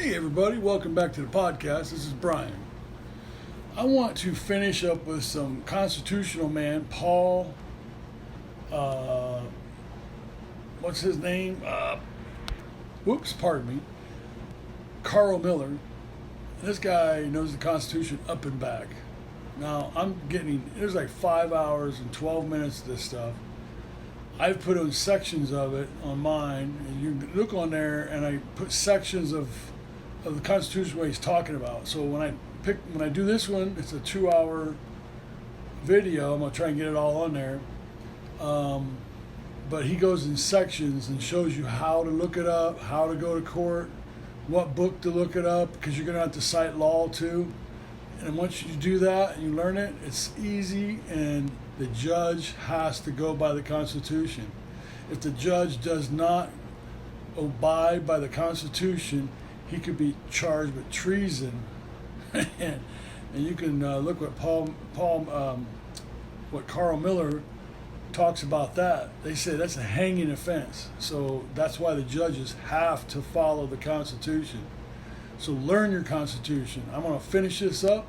Hey everybody, welcome back to the podcast. This is Brian. I want to finish up with some constitutional man, Paul, what's his name? Carl Miller. This guy knows the Constitution up and back. Now, there's like 5 hours and 12 minutes of this stuff. I've put on sections of it on mine, and you can look on there, and I put sections of the Constitution what he's talking about. So when I do this one, it's a 2-hour video. I'm gonna try and get it all on there. But he goes in sections and shows you how to look it up, how to go to court, what book to look it up, because you're gonna have to cite law too. And once you do that and you learn it, it's easy, and the judge has to go by the Constitution. If the judge does not abide by the Constitution, he could be charged with treason. And you can look what what Carl Miller talks about that. They say that's a hanging offense. So that's why the judges have to follow the Constitution. So learn your Constitution. I'm going to finish this up.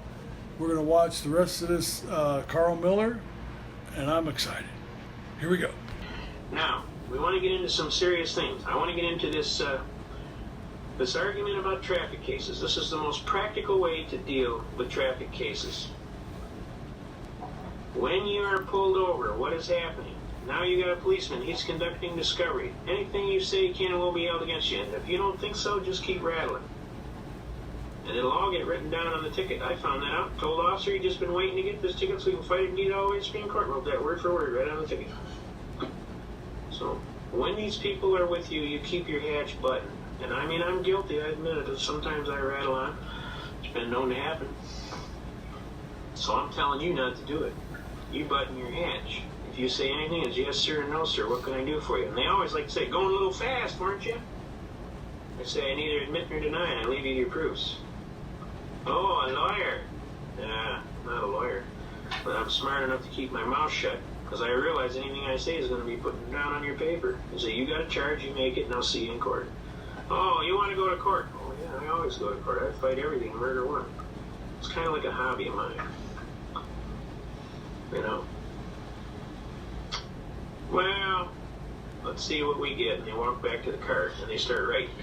We're going to watch the rest of this Carl Miller, and I'm excited. Here we go. Now, we want to get into some serious things. I want to get into this argument about traffic cases. This is the most practical way to deal with traffic cases. When you are pulled over, what is happening? Now you got a policeman. He's conducting discovery. Anything you say can and will be held against you. And if you don't think so, just keep rattling. And it'll all get written down on the ticket. I found that out. Told the officer he'd just been waiting to get this ticket so he can fight it and get it all the way to the Supreme Court. Wrote that word for word right on the ticket. So when these people are with you, you keep your hatch buttoned. And I mean, I'm guilty, I admit it. Sometimes I rattle on. It's been known to happen. So I'm telling you not to do it. You button your hatch. If you say anything, it's yes sir or no sir. What can I do for you? And they always like to say, going a little fast, weren't you? I say, I neither admit nor deny, and I leave you your proofs. Oh, a lawyer. Nah, not a lawyer. But I'm smart enough to keep my mouth shut, because I realize anything I say is going to be put down on your paper. You say, you got a charge, you make it, and I'll see you in court. Oh, you want to go to court? Oh, yeah, I always go to court. I fight everything, murder one. It's kind of like a hobby of mine. You know? Well, let's see what we get. And they walk back to the car, and they start writing.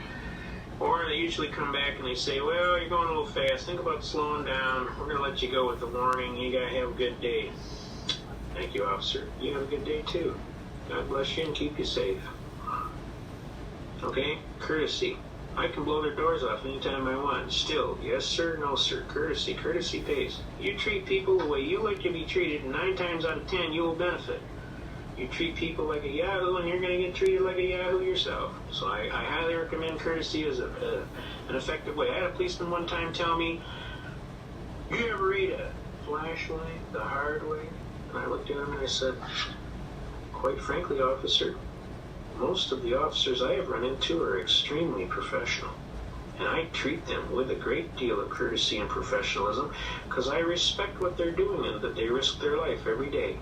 Or they usually come back and they say, well, you're going a little fast. Think about slowing down. We're going to let you go with the warning. You got to have a good day. Thank you, officer. You have a good day, too. God bless you and keep you safe. Okay? Courtesy. I can blow their doors off anytime I want. Still, yes sir, no sir. Courtesy. Courtesy pays. You treat people the way you like to be treated, and 9 times out of 10 you will benefit. You treat people like a yahoo, and you're going to get treated like a yahoo yourself. So I highly recommend courtesy as an effective way. I had a policeman one time tell me, you ever read a flashlight the hard way? And I looked at him and I said, quite frankly, officer, most of the officers I have run into are extremely professional. And I treat them with a great deal of courtesy and professionalism because I respect what they're doing and that they risk their life every day.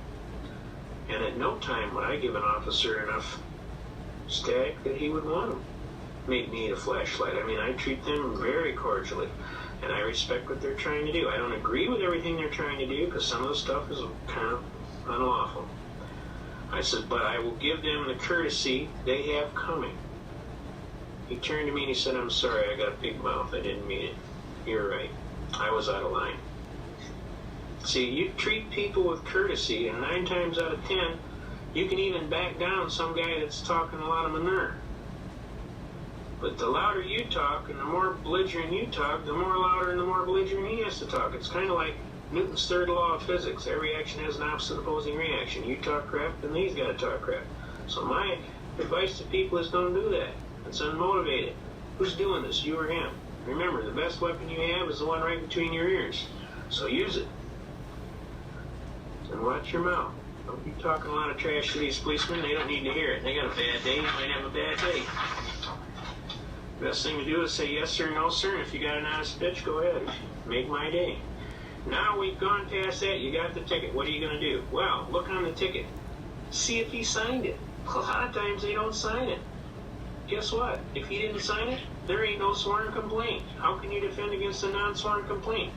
And at no time would I give an officer enough stack that he would want to make me eat a flashlight. I mean, I treat them very cordially, and I respect what they're trying to do. I don't agree with everything they're trying to do because some of the stuff is kind of unlawful. I said, but I will give them the courtesy they have coming. He turned to me and he said, I'm sorry, I got a big mouth. I didn't mean it. You're right. I was out of line. See, you treat people with courtesy, and 9 times out of 10, you can even back down some guy that's talking a lot of manure. But the louder you talk and the more belligerent you talk, the more louder and the more belligerent he has to talk. It's kind of like Newton's third law of physics. Every action has an opposite opposing reaction. You talk crap, then he's got to talk crap. So my advice to people is don't do that. It's unmotivated. Who's doing this, you or him? Remember, the best weapon you have is the one right between your ears. So use it. And watch your mouth. Don't be talking a lot of trash to these policemen. They don't need to hear it. They got a bad day. You might have a bad day. Best thing to do is say yes sir, no sir. And if you got an honest bitch, go ahead. Make my day. Now we've gone past that. You got the ticket. What are you going to do? Well, look on the ticket. See if he signed it. A lot of times they don't sign it. Guess what? If he didn't sign it, there ain't no sworn complaint. How can you defend against a non-sworn complaint?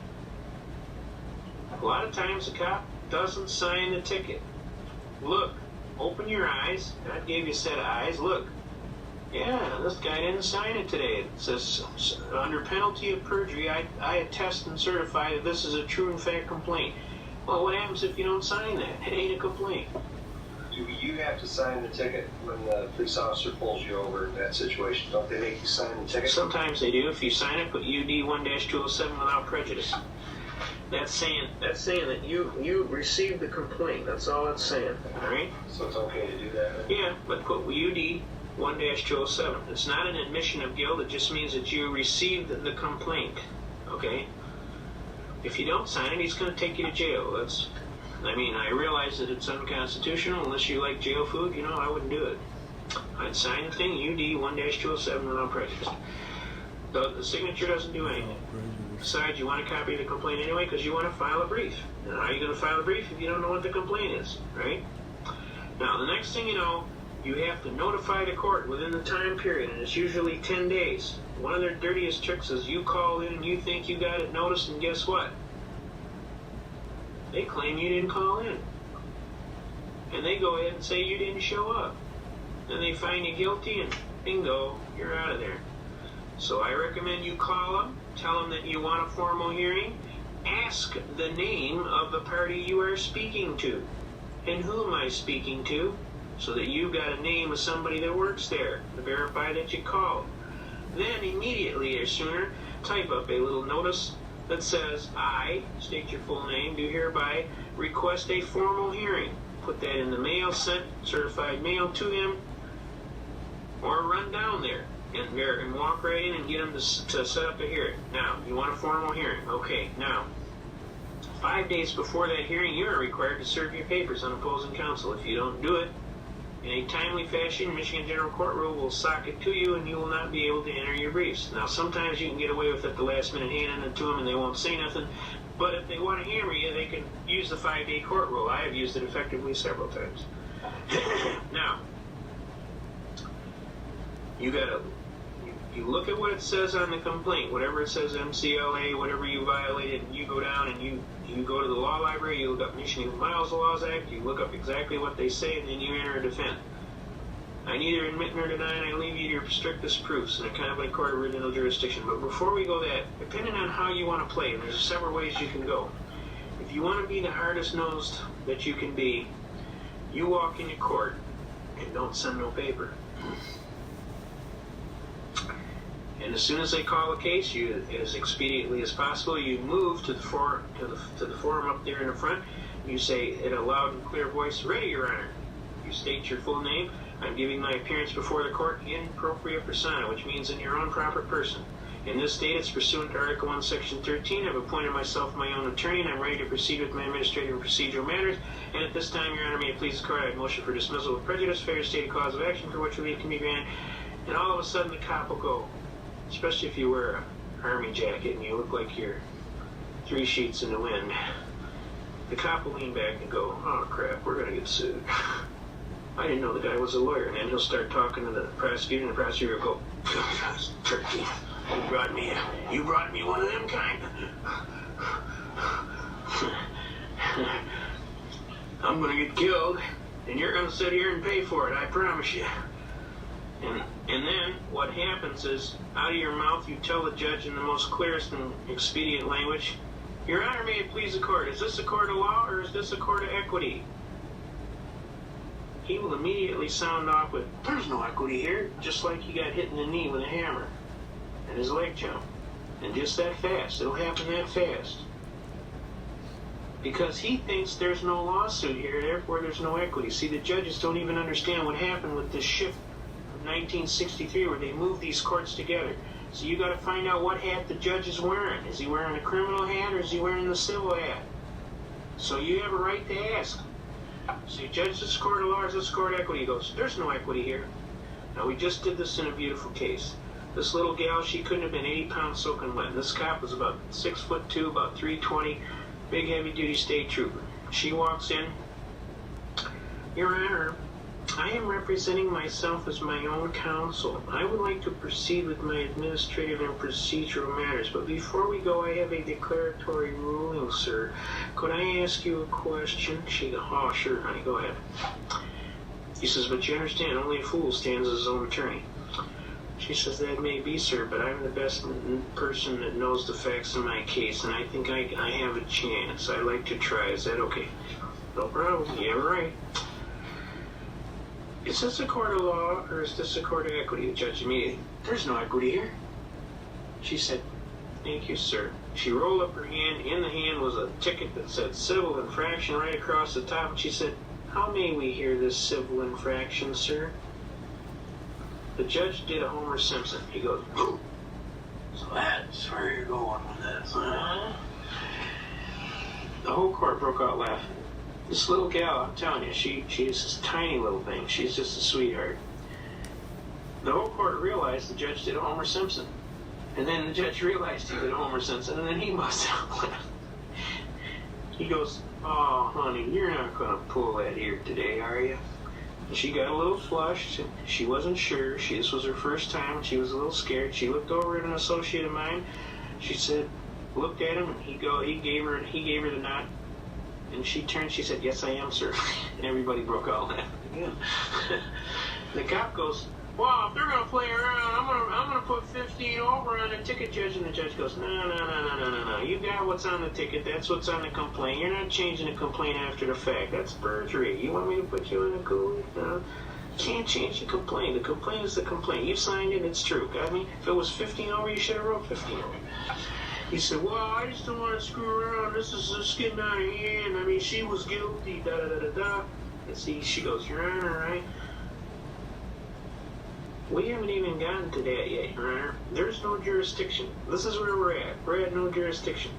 A lot of times the cop doesn't sign the ticket. Look, open your eyes. God gave you a set of eyes. Look. Yeah, this guy didn't sign it today. It says, under penalty of perjury, I attest and certify that this is a true and fair complaint. Well, what happens if you don't sign that? It ain't a complaint. Do you have to sign the ticket when the police officer pulls you over in that situation? Don't they make you sign the ticket? Sometimes they do. If you sign it, put UD 1-207 without prejudice. That's saying that you received the complaint. That's all it's saying. All right? So it's okay to do that? Yeah, but put UD 1-207. It's not an admission of guilt. It just means that you received the complaint. Okay? If you don't sign it, he's going to take you to jail. I realize that it's unconstitutional. Unless you like jail food, I wouldn't do it. I'd sign the thing, UD 1-207 without prejudice. The signature doesn't do anything. Besides, you want a copy of the complaint anyway because you want to file a brief. Now, how are you going to file a brief if you don't know what the complaint is, right? Now, the next thing you know, you have to notify the court within the time period, and it's usually 10 days. One of their dirtiest tricks is you call in and you think you got it noticed, and guess what? They claim you didn't call in. And they go ahead and say you didn't show up. Then they find you guilty, and bingo, you're out of there. So I recommend you call them, tell them that you want a formal hearing, ask the name of the party you are speaking to. And who am I speaking to? So that you've got a name of somebody that works there to verify that you called. Then immediately or sooner, type up a little notice that says, I, state your full name, do hereby request a formal hearing. Put that in the mail, sent certified mail to them, or run down there and walk right in and get them to set up a hearing. Now, you want a formal hearing. Okay, now, 5 days before that hearing, you are required to serve your papers on opposing counsel. If you don't do it in a timely fashion, Michigan General Court Rule will sock it to you and you will not be able to enter your briefs. Now, sometimes you can get away with it at the last minute, handing it to them and they won't say nothing. But if they want to hammer you, they can use the 5-day court rule. I have used it effectively several times. Now, you look at what it says on the complaint, whatever it says MCLA, whatever you violated, and you go down and you go to the law library, you look up Michigan Miles Laws Act, you look up exactly what they say, and then you enter a defense. I neither admit nor deny, and I leave you to your strictest proofs in a competent court of original jurisdiction. But before we go that, depending on how you want to play, and there's several ways you can go. If you want to be the hardest nosed that you can be, you walk into court and don't send no paper. And as soon as they call a case, you, as expediently as possible, you move to the forum up there in the front. You say in a loud and clear voice, "Ready, Your Honor." You state your full name. I'm giving my appearance before the court in propria persona, which means in your own proper person. In this state, it's pursuant to Article 1, Section 13. I've appointed myself my own attorney, and I'm ready to proceed with my administrative and procedural matters. And at this time, Your Honor, may it please the court, I motion for dismissal with prejudice, failure to state a cause of action for which relief can be granted. And all of a sudden, the cop will go, especially if you wear an army jacket and you look like you're 3 sheets in the wind. The cop will lean back and go, "Oh crap, we're going to get sued. I didn't know the guy was a lawyer." And then he'll start talking to the prosecutor, and the prosecutor will go, "Turkey, you brought me one of them kind. I'm going to get killed, and you're going to sit here and pay for it, I promise you." And then what happens is, out of your mouth, you tell the judge in the most clearest and expedient language, "Your Honor, may it please the court, is this a court of law or is this a court of equity?" He will immediately sound off with, "There's no equity here," just like he got hit in the knee with a hammer and his leg jumped. And just that fast. It'll happen that fast. Because he thinks there's no lawsuit here, therefore there's no equity. See, the judges don't even understand what happened with this shift of 1963 where they moved these courts together. So you got to find out what hat the judge is wearing. Is he wearing a criminal hat or is he wearing the civil hat? So you have a right to ask. So you judge this court of law or is this court of equity? He goes, "There's no equity here." Now we just did this in a beautiful case. This little gal, she couldn't have been 80 pounds soaking wet. This cop was about 6'2", about 320, big heavy duty state trooper. She walks in, "Your Honor, I am representing myself as my own counsel. I would like to proceed with my administrative and procedural matters, but before we go, I have a declaratory ruling, sir. Could I ask you a question? She goes, oh, sure, honey, go ahead. He says, but you understand, only a fool stands as his own attorney. She says, that may be, sir, but I'm the best person that knows the facts in my case, and I think I have a chance. I'd like to try. Is that okay? No problem. Yeah, right. Is this a court of law, or is this a court of equity? The judge immediately, there's no equity here. She said, thank you, sir. She rolled up her hand. In the hand was a ticket that said civil infraction right across the top, and she said, how may we hear this civil infraction, sir? The judge did a Homer Simpson. He goes, ooh. So that's where you're going with this, huh? The whole court broke out laughing. This little gal, I'm telling you, she is this tiny little thing. She's just a sweetheart. The whole court realized the judge did a Homer Simpson. And then the judge realized he did a Homer Simpson, and then he must have laughed. He goes, oh, honey, you're not going to pull that here today, are you? And she got a little flushed. She wasn't sure. This was her first time. She was a little scared. She looked over at an associate of mine. She said, looked at him, and he gave her the nod. And she turned, she said, yes, I am, sir. And everybody broke out laughing again. The cop goes, well, if they're going to play around, I'm gonna put 15 over on the ticket, judge. And the judge goes, no. You got what's on the ticket. That's what's on the complaint. You're not changing the complaint after the fact. That's perjury. You want me to put you in a coolie? No. Can't change the complaint. The complaint is the complaint. You signed it, it's true. Got me? If it was 15 over, you should have wrote 15 over. He said, well, I just don't want to screw around. This is just getting out of hand. I mean, she was guilty, da-da-da-da-da. And see, she goes, Your Honor, right? We haven't even gotten to that yet, Your Honor. There's no jurisdiction. This is where we're at. We're at no jurisdiction.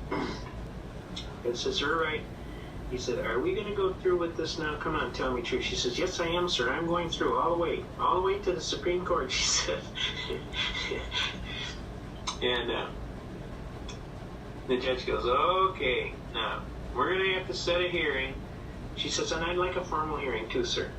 And says, all right. He said, are we going to go through with this now? Come on, tell me the truth. She says, yes, I am, sir. I'm going through all the way to the Supreme Court, she said. And the judge goes, okay, now, we're going to have to set a hearing. She says, and I'd like a formal hearing too, sir.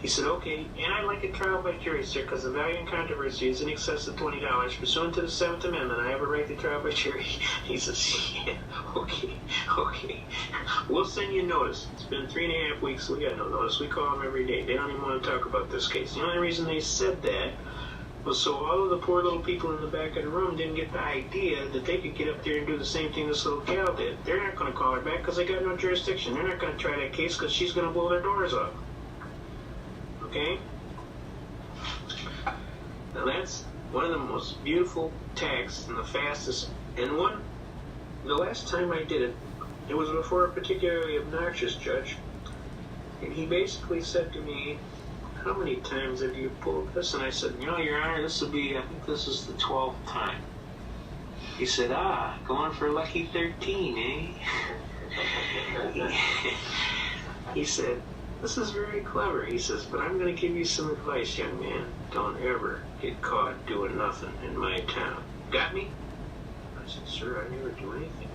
He said, okay, and I'd like a trial by jury, sir, because the value in controversy is in excess of $20. Pursuant to the 7th Amendment, I have a right to trial by jury. He says, yeah, okay. We'll send you notice. It's been 3.5 weeks. We got no notice. We call them every day. They don't even want to talk about this case. The only reason they said that was so all of the poor little people in the back of the room didn't get the idea that they could get up there and do the same thing this little gal did. They're not going to call her back because they got no jurisdiction. They're not going to try that case because she's going to blow their doors off. Okay? Now that's one of the most beautiful texts and the fastest. And the last time I did it, it was before a particularly obnoxious judge. And he basically said to me, how many times have you pulled this? And I said, Your Honor, I think this is the 12th time. He said, going for lucky 13, eh? He said, this is very clever. He says, but I'm going to give you some advice, young man. Don't ever get caught doing nothing in my town. Got me? I said, sir, I never do anything.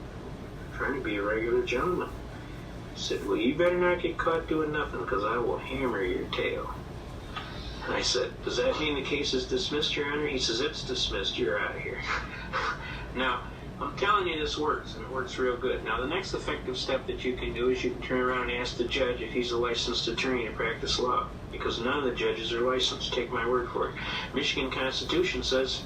I'm trying to be a regular gentleman. He said, well, you better not get caught doing nothing because I will hammer your tail. And I said, does that mean the case is dismissed, Your Honor? He says, it's dismissed. You're out of here. Now, I'm telling you this works, and it works real good. Now, the next effective step that you can do is you can turn around and ask the judge if he's a licensed attorney to practice law, because none of the judges are licensed. Take my word for it. Michigan Constitution says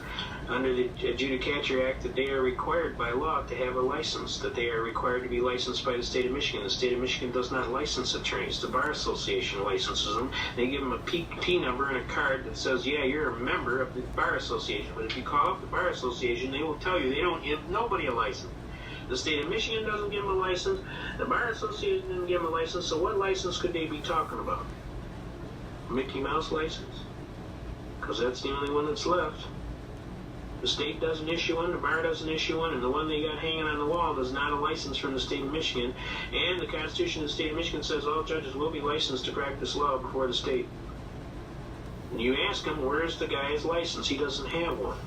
under the Adjudicature Act that they are required by law to have a license, that they are required to be licensed by the state of Michigan. The state of Michigan does not license attorneys. The Bar Association licenses them. They give them a P number and a card that says, yeah, you're a member of the Bar Association. But if you call up the Bar Association, they will tell you they don't give nobody a license. The state of Michigan doesn't give them a license. The Bar Association didn't give them a license. So what license could they be talking about? Mickey Mouse license? Because that's the only one that's left. The state doesn't issue one, the bar doesn't issue one, and the one they got hanging on the wall is not a license from the state of Michigan. And the Constitution of the state of Michigan says all judges will be licensed to practice law before the state. And you ask him, where's the guy's license? He doesn't have one.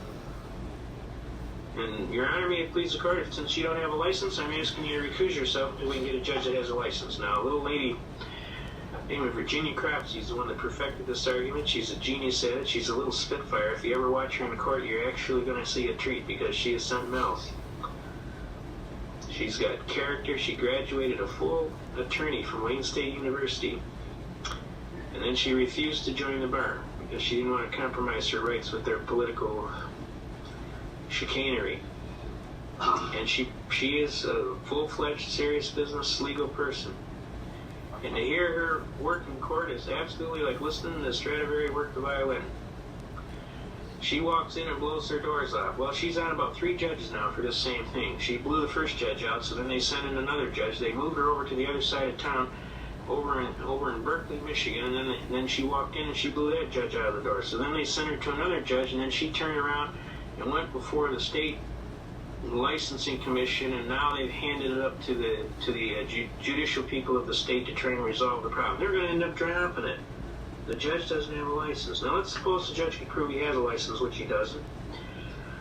And Your Honor, may it please the court, since you don't have a license, I'm asking you to recuse yourself until we can get a judge that has a license. Now, a little lady Name of Virginia Cropsey's the one that perfected this argument. She's a genius at it. She's a little spitfire. If you ever watch her in court, you're actually going to see a treat because she is something else. She's got character. She graduated a full attorney from Wayne State University. And then she refused to join the bar because she didn't want to compromise her rights with their political chicanery. And she is a full-fledged, serious business legal person. And to hear her work in court is absolutely like listening to Stradivari work the violin. She walks in and blows their doors off. Well, she's on about 3 judges now for this same thing. She blew the first judge out, so then they sent in another judge. They moved her over to the other side of town, over in Berkeley, Michigan, and then she walked in and she blew that judge out of the door. So then they sent her to another judge, and then she turned around and went before the state licensing commission, and now they've handed it up to the judicial people of the state to try and resolve the problem. They're going to end up dropping it. The judge doesn't have a license. Now let's suppose the judge can prove he has a license, which he doesn't.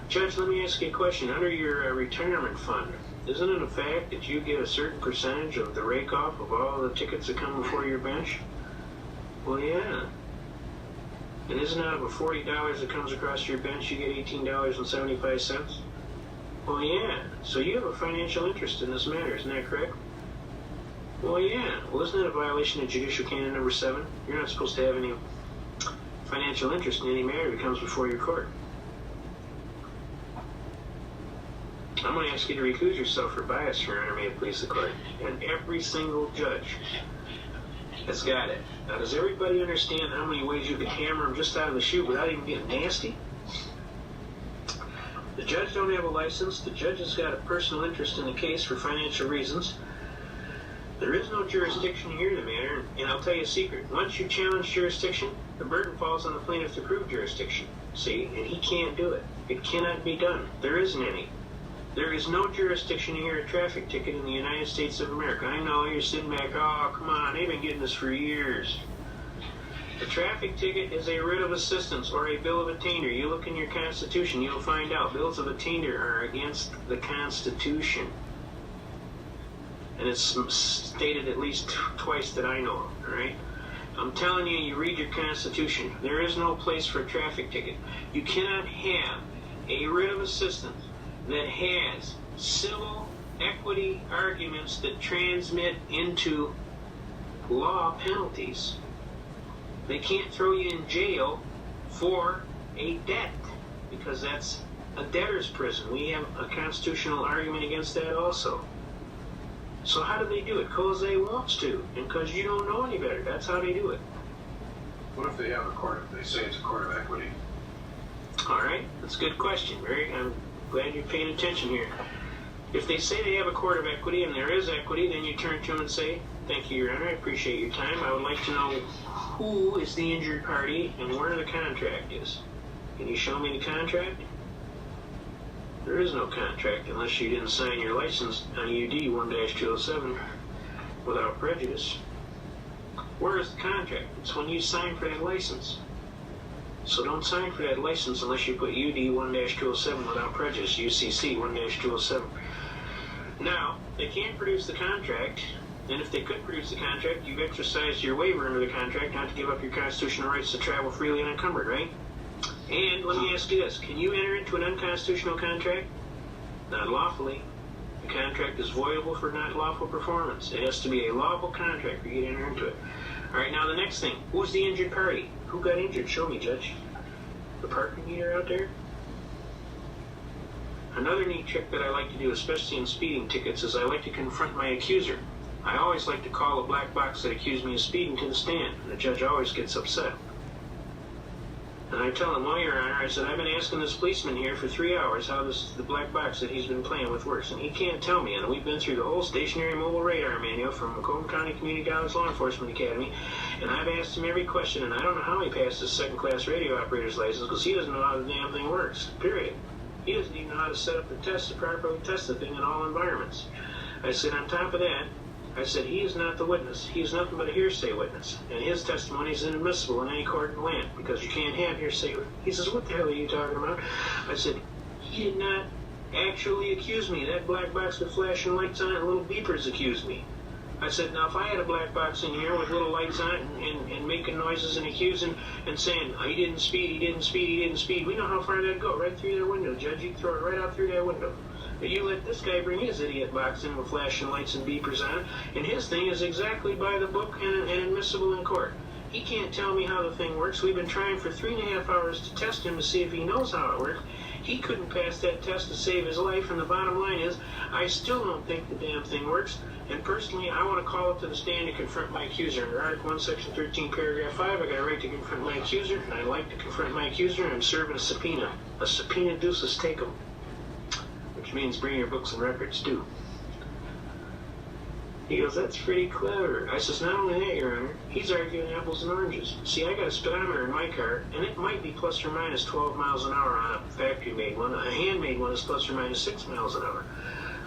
Judge, let me ask you a question. Under your retirement fund, isn't it a fact that you get a certain percentage of the rake-off of all the tickets that come before your bench? Well, yeah. And isn't out of a $40 that comes across your bench, you get $18.75? Well, yeah. So you have a financial interest in this matter, isn't that correct? Well, yeah. Well, isn't that a violation of Judicial Canon number 7? You're not supposed to have any financial interest in any matter that comes before your court. I'm going to ask you to recuse yourself for bias, Your Honor, may it please the court. And every single judge has got it. Now, does everybody understand how many ways you can hammer them just out of the chute without even being nasty? The judge don't have a license. The judge has got a personal interest in the case for financial reasons. There is no jurisdiction to hear the matter, and I'll tell you a secret. Once you challenge jurisdiction, the burden falls on the plaintiff to prove jurisdiction. See? And he can't do it. It cannot be done. There isn't any. There is no jurisdiction to hear a traffic ticket in the United States of America. I know you're sitting back, oh, come on, they've been getting this for years. A traffic ticket is a writ of assistance or a bill of attainder. You look in your Constitution, you'll find out bills of attainder are against the Constitution. And it's stated at least twice that I know of, all right? I'm telling you, you read your Constitution. There is no place for a traffic ticket. You cannot have a writ of assistance that has civil equity arguments that transmit into law penalties. They can't throw you in jail for a debt because that's a debtor's prison. We have a constitutional argument against that also. So how do they do it? Because they wants to, and because you don't know any better. That's how they do it. What if they have a court? If they say it's a court of equity? All right, that's a good question. I'm glad you're paying attention here. If they say they have a court of equity and there is equity, then you turn to them and say, thank you, Your Honor, I appreciate your time. I would like to know who is the injured party and where the contract is. Can you show me the contract? There is no contract unless you didn't sign your license on UD 1-207 without prejudice. Where is the contract? It's when you sign for that license. So don't sign for that license unless you put UD 1-207 without prejudice, UCC 1-207. Now, they can't produce the contract, and if they could produce the contract, you've exercised your waiver under the contract not to give up your constitutional rights to travel freely and unencumbered, right? And let me ask you this, can you enter into an unconstitutional contract? Not lawfully. The contract is voidable for not lawful performance. It has to be a lawful contract for you to enter into it. All right, now the next thing, who's the injured party? Who got injured? Show me, Judge. The parking meter out there? Another neat trick that I like to do, especially in speeding tickets, is I like to confront my accuser. I always like to call a black box that accused me of speeding to the stand, and the judge always gets upset. And I tell him, well, Your Honor, I said, I've been asking this policeman here for 3 hours how the black box that he's been playing with works, and he can't tell me. And we've been through the whole stationary mobile radar manual from Macomb County Community College Law Enforcement Academy, and I've asked him every question, and I don't know how he passed his second-class radio operator's license because he doesn't know how the damn thing works, period. He doesn't even know how to set up the test to properly test the thing in all environments. I said, on top of that, I said, he is not the witness. He is nothing but a hearsay witness. And his testimony is inadmissible in any court in the land because you can't have hearsay. He says, what the hell are you talking about? I said, he did not actually accuse me. That black box with flashing lights on it and little beepers accused me. I said, now if I had a black box in here with little lights on it and making noises and accusing and saying, he didn't speed, he didn't speed, he didn't speed, we know how far that'd go, right through their window, Judge. You can throw it right out through that window. But you let this guy bring his idiot box in with flashing lights and beepers on it, and his thing is exactly by the book and admissible in court. He can't tell me how the thing works. We've been trying for 3.5 hours to test him to see if he knows how it works. He couldn't pass that test to save his life, and the bottom line is, I still don't think the damn thing works. And personally, I want to call up to the stand to confront my accuser. Under Article 1, Section 13, Paragraph 5, I got a right to confront my accuser, and I like to confront my accuser, and I'm serving a subpoena. A subpoena deuces take 'em, which means bring your books and records too. He goes, that's pretty clever. I says, not only that, Your Honor, he's arguing apples and oranges. See, I got a speedometer in my car, and it might be plus or minus 12 miles an hour on a factory-made one. A handmade one is plus or minus 6 miles an hour.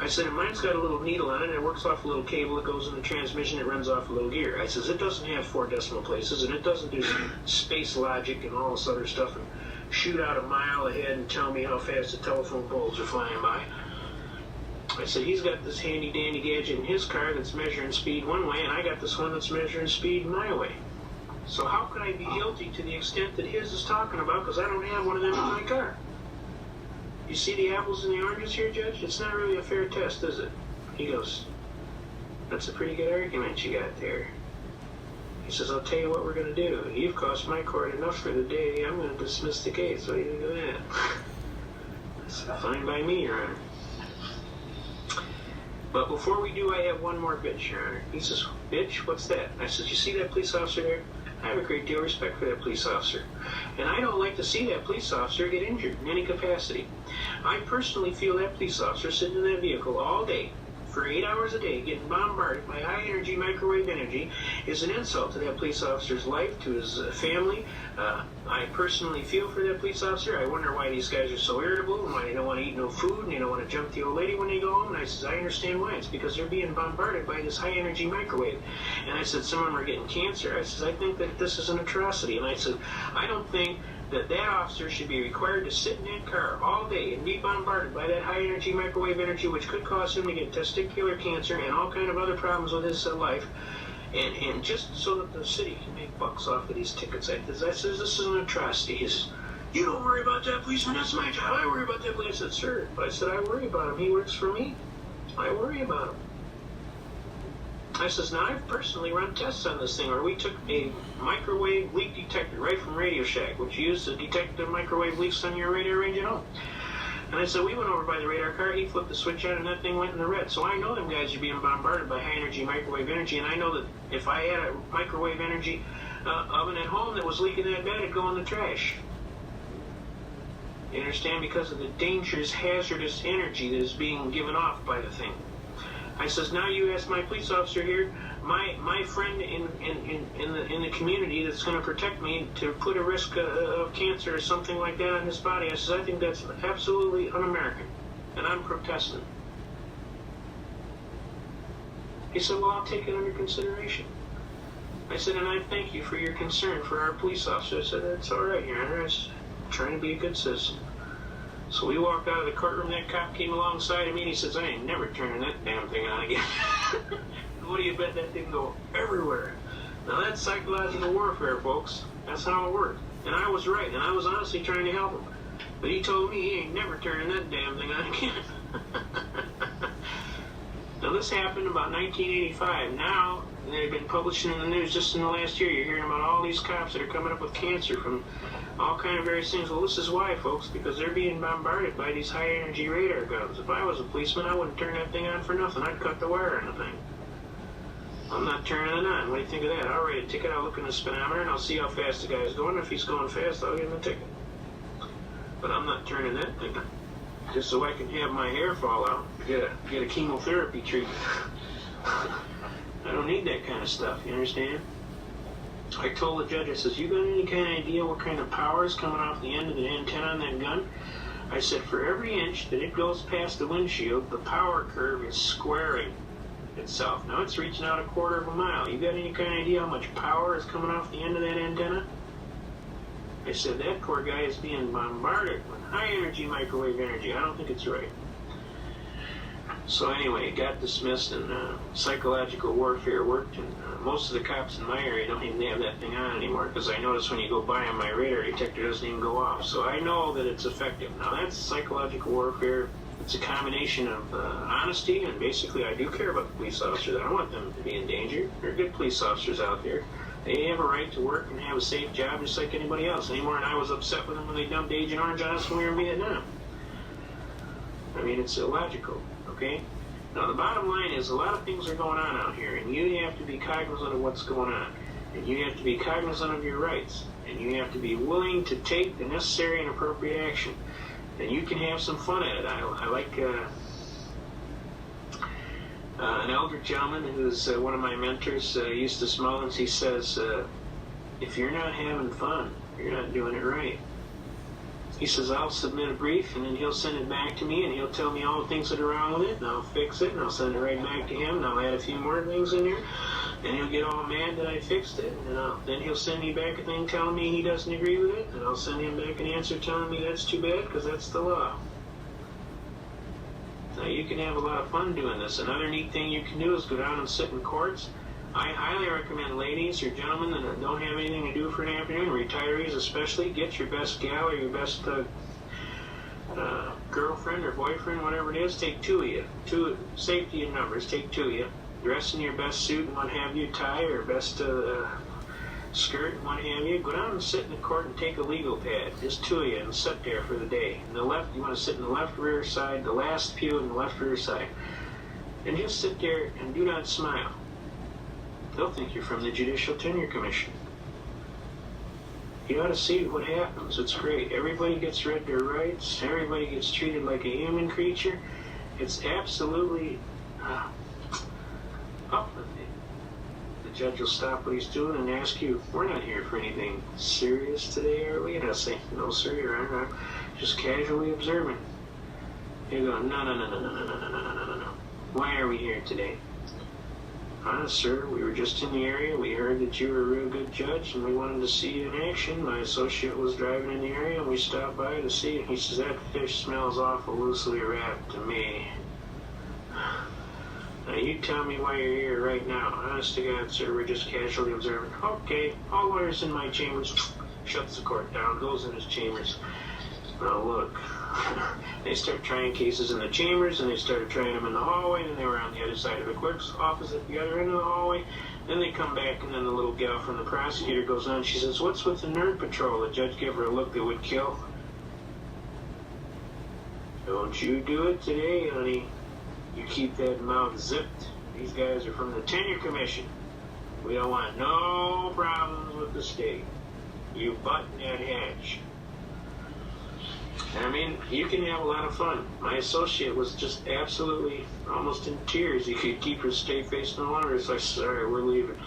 I said, and mine's got a little needle on it, and it works off a little cable that goes in the transmission, it runs off a little gear. I says, it doesn't have 4 decimal places, and it doesn't do space logic and all this other stuff and shoot out a mile ahead and tell me how fast the telephone poles are flying by. I said, he's got this handy-dandy gadget in his car that's measuring speed one way, and I got this one that's measuring speed my way. So how could I be guilty to the extent that his is talking about, because I don't have one of them in my car? You see the apples and the oranges here, Judge? It's not really a fair test, is it? He goes, that's a pretty good argument you got there. He says, I'll tell you what we're going to do. You've cost my court enough for the day. I'm going to dismiss the case. What do you think of that? I said, fine by me, Your Honor. But before we do, I have one more bitch, Your Honor. He says, bitch, what's that? I says, you see that police officer there? I have a great deal of respect for that police officer. And I don't like to see that police officer get injured in any capacity. I personally feel that police officer sitting in that vehicle all day, for 8 hours a day, getting bombarded by high-energy microwave energy is an insult to that police officer's life, to his family. I personally feel for that police officer. I wonder why these guys are so irritable and why they don't want to eat no food and they don't want to jump the old lady when they go home. And I says, I understand why. It's because they're being bombarded by this high-energy microwave. And I said, some of them are getting cancer. I says, I think that this is an atrocity. And I said, I don't think that officer should be required to sit in that car all day and be bombarded by that high-energy microwave energy, which could cause him to get testicular cancer and all kind of other problems with his life, and just so that the city can make bucks off of these tickets. I says, this is an atrocity. He says, you don't worry about that policeman, that's my job. I worry about that policeman. I said, sir, I said, I worry about him. He works for me. I worry about him. I says, now I've personally run tests on this thing where we took a microwave leak detector right from Radio Shack, which you use to detect the microwave leaks on your radio range at home. And I said, we went over by the radar car, he flipped the switch on, and that thing went in the red. So I know them guys are being bombarded by high-energy microwave energy, and I know that if I had a microwave energy oven at home that was leaking that bad, it'd go in the trash. You understand? Because of the dangerous, hazardous energy that is being given off by the thing. I says, now you ask my police officer here, my friend in the community that's going to protect me, to put a risk of cancer or something like that on his body. I says, I think that's absolutely un-American, and I'm protesting. He said, well, I'll take it under consideration. I said, and I thank you for your concern for our police officer. I said, that's all right, Your Honor. I was trying to be a good citizen. So we walked out of the courtroom, that cop came alongside of me and he says, I ain't never turning that damn thing on again. What do you bet that thing go everywhere? Now that's psychological warfare, folks. That's how it works. And I was right, and I was honestly trying to help him. But he told me he ain't never turning that damn thing on again. Now this happened about 1985. Now they've been publishing in the news just in the last year. You're hearing about all these cops that are coming up with cancer from all kind of various things. Well, this is why, folks, because they're being bombarded by these high-energy radar guns. If I was a policeman, I wouldn't turn that thing on for nothing. I'd cut the wire on the thing. I'm not turning it on. What do you think of that? I'll write a ticket, I'll look in the speedometer, and I'll see how fast the guy's going. If he's going fast, I'll give him a ticket. But I'm not turning that thing on. Just so I can have my hair fall out, get a chemotherapy treatment. I don't need that kind of stuff, you understand? I told the judge, I says, you got any kind of idea what kind of power is coming off the end of the antenna on that gun? I said, for every inch that it goes past the windshield, the power curve is squaring itself. Now it's reaching out 1/4 of a mile. You got any kind of idea how much power is coming off the end of that antenna? I said, that poor guy is being bombarded with high energy microwave energy. I don't think it's right. So anyway, it got dismissed, and psychological warfare worked, and most of the cops in my area don't even have that thing on anymore, because I notice when you go by on my radar detector, it doesn't even go off. So I know that it's effective. Now that's psychological warfare. It's a combination of honesty, and basically I do care about the police officers. I don't want them to be in danger. There are good police officers out there. They have a right to work and have a safe job just like anybody else. Any more than I was upset with them when they dumped Agent Orange on us when we were in Vietnam. I mean, it's illogical, okay? Now, the bottom line is a lot of things are going on out here, and you have to be cognizant of what's going on. And you have to be cognizant of your rights. And you have to be willing to take the necessary and appropriate action. And you can have some fun at it. I like an elder gentleman who's one of my mentors, Eustace Mullins. He says, if you're not having fun, you're not doing it right. He says, I'll submit a brief, and then he'll send it back to me, and he'll tell me all the things that are wrong with it, and I'll fix it, and I'll send it right back to him, and I'll add a few more things in there, and he'll get all mad that I fixed it, and then he'll send me back a thing telling me he doesn't agree with it, and I'll send him back an answer telling me that's too bad, because that's the law. Now, you can have a lot of fun doing this. Another neat thing you can do is go down and sit in courts. I highly recommend ladies or gentlemen that don't have anything to do for an afternoon, retirees especially, get your best gal or your best girlfriend or boyfriend, whatever it is, take two of you. Safety in numbers, take two of you. Dress in your best suit and what have you, tie or best skirt and what have you. Go down and sit in the court and take a legal pad, just two of you, and sit there for the day. In the left, you want to sit in the left rear side, the last pew in the left rear side. And just sit there and do not smile. They'll think you're from the Judicial Tenure Commission. You ought to see what happens. It's great. Everybody gets read their rights. Everybody gets treated like a human creature. It's absolutely uplifting. The judge will stop what he's doing and ask you, we're not here for anything serious today, are we? And I'll say, no, sir, Your Honor. I'm just casually observing. You go, no. Why are we here today? Sir, we were just in the area. We heard that you were a real good judge, and we wanted to see you in action. My associate was driving in the area, and we stopped by to see you. He says, that fish smells awful loosely wrapped to me. Now, you tell me why you're here right now. Honest to God, sir, we're just casually observing. Okay, all lawyers in my chambers. Shuts the court down, goes in his chambers. Now, look. They start trying cases in the chambers, and they started trying them in the hallway, and they were on the other side of the clerk's office at the other end of the hallway. Then they come back, and then the little gal from the prosecutor goes on. She says, what's with the nerve patrol? The judge gave her a look that would kill. Don't you do it today, honey. You keep that mouth zipped. These guys are from the Tenure Commission. We don't want no problems with the state. You button that hatch. I mean, you can have a lot of fun. My associate was just absolutely almost in tears. He could keep his straight face no longer. So I said, all right, we're leaving.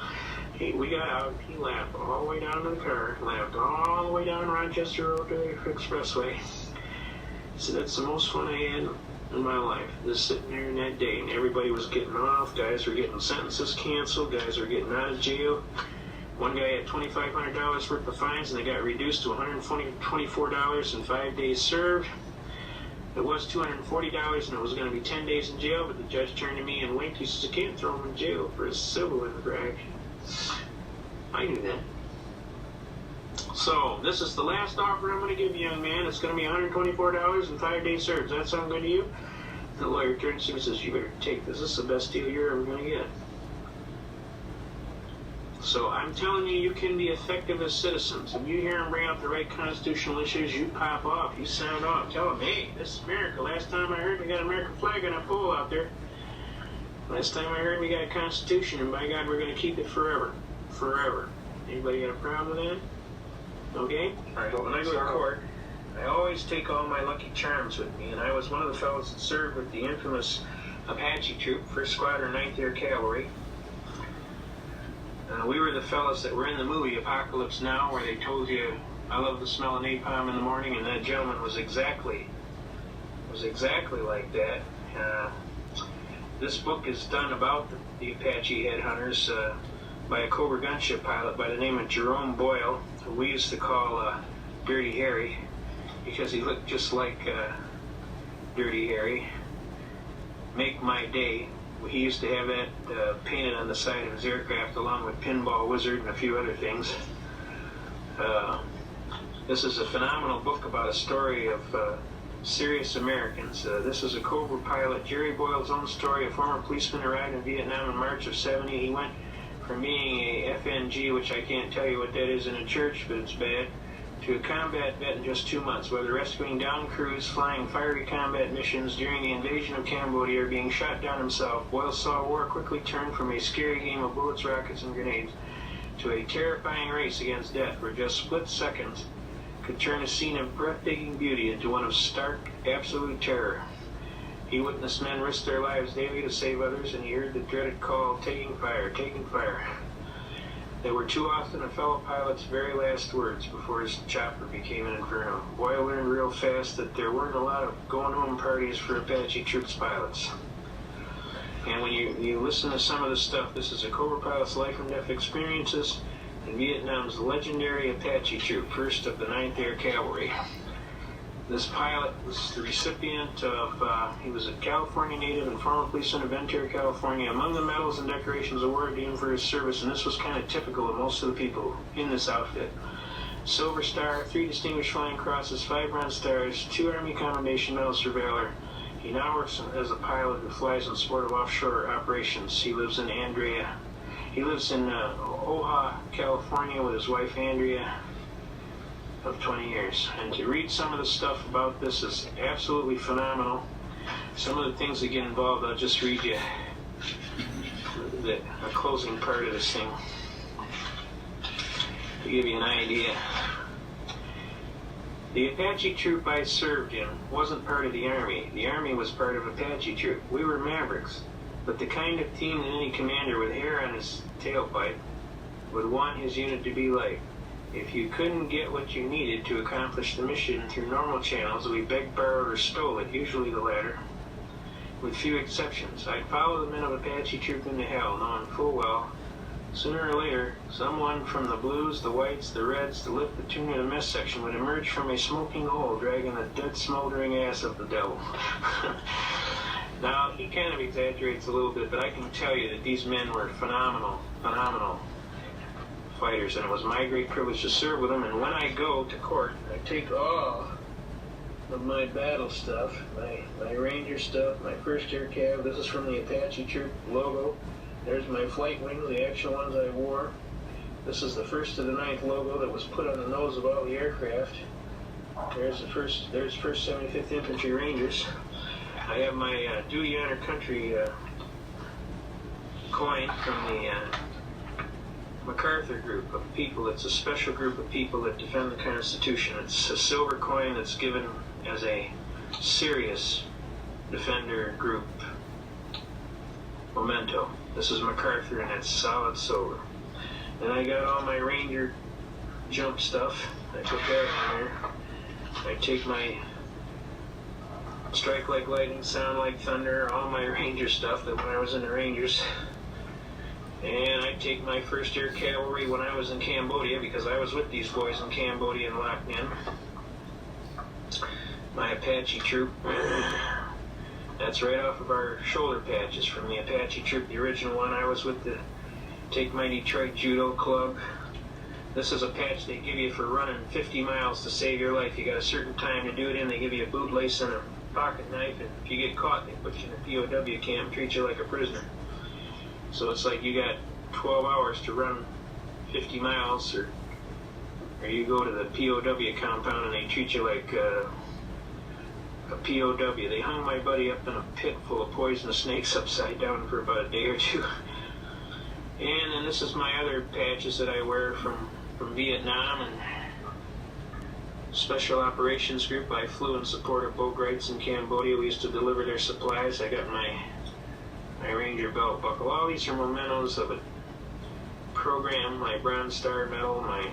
We got out. He laughed all the way down to the car. Laughed all the way down Rochester Road to the Expressway. He said, that's the most fun I had in my life, just sitting there in that day. And everybody was getting off. Guys were getting sentences canceled. Guys were getting out of jail. One guy had $2,500 worth of fines, and they got reduced to $124 and 5 days served. It was $240, and it was going to be 10 days in jail, but the judge turned to me and winked. He says, I can't throw him in jail for a civil infraction. I knew that. So, this is the last offer I'm going to give you, young man. It's going to be $124 and 5 days served. Does that sound good to you? The lawyer turns to me and says, you better take this. This is the best deal you're ever going to get. So I'm telling you, you can be effective as citizens. When you hear them bring up the right constitutional issues, you pop off, you sound off. Tell them, hey, this is America. Last time I heard we got an American flag on a pole out there. Last time I heard we got a constitution, and by God, we're going to keep it forever. Forever. Anybody got a problem with that? Okay? All right, when I go to court, I always take all my Lucky Charms with me, and I was one of the fellows that served with the infamous Apache Troop, 1st Squadron, 9th Air Cavalry. We were the fellas that were in the movie Apocalypse Now, where they told you, I love the smell of napalm in the morning, and that gentleman was exactly like that. This book is done about the Apache headhunters by a Cobra gunship pilot by the name of Jerome Boyle, who we used to call Dirty Harry, because he looked just like Dirty Harry. make my day. He used to have that painted on the side of his aircraft along with Pinball Wizard and a few other things. This is a phenomenal book about a story of serious Americans. This is a Cobra pilot, Jerry Boyle's own story. A former policeman arrived in Vietnam in March of '70. He went from being a FNG, which I can't tell you what that is in a church, but it's bad, to a combat vet in just 2 months, whether rescuing downed crews, flying fiery combat missions during the invasion of Cambodia, or being shot down himself. Boyle saw war quickly turn from a scary game of bullets, rockets, and grenades to a terrifying race against death, where just split seconds could turn a scene of breathtaking beauty into one of stark, absolute terror. He witnessed men risk their lives daily to save others, and he heard the dreaded call, taking fire, taking fire. They were too often a fellow pilot's very last words before his chopper became an inferno. Boyle learned real fast that there weren't a lot of going-home parties for Apache troops pilots. And when you listen to some of this stuff, this is a Cobra pilot's life and death experiences in Vietnam's legendary Apache troop, 1st of the 9th Air Cavalry. This pilot was the recipient of, he was a California native and former policeman of Ventura, California. Among the medals and decorations awarded to him for his service, and this was kind of typical of most of the people in this outfit: Silver Star, 3 Distinguished Flying Crosses, 5 Bronze Stars, 2 Army Commendation Medals for Valor. He now works as a pilot who flies in support of offshore operations. He lives in Oahu, California with his wife Andrea of 20 years. And to read some of the stuff about this is absolutely phenomenal. Some of the things that get involved, I'll just read you a closing part of this thing to give you an idea. The Apache troop I served in wasn't part of the Army. The Army was part of Apache troop. We were mavericks, but the kind of team that any commander with hair on his tailpipe would want his unit to be like. If you couldn't get what you needed to accomplish the mission through normal channels, we begged, borrowed, or stole it, usually the latter, with few exceptions. I'd follow the men of Apache troop into hell, knowing full well, sooner or later, someone from the blues, the whites, the reds, to lift the tune of the mess section would emerge from a smoking hole, dragging the dead, smoldering ass of the devil. Now, he kind of exaggerates a little bit, but I can tell you that these men were phenomenal fighters, and it was my great privilege to serve with them. And when I go to court, I take all of my battle stuff, my Ranger stuff, my 1st Air Cav. This is from the Apache troop logo. There's my flight wings, the actual ones I wore. This is the 1st of the 9th logo that was put on the nose of all the aircraft. There's 1st 75th Infantry Rangers. I have my Duty Honor Country coin from the MacArthur group of people. It's a special group of people that defend the Constitution. It's a silver coin that's given as a serious defender group memento. This is MacArthur, and it's solid silver. Then I got all my Ranger jump stuff. I put that in there. I take my strike like lightning, sound like thunder, all my Ranger stuff that when I was in the Rangers. And I take my 1st Air Cavalry when I was in Cambodia, because I was with these boys in Cambodia and Loc Ninh. My Apache troop. That's right off of our shoulder patches from the Apache troop, the original one. I was with take my Detroit Judo Club. This is a patch they give you for running 50 miles to save your life. You got a certain time to do it in. They give you a bootlace and a pocket knife, and if you get caught, they put you in a POW camp, treat you like a prisoner. So it's like you got 12 hours to run 50 miles, or you go to the POW compound and they treat you like a POW. They hung my buddy up in a pit full of poisonous snakes upside down for about a day or two. And then this is my other patches that I wear from Vietnam and Special Operations Group. I flew in support of Bogrites in Cambodia. We used to deliver their supplies. I got my Ranger belt buckle. All these are mementos of a program. My Bronze Star medal. I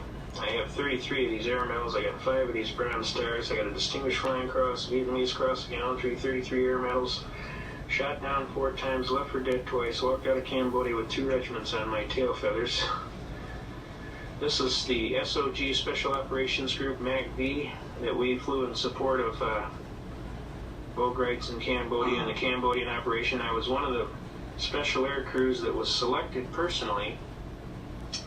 have 33 of these air medals. I got 5 of these Bronze Stars. I got a Distinguished Flying Cross, Vietnamese Cross of Gallantry, 33 air medals. Shot down 4 times, left for dead twice. Walked out of Cambodia with 2 regiments on my tail feathers. This is the SOG Special Operations Group, MACV, that we flew in support of Bogrites in Cambodia, in the Cambodian operation. I was one of the special air crews that was selected personally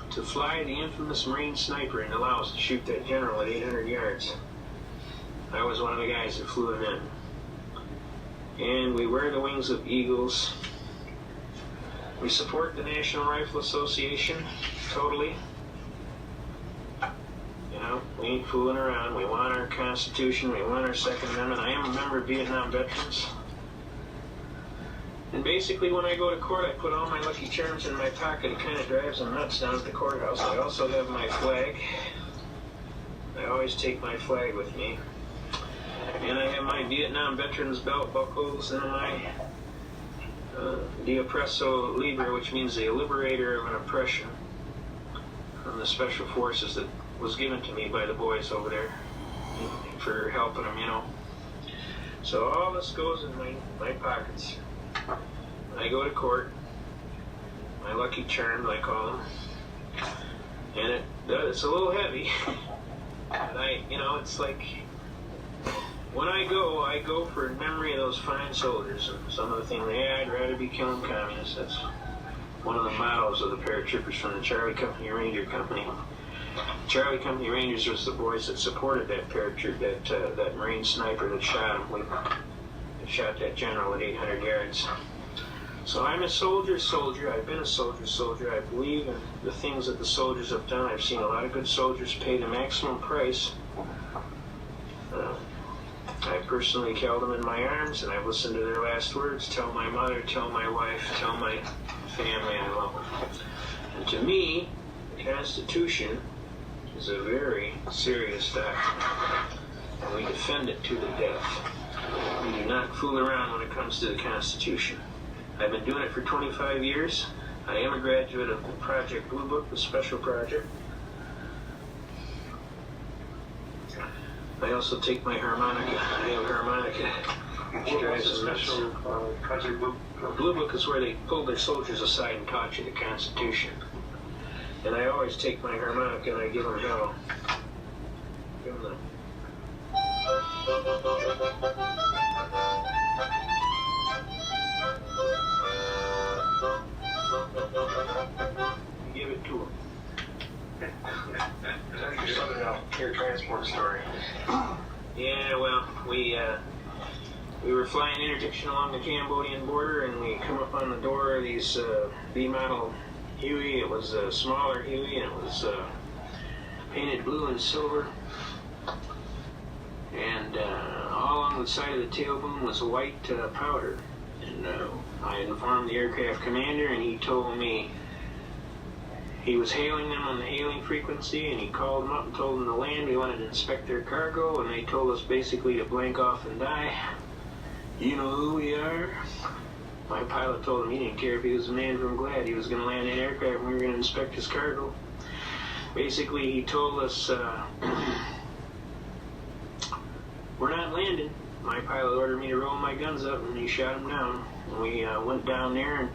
to fly the infamous Marine sniper in Laos to shoot that general at 800 yards. I was one of the guys that flew him in. And we wear the wings of eagles. We support the National Rifle Association totally. You know, we ain't fooling around. We want our Constitution. We want our Second Amendment. I am a member of Vietnam Veterans. And basically, when I go to court, I put all my Lucky Charms in my pocket. It kind of drives them nuts down at the courthouse. I also have my flag. I always take my flag with me. And I have my Vietnam Veterans belt buckles and my De Oppresso Libre, which means the liberator of an oppression, from the special forces that was given to me by the boys over there for helping them, you know. So all this goes in my pockets. When I go to court, my Lucky Charms, I call them, and it's a little heavy. And it's like, when I go for memory of those fine soldiers. And some of the things, I'd rather be killing communists. That's one of the mottos of the paratroopers from the Charlie Company Ranger Company. Charlie Company Rangers was the boys that supported that paratroop, that Marine sniper that shot him. That shot that general at 800 yards. So I'm a soldier. I've been a soldier. I believe in the things that the soldiers have done. I've seen a lot of good soldiers pay the maximum price. I personally held them in my arms, and I've listened to their last words. Tell my mother, tell my wife, tell my family I love them. And to me, the Constitution is a very serious document, and we defend it to the death. We do not fool around when it comes to the Constitution. I've been doing it for 25 years. I am a graduate of the Project Blue Book, the special project. I also take my harmonica. I have a harmonica. What was the special Project Blue? Blue Book is where they pull their soldiers aside and taught you the Constitution. And I always take my harmonica and I give them hell. Give them give it to them. Tell your Southern Air Transport story. Yeah, well, we were flying interdiction along the Cambodian border, and we come up on the door of these B-model Huey. It was a smaller Huey, and it was painted blue and silver. And all along the side of the tail boom was white powder. And I informed the aircraft commander, and he told me he was hailing them on the hailing frequency, and he called them up and told them to land. We wanted to inspect their cargo, and they told us basically to blank off and die. You know who we are? My pilot told him he didn't care if he was a man from Glad. He was going to land an aircraft and we were going to inspect his cargo. Basically, he told us, we're not landing. My pilot ordered me to roll my guns up, and he shot him down. And we went down there, and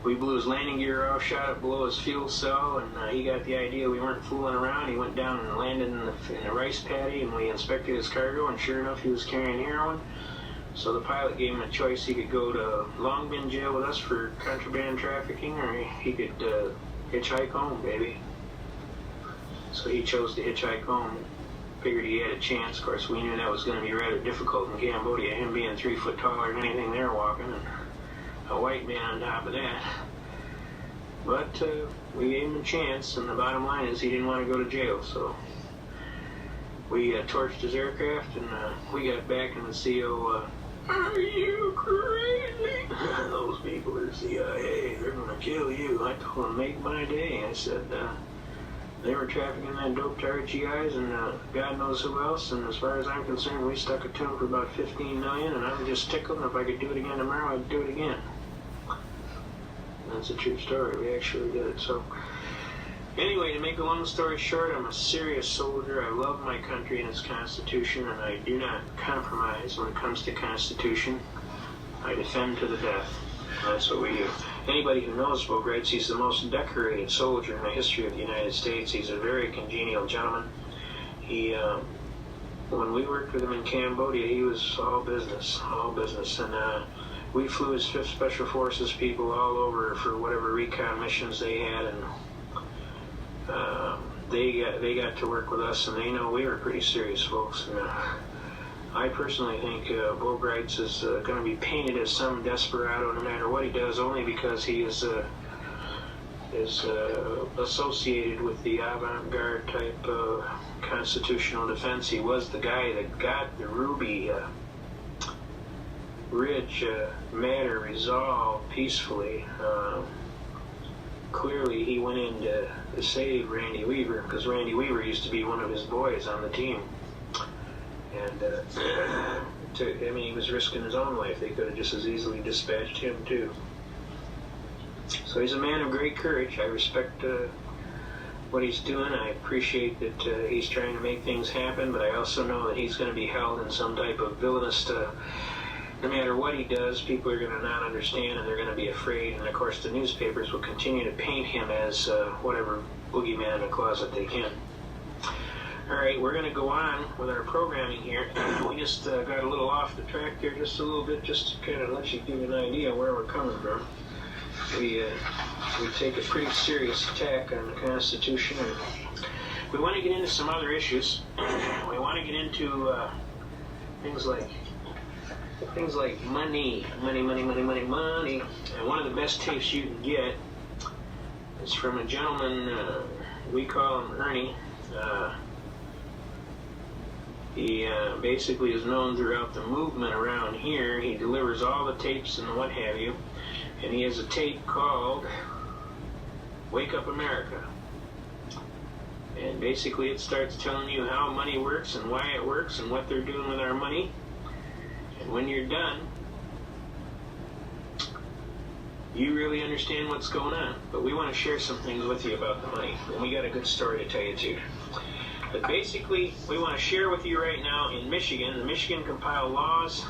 we blew his landing gear off, shot it below his fuel cell, and he got the idea we weren't fooling around. He went down and landed in the rice paddy, and we inspected his cargo, and sure enough, he was carrying heroin. So the pilot gave him a choice. He could go to Long Bin jail with us for contraband trafficking, or he could hitchhike home, baby. So he chose to hitchhike home. Figured he had a chance. Of course, we knew that was going to be rather difficult in Cambodia, him being 3 foot taller than anything they're walking, and a white man on top of that. But we gave him a chance, and the bottom line is he didn't want to go to jail, so we torched his aircraft, and we got back, and the CO, are you crazy? Those people are CIA, they're going to kill you. I told them, make my day. I said, they were trafficking that dope to our GIs and God knows who else, and as far as I'm concerned, we stuck it to them for about $15 million, and I'm just tickled, and if I could do it again tomorrow, I'd do it again. That's a true story. We actually did it. So anyway, to make a long story short, I'm a serious soldier. I love my country and its Constitution, and I do not compromise when it comes to Constitution. I defend to the death. That's what we do. Anybody who knows Bogrites, he's the most decorated soldier in the history of the United States. He's a very congenial gentleman. He when we worked with him in Cambodia, he was all business, and we flew his 5th Special Forces people all over for whatever recon missions they had, and they got to work with us, and they know we were pretty serious folks. And I personally think Bogarts is going to be painted as some desperado no matter what he does, only because he is associated with the avant-garde type constitutional defense. He was the guy that got the Ruby Ridge matter resolved peacefully. Clearly he went in to save Randy Weaver, because Randy Weaver used to be one of his boys on the team. And he was risking his own life. They could have just as easily dispatched him too. So he's a man of great courage. I respect what he's doing. I appreciate that he's trying to make things happen, but I also know that he's going to be held in some type of villainous, no matter what he does, people are going to not understand, and they're going to be afraid. And of course the newspapers will continue to paint him as whatever boogeyman in the closet they can. Alright, we're going to go on with our programming here. We just got a little off the track there just a little bit, just to kind of let you give an idea where we're coming from. We take a pretty serious attack on the Constitution, and we want to get into some other issues. We want to get into things like money. And one of the best tapes you can get is from a gentleman, we call him Ernie. He basically is known throughout the movement around here. He delivers all the tapes and what have you. And he has a tape called Wake Up America. And basically it starts telling you how money works and why it works and what they're doing with our money. And when you're done, you really understand what's going on. But we want to share some things with you about the money. And we got a good story to tell you too. But basically, we want to share with you right now in Michigan, the Michigan Compiled Laws,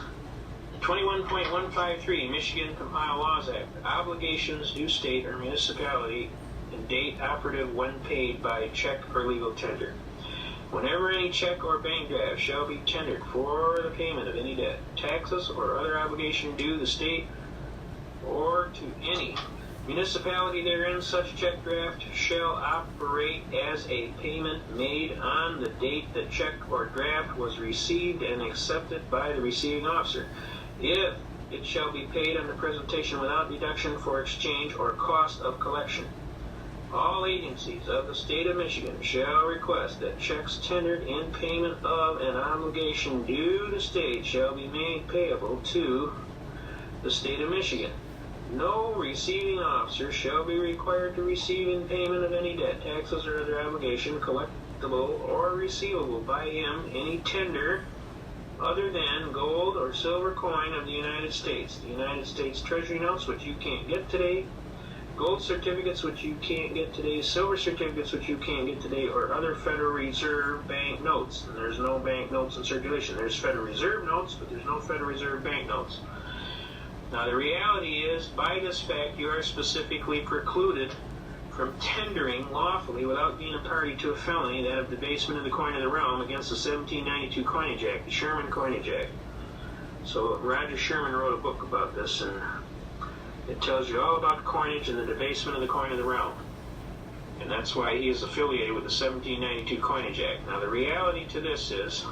21.153, Michigan Compiled Laws Act, obligations due state or municipality and date operative when paid by check or legal tender. Whenever any check or bank draft shall be tendered for the payment of any debt, taxes, or other obligation due the state or to any municipality therein, such check draft shall operate as a payment made on the date the check or draft was received and accepted by the receiving officer, if it shall be paid on the presentation without deduction for exchange or cost of collection. All agencies of the state of Michigan shall request that checks tendered in payment of an obligation due the state shall be made payable to the state of Michigan. No receiving officer shall be required to receive in payment of any debt, taxes, or other obligation collectible or receivable by him any tender other than gold or silver coin of the United States, the United States Treasury notes, which you can't get today, gold certificates, which you can't get today, silver certificates, which you can't get today, or other Federal Reserve Bank notes. And there's no bank notes in circulation. There's Federal Reserve notes, but there's no Federal Reserve Bank notes. Now the reality is, by this fact, you are specifically precluded from tendering lawfully without being a party to a felony, that of debasement of the coin of the realm against the 1792 Coinage Act, the Sherman Coinage Act. So Roger Sherman wrote a book about this, and it tells you all about coinage and the debasement of the coin of the realm. And that's why he is affiliated with the 1792 Coinage Act. Now the reality to this is,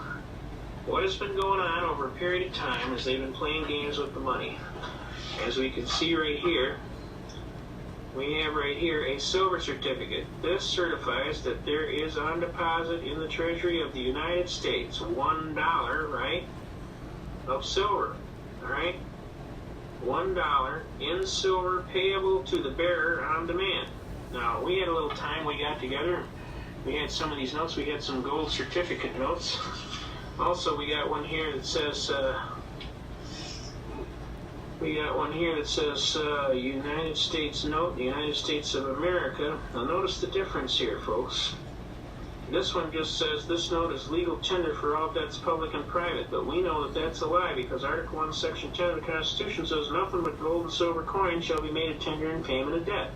what has been going on over a period of time is they've been playing games with the money. As we can see right here, we have right here a silver certificate. This certifies that there is on deposit in the Treasury of the United States $1, right, of silver, all right? $1 in silver payable to the bearer on demand. Now, we had a little time we got together. We had some of these notes. We had some gold certificate notes. Also, we got one here that says, United States note, the United States of America. Now notice the difference here, folks. This one just says this note is legal tender for all debts public and private, but we know that that's a lie because Article 1, Section 10 of the Constitution says nothing but gold and silver coins shall be made a tender in payment of debt.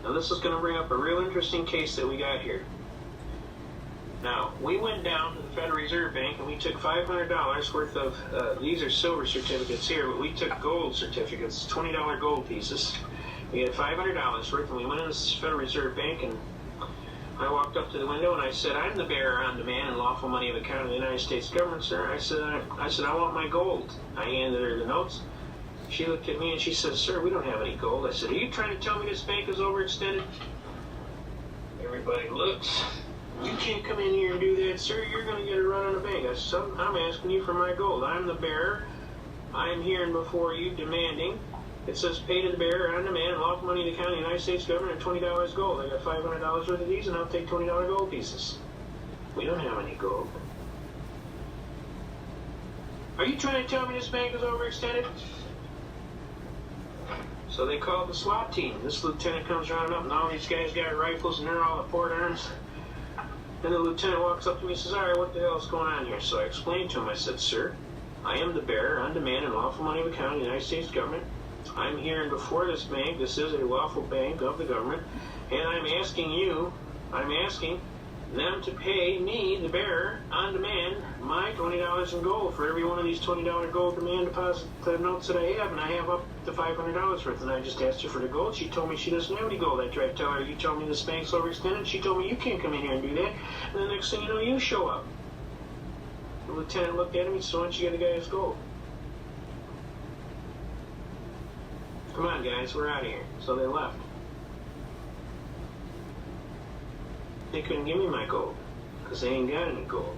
Now this is going to bring up a real interesting case that we got here. Now, we went down to the Federal Reserve Bank and we took $500 worth of, these are silver certificates here, but we took gold certificates, $20 gold pieces. We had $500 worth, and we went in the Federal Reserve Bank, and I walked up to the window and I said, "I'm the bearer on demand and lawful money of account of the United States government, sir." I said, I want my gold. I handed her the notes. She looked at me and she said, "Sir, we don't have any gold." I said, "Are you trying to tell me this bank is overextended?" Everybody looks. "You can't come in here and do that, sir. You're going to get a run on the bank." I said, "I'm asking you for my gold. I'm the bearer. I am here before you demanding." It says, "Pay to the bearer on demand and lawful money of the account of the United States government and $20 gold." I got $500 worth of these, and I'll take $20 gold pieces. We don't have any gold. "Are you trying to tell me this bank is overextended?" So they called the SWAT team. This lieutenant comes running up, and all these guys got rifles, and they're all at port arms. And the lieutenant walks up to me and says, "All right, what the hell is going on here?" So I explained to him. I said, "Sir, I am the bearer on demand and lawful money of account of the United States government. I'm here and before this bank. This is a lawful bank of the government. And I'm asking them to pay me, the bearer, on demand, my $20 in gold for every one of these $20 gold demand deposit notes that I have. And I have up to $500 worth. And I just asked her for the gold. She told me she doesn't have any gold. I tried to tell her, "You told me this bank's overextended." She told me, "You can't come in here and do that." And the next thing you know, you show up. The lieutenant looked at him and said, "Why don't you get the guy his gold?" "Come on, guys, we're out of here." So they left. They couldn't give me my gold because they ain't got any gold.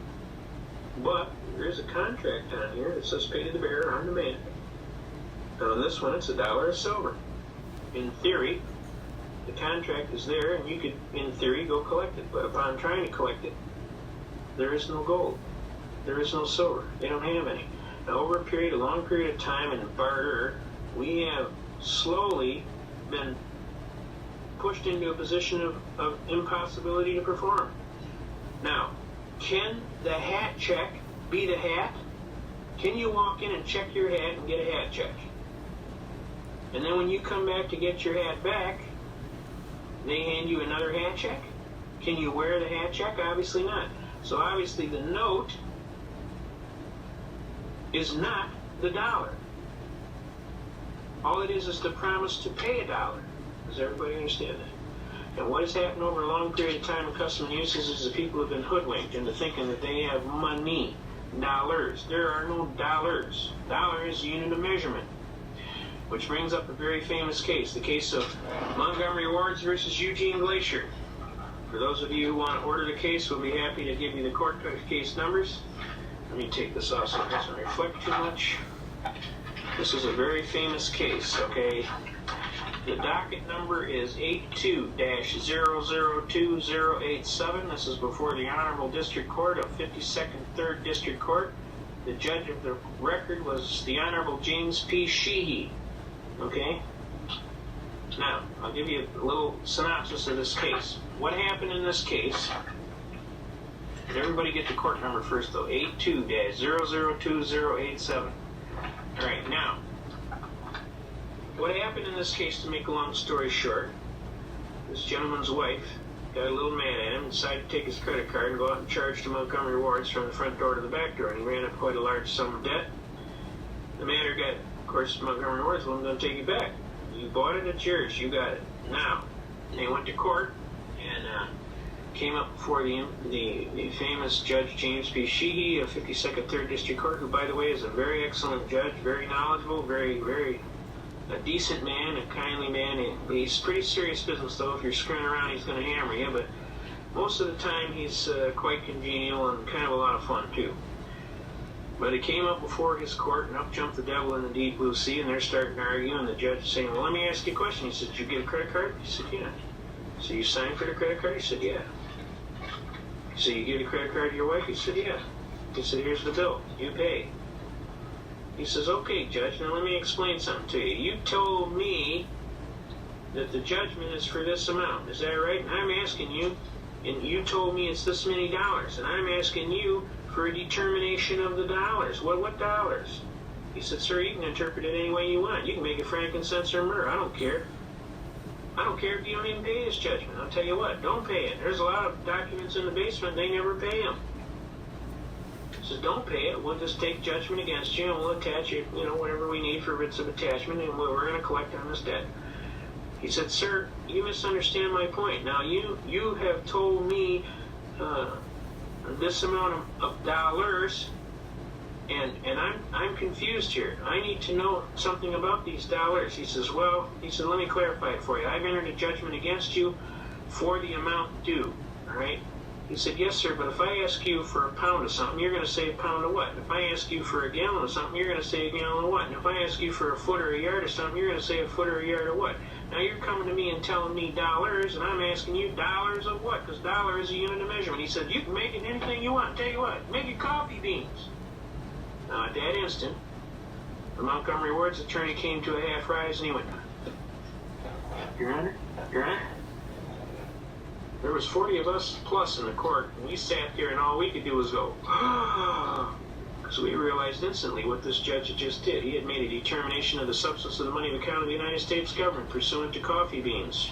But there's a contract on here that says "Pay to the bearer on demand." And on this one, it's $1 of silver. In theory, the contract is there, and you could, in theory, go collect it. But upon trying to collect it, there is no gold. There is no silver. They don't have any. Now, over a long period of time in barter, we have slowly been pushed into a position of impossibility to perform. Now, can the hat check be the hat? Can you walk in and check your hat and get a hat check? And then when you come back to get your hat back, they hand you another hat check? Can you wear the hat check? Obviously not. So obviously the note is not the dollar. All it is the promise to pay $1. Does everybody understand that? And what has happened over a long period of time in custom and uses is the people have been hoodwinked into thinking that they have money, dollars. There are no dollars. Dollar is the unit of measurement. Which brings up a very famous case, the case of Montgomery Wards versus Eugene Glacier. For those of you who want to order the case, we'll be happy to give you the court case numbers. Let me take this off so it doesn't reflect too much. This is a very famous case, okay? The docket number is 82-002087. This is before the Honorable District Court of 52nd 3rd District Court. The judge of the record was the Honorable James P. Sheehy. Okay? Now, I'll give you a little synopsis of this case. What happened in this case? Did everybody get the court number first, though? 82-002087. All right, now, what happened in this case, to make a long story short, this gentleman's wife got a little mad at him and decided to take his credit card and go out and charge to Montgomery Wards from the front door to the back door, and he ran up quite a large sum of debt. The matter got, of course, Montgomery Wards wasn't going to take it back. You bought it, it's yours, you got it. Now, they went to court and came up before the famous Judge James P. Sheehy of 52nd 3rd District Court, who, by the way, is a very excellent judge, very knowledgeable, very a decent man, a kindly man. He's pretty serious business, though. If you're screwing around, he's going to hammer you, but most of the time he's quite congenial and kind of a lot of fun, too. But he came up before his court, and up jumped the devil in the deep blue sea, and they're starting to argue, and the judge is saying, "Well, let me ask you a question." He said, "Did you get a credit card?" He said, "Yeah." "So you signed for the credit card?" He said, "Yeah." "So you gave the credit card to your wife?" He said, "Yeah." He said, "Here's the bill. You pay." He says, "Okay, Judge, now let me explain something to you. You told me that the judgment is for this amount. Is that right? And I'm asking you, and you told me it's this many dollars, and I'm asking you for a determination of the dollars. What dollars?" He said, "Sir, you can interpret it any way you want. You can make it frankincense or myrrh. I don't care. I don't care if you don't even pay this judgment. I'll tell you what, don't pay it. There's a lot of documents in the basement, they never pay them. He says, don't pay it. We'll just take judgment against you, and we'll attach it, whatever we need for writs of attachment, and we're going to collect on this debt. He said, sir, you misunderstand my point. Now, you have told me this amount of dollars, and I'm confused here. I need to know something about these dollars. He says, let me clarify it for you. I've entered a judgment against you for the amount due, all right? He said, yes, sir, but if I ask you for a pound of something, you're going to say a pound of what? If I ask you for a gallon of something, you're going to say a gallon of what? And if I ask you for a foot or a yard of something, you're going to say a foot or a yard of what? Now you're coming to me and telling me dollars, and I'm asking you dollars of what? Because dollar is a unit of measurement. He said, you can make it anything you want. Tell you what, make it coffee beans. Now at that instant, the Montgomery Ward's attorney came to a half rise, and he went, Your Honor, there was 40 of us plus in the court, and we sat there, and all we could do was go, because we realized instantly what this judge had just did. He had made a determination of the substance of the money of account of the United States government pursuant to coffee beans.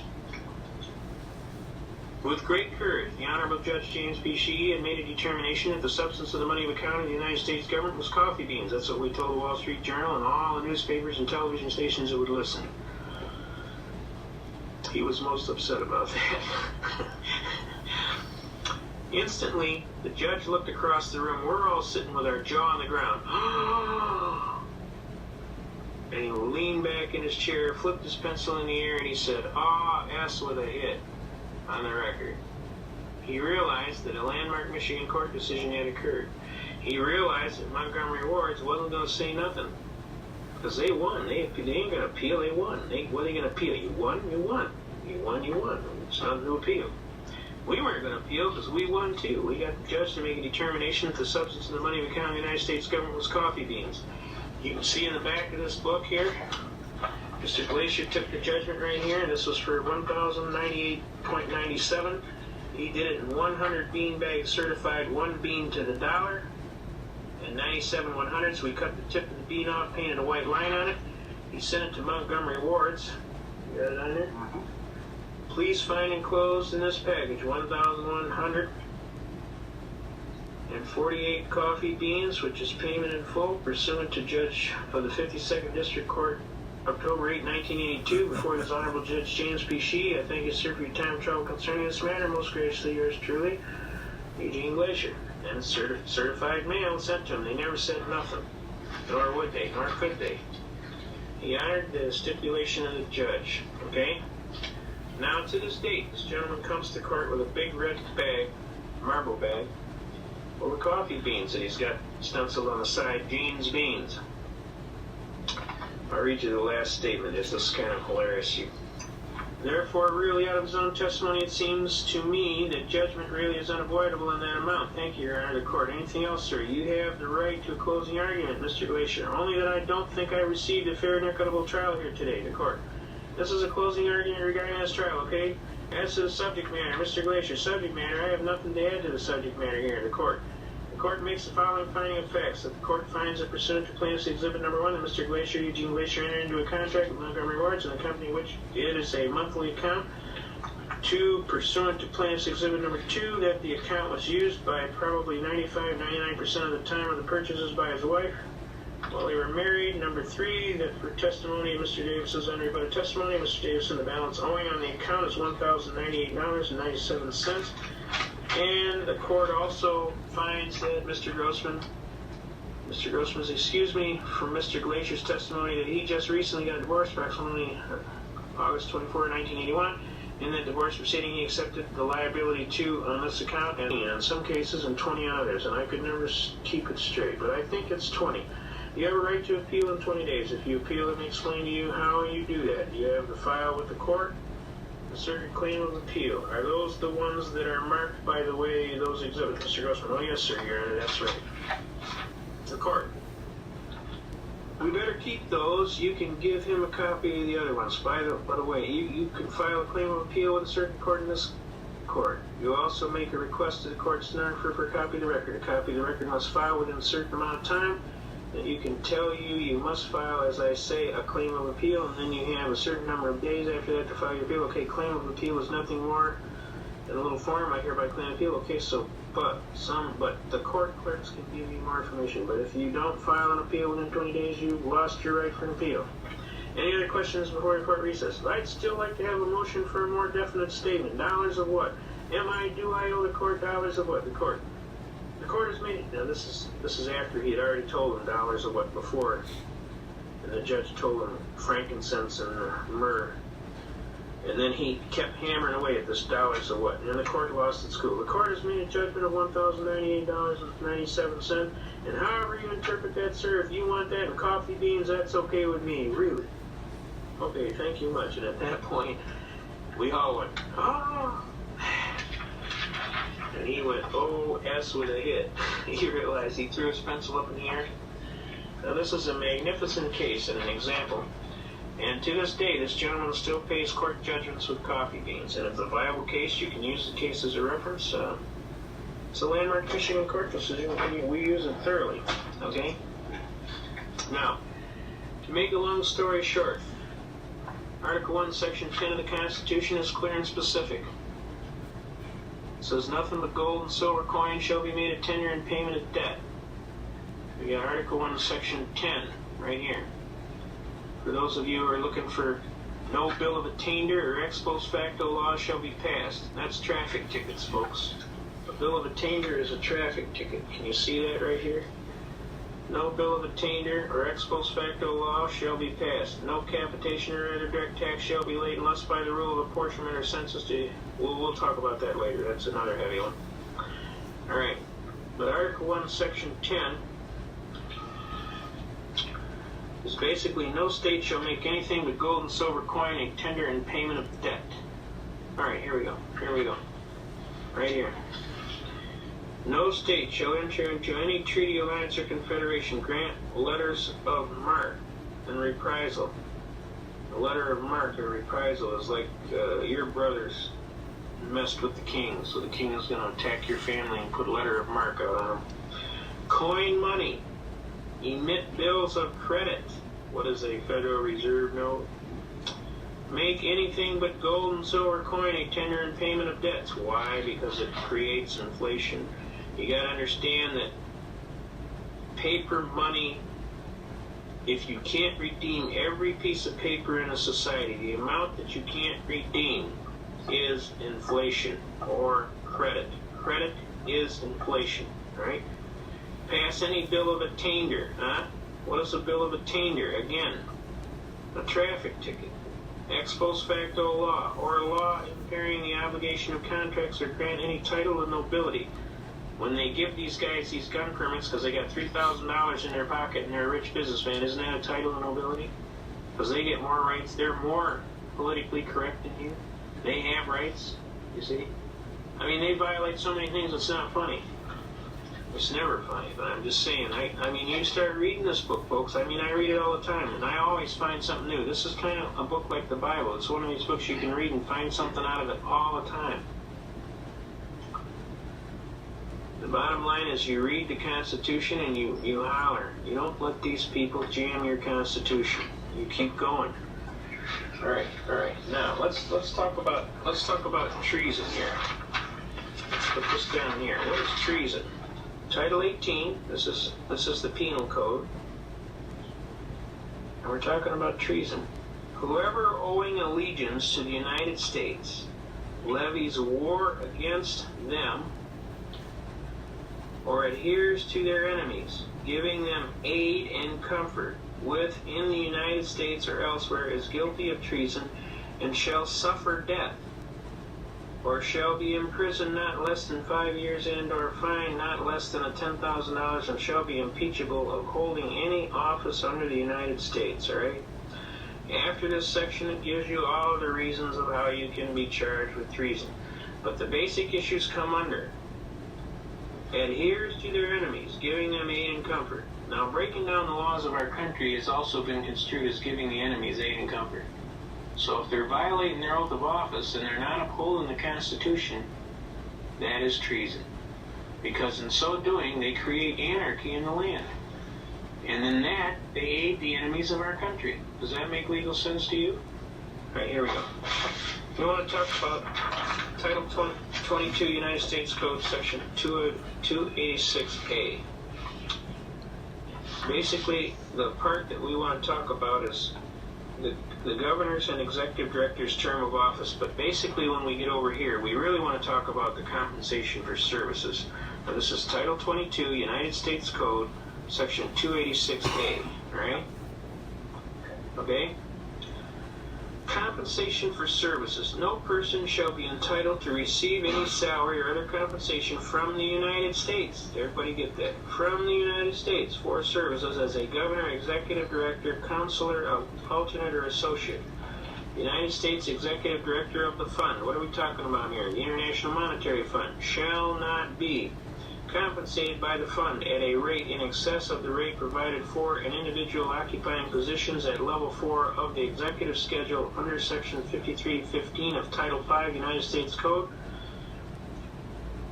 With great courage, the Honorable Judge James P. Sheehy had made a determination that the substance of the money of account of the United States government was coffee beans. That's what we told the Wall Street Journal and all the newspapers and television stations that would listen. He was most upset about that. Instantly, the judge looked across the room. We're all sitting with our jaw on the ground. And he leaned back in his chair, flipped his pencil in the air, and he said, S with a hit on the record. He realized that a landmark Michigan court decision had occurred. He realized that Montgomery Ward's wasn't going to say nothing. Because they won. They ain't going to appeal. They won. What are they going to appeal? You won. You won. You won. You won. It's nothing to appeal. We weren't going to appeal because we won too. We got the judge to make a determination that the substance of the money of account of the United States government was coffee beans. You can see in the back of this book here, Mr. Glacier took the judgment right here, and this was for $1,098.97. He did it in 100 bean bags certified, 1 bean to the dollar, and 97 100s. We cut the tip of the bean off, painted a white line on it. He sent it to Montgomery Ward's. You got it on there? Mm-hmm. Please find enclosed in this package 1,148 coffee beans, which is payment in full, pursuant to Judge of the 52nd District Court, October 8, 1982, before His Honorable Judge James P. Sheehy. I thank you, sir, for your time and trouble concerning this matter. Most graciously yours truly, Eugene Glacier. And certified mail sent to him. They never said nothing. Nor would they, nor could they. He honored the stipulation of the judge. Okay? Now to this date, this gentleman comes to court with a big red bag, marble bag, full of coffee beans that he's got stenciled on the side, Gene's Beans. I'll read you the last statement. This is kind of hilarious. Therefore, really out of his own testimony, it seems to me that judgment really is unavoidable in that amount. Thank you, Your Honor, the court. Anything else, sir? You have the right to a closing argument, Mr. Glacier. Only that I don't think I received a fair and equitable trial here today, the court. This is a closing argument regarding this trial, okay? As to the subject matter, Mr. Glacier, subject matter, I have nothing to add to the subject matter here, the court. The court makes the following finding of facts. That the court finds that pursuant to plaintiff's exhibit number 1, that Mr. Glacier, Eugene Glacier, entered into a contract with Montgomery Ward's and the company which did is a monthly account. 2, pursuant to plaintiff's exhibit number 2, that the account was used by probably 99% of the time of the purchases by his wife while they were married. Number 3, that for testimony of Mr. Davison's unrebutted testimony, Mr. Davison, the balance owing on the account is $1,098.97. And the court also finds that Mr. Grossman's excuse me from Mr. Glacier's testimony that he just recently got divorced, approximately August 24, 1981. In that divorce proceeding, he accepted the liability to on this account, and in some cases, and 20 on others. And I could never keep it straight, but I think it's 20. You have a right to appeal in 20 days. If you appeal, let me explain to you how you do that. You have the file with the court, the circuit claim of appeal. Are those the ones that are marked by the way those exhibits, Mr. Grossman? Oh, yes, sir, Your Honor, that's right. The court. We better keep those. You can give him a copy of the other ones. By the way, you can file a claim of appeal with a circuit court in this court. You also make a request to the court stenographer for a copy of the record. A copy of the record must file within a certain amount of time. that you can tell you must file, as I say, a claim of appeal, and then you have a certain number of days after that to file your appeal. Okay, claim of appeal is nothing more than a little form. I hereby claim appeal. Okay, so but the court clerks can give you more information. But if you don't file an appeal within 20 days, you've lost your right for an appeal. Any other questions before the court recess? I'd still like to have a motion for a more definite statement. Dollars of what? Do I owe the court dollars of what? The court has made it. Now this is after he had already told them dollars of what before, and the judge told him frankincense and myrrh, and then he kept hammering away at this dollars of what, and the court lost its cool. The court has made a judgment of $1,098.97, and however you interpret that, sir, if you want that in coffee beans, that's okay with me. Really? Okay, thank you much. And at that point, we all went, oh. And he went, O-S with a hit. He realized he threw his pencil up in the air. Now this is a magnificent case and an example. And to this day, this gentleman still pays court judgments with coffee beans. And if it's a viable case, you can use the case as a reference. It's a landmark Michigan court decision. We use it thoroughly. Okay? Now, to make a long story short, Article 1, Section 10 of the Constitution is clear and specific. It says nothing but gold and silver coin shall be made a tender in payment of debt. We got Article 1, Section 10 right here. For those of you who are looking for no bill of attainder or ex post facto law shall be passed. That's traffic tickets, folks. A bill of attainder is a traffic ticket. Can you see that right here? No bill of attainder or ex post facto law shall be passed. No capitation or other direct tax shall be laid unless by the rule of apportionment or census to... We'll talk about that later. That's another heavy one. All right. But Article 1, Section 10 is basically no state shall make anything but gold and silver coin a tender in payment of debt. All right, here we go. Right here. No state shall enter into any treaty, alliance, or confederation, grant letters of marque and reprisal. A letter of marque or reprisal is like your brothers messed with the king, so the king is going to attack your family and put a letter of marque out on them. Coin money. Emit bills of credit. What is a Federal Reserve note? Make anything but gold and silver coin a tender in payment of debts. Why? Because it creates inflation. You got to understand that paper money, if you can't redeem every piece of paper in a society, the amount that you can't redeem is inflation or credit. Credit is inflation, right? Pass any bill of attainder, huh? What is a bill of attainder? Again, a traffic ticket, ex post facto law, or a law impairing the obligation of contracts or grant any title of nobility. When they give these guys these gun permits because they got $3,000 in their pocket and they're a rich businessman, isn't that a title of nobility? Because they get more rights. They're more politically correct than you. They have rights, you see? I mean, they violate so many things, it's not funny. It's never funny, but I'm just saying, I mean, you start reading this book, folks. I mean, I read it all the time, and I always find something new. This is kind of a book like the Bible. It's one of these books you can read and find something out of it all the time. The bottom line is you read the Constitution and you holler. You don't let these people jam your Constitution. You keep going. All right. Now let's talk about treason here. Let's put this down here. What is treason? Title 18. This is the Penal Code, and we're talking about treason. Whoever owing allegiance to the United States levies war against them or adheres to their enemies, giving them aid and comfort within the United States or elsewhere, is guilty of treason and shall suffer death, or shall be imprisoned not less than 5 years and or fined not less than $10,000, and shall be impeachable of holding any office under the United States. All right. After this section, it gives you all the reasons of how you can be charged with treason, but the basic issues come under adheres to their enemies, giving them aid and comfort. Now, breaking down the laws of our country has also been construed as giving the enemies aid and comfort. So if they're violating their oath of office and they're not upholding the Constitution, that is treason. Because in so doing, they create anarchy in the land. And in that, they aid the enemies of our country. Does that make legal sense to you? All right, here we go. We want to talk about Title 22 United States Code, Section 286A. Basically, the part that we want to talk about is the governor's and executive director's term of office. But basically, when we get over here, we really want to talk about the compensation for services. Now, this is Title 22 United States Code, Section 286A. All right? Okay? Compensation for services. No person shall be entitled to receive any salary or other compensation from the United States. Everybody get that? From the United States for services as a governor, executive director, counselor, alternate, or associate. United States Executive Director of the Fund. What are we talking about here? The International Monetary Fund shall not be compensated by the fund at a rate in excess of the rate provided for an individual occupying positions at level 4 of the executive schedule under section 5315 of Title 5 United States Code.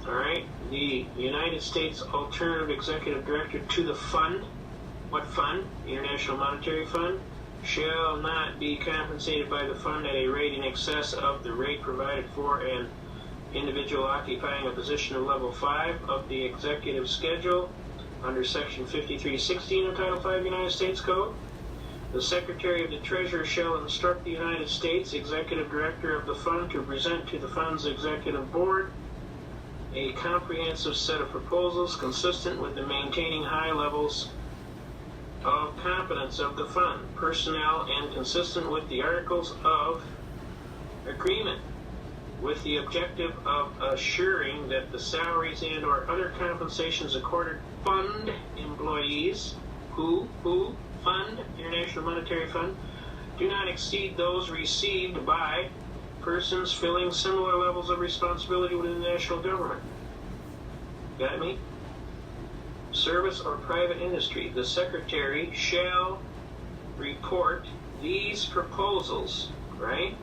All right, the United States Alternative Executive Director to the fund. What fund? The International Monetary Fund shall not be compensated by the fund at a rate in excess of the rate provided for an individual occupying a position of level 5 of the executive schedule under section 5316 of Title 5 United States Code. The Secretary of the Treasury shall instruct the United States Executive Director of the Fund to present to the Fund's Executive Board a comprehensive set of proposals consistent with the maintaining high levels of competence of the Fund, personnel, and consistent with the Articles of Agreement, with the objective of assuring that the salaries and or other compensations accorded fund employees who fund, International Monetary Fund, do not exceed those received by persons filling similar levels of responsibility within the national government. Got me? Service or private industry. The Secretary shall report these proposals, right,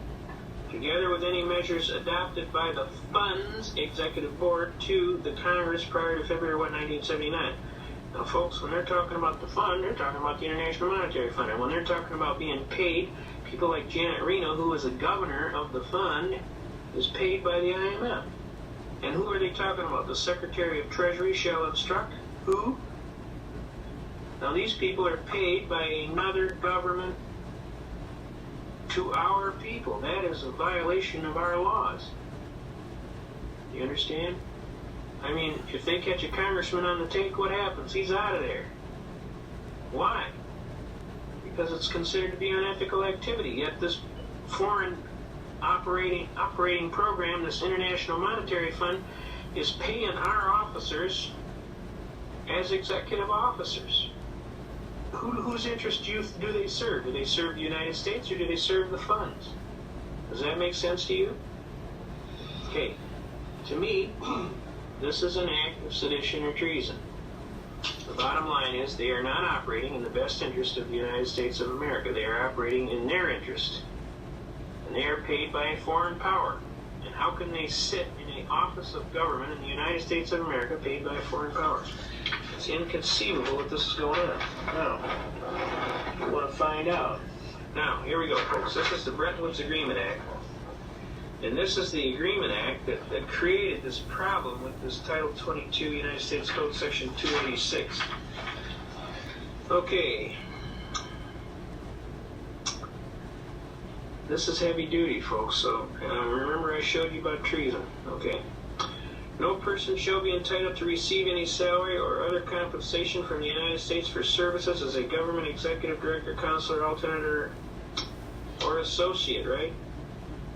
together with any measures adopted by the Fund's Executive Board to the Congress prior to February 1, 1979. Now, folks, when they're talking about the Fund, they're talking about the International Monetary Fund. And when they're talking about being paid, people like Janet Reno, who is the governor of the Fund, is paid by the IMF. And who are they talking about? The Secretary of Treasury shall instruct who? Now, these people are paid by another government to our people. That is a violation of our laws. You understand? I mean, if they catch a congressman on the take, what happens? He's out of there. Why? Because it's considered to be unethical activity. Yet this foreign operating program, this International Monetary Fund, is paying our officers as executive officers. Whose interest do they serve? Do they serve the United States or do they serve the funds? Does that make sense to you? Okay. To me, this is an act of sedition or treason. The bottom line is they are not operating in the best interest of the United States of America. They are operating in their interest. And they are paid by a foreign power. And how can they sit in an office of government in the United States of America paid by a foreign power? It's inconceivable that this is going on. Now, we want to find out. Now, here we go, folks. This is the Bretton Woods Agreement Act. And this is the Agreement Act that created this problem with this Title 22 United States Code Section 286. Okay. This is heavy duty, folks. So remember I showed you about treason. Okay. No person shall be entitled to receive any salary or other compensation from the United States for services as a government executive director, counselor, alternate, or associate, right?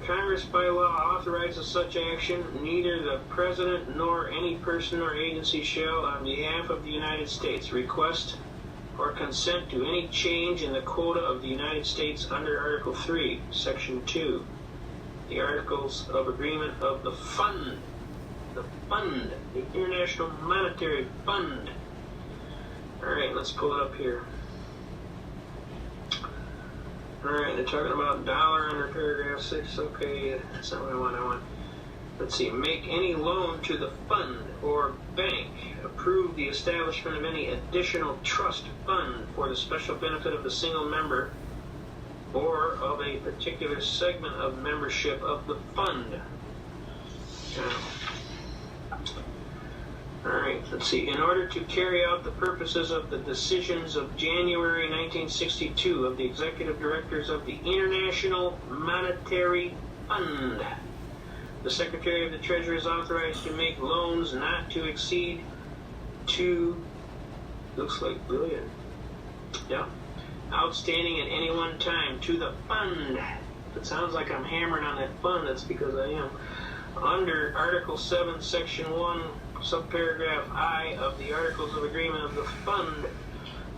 Congress by law authorizes such action. Neither the President nor any person or agency shall, on behalf of the United States, request or consent to any change in the quota of the United States under Article 3, Section 2, the Articles of Agreement of the Fund. The Fund, the International Monetary Fund. All right, let's pull it up here. All right, they're talking about dollar under paragraph 6. Okay, that's not what I want. let's see, make any loan to the fund or bank, approve the establishment of any additional trust fund for the special benefit of the single member or of a particular segment of membership of the fund. All right, let's see. In order to carry out the purposes of the decisions of January 1962 of the executive directors of the International Monetary Fund, the Secretary of the Treasury is authorized to make loans not to exceed looks like billion. Yeah. Outstanding at any one time to the fund. If it sounds like I'm hammering on that fund, that's because I am. Under Article 7, Section 1, subparagraph I of the Articles of Agreement of the Fund,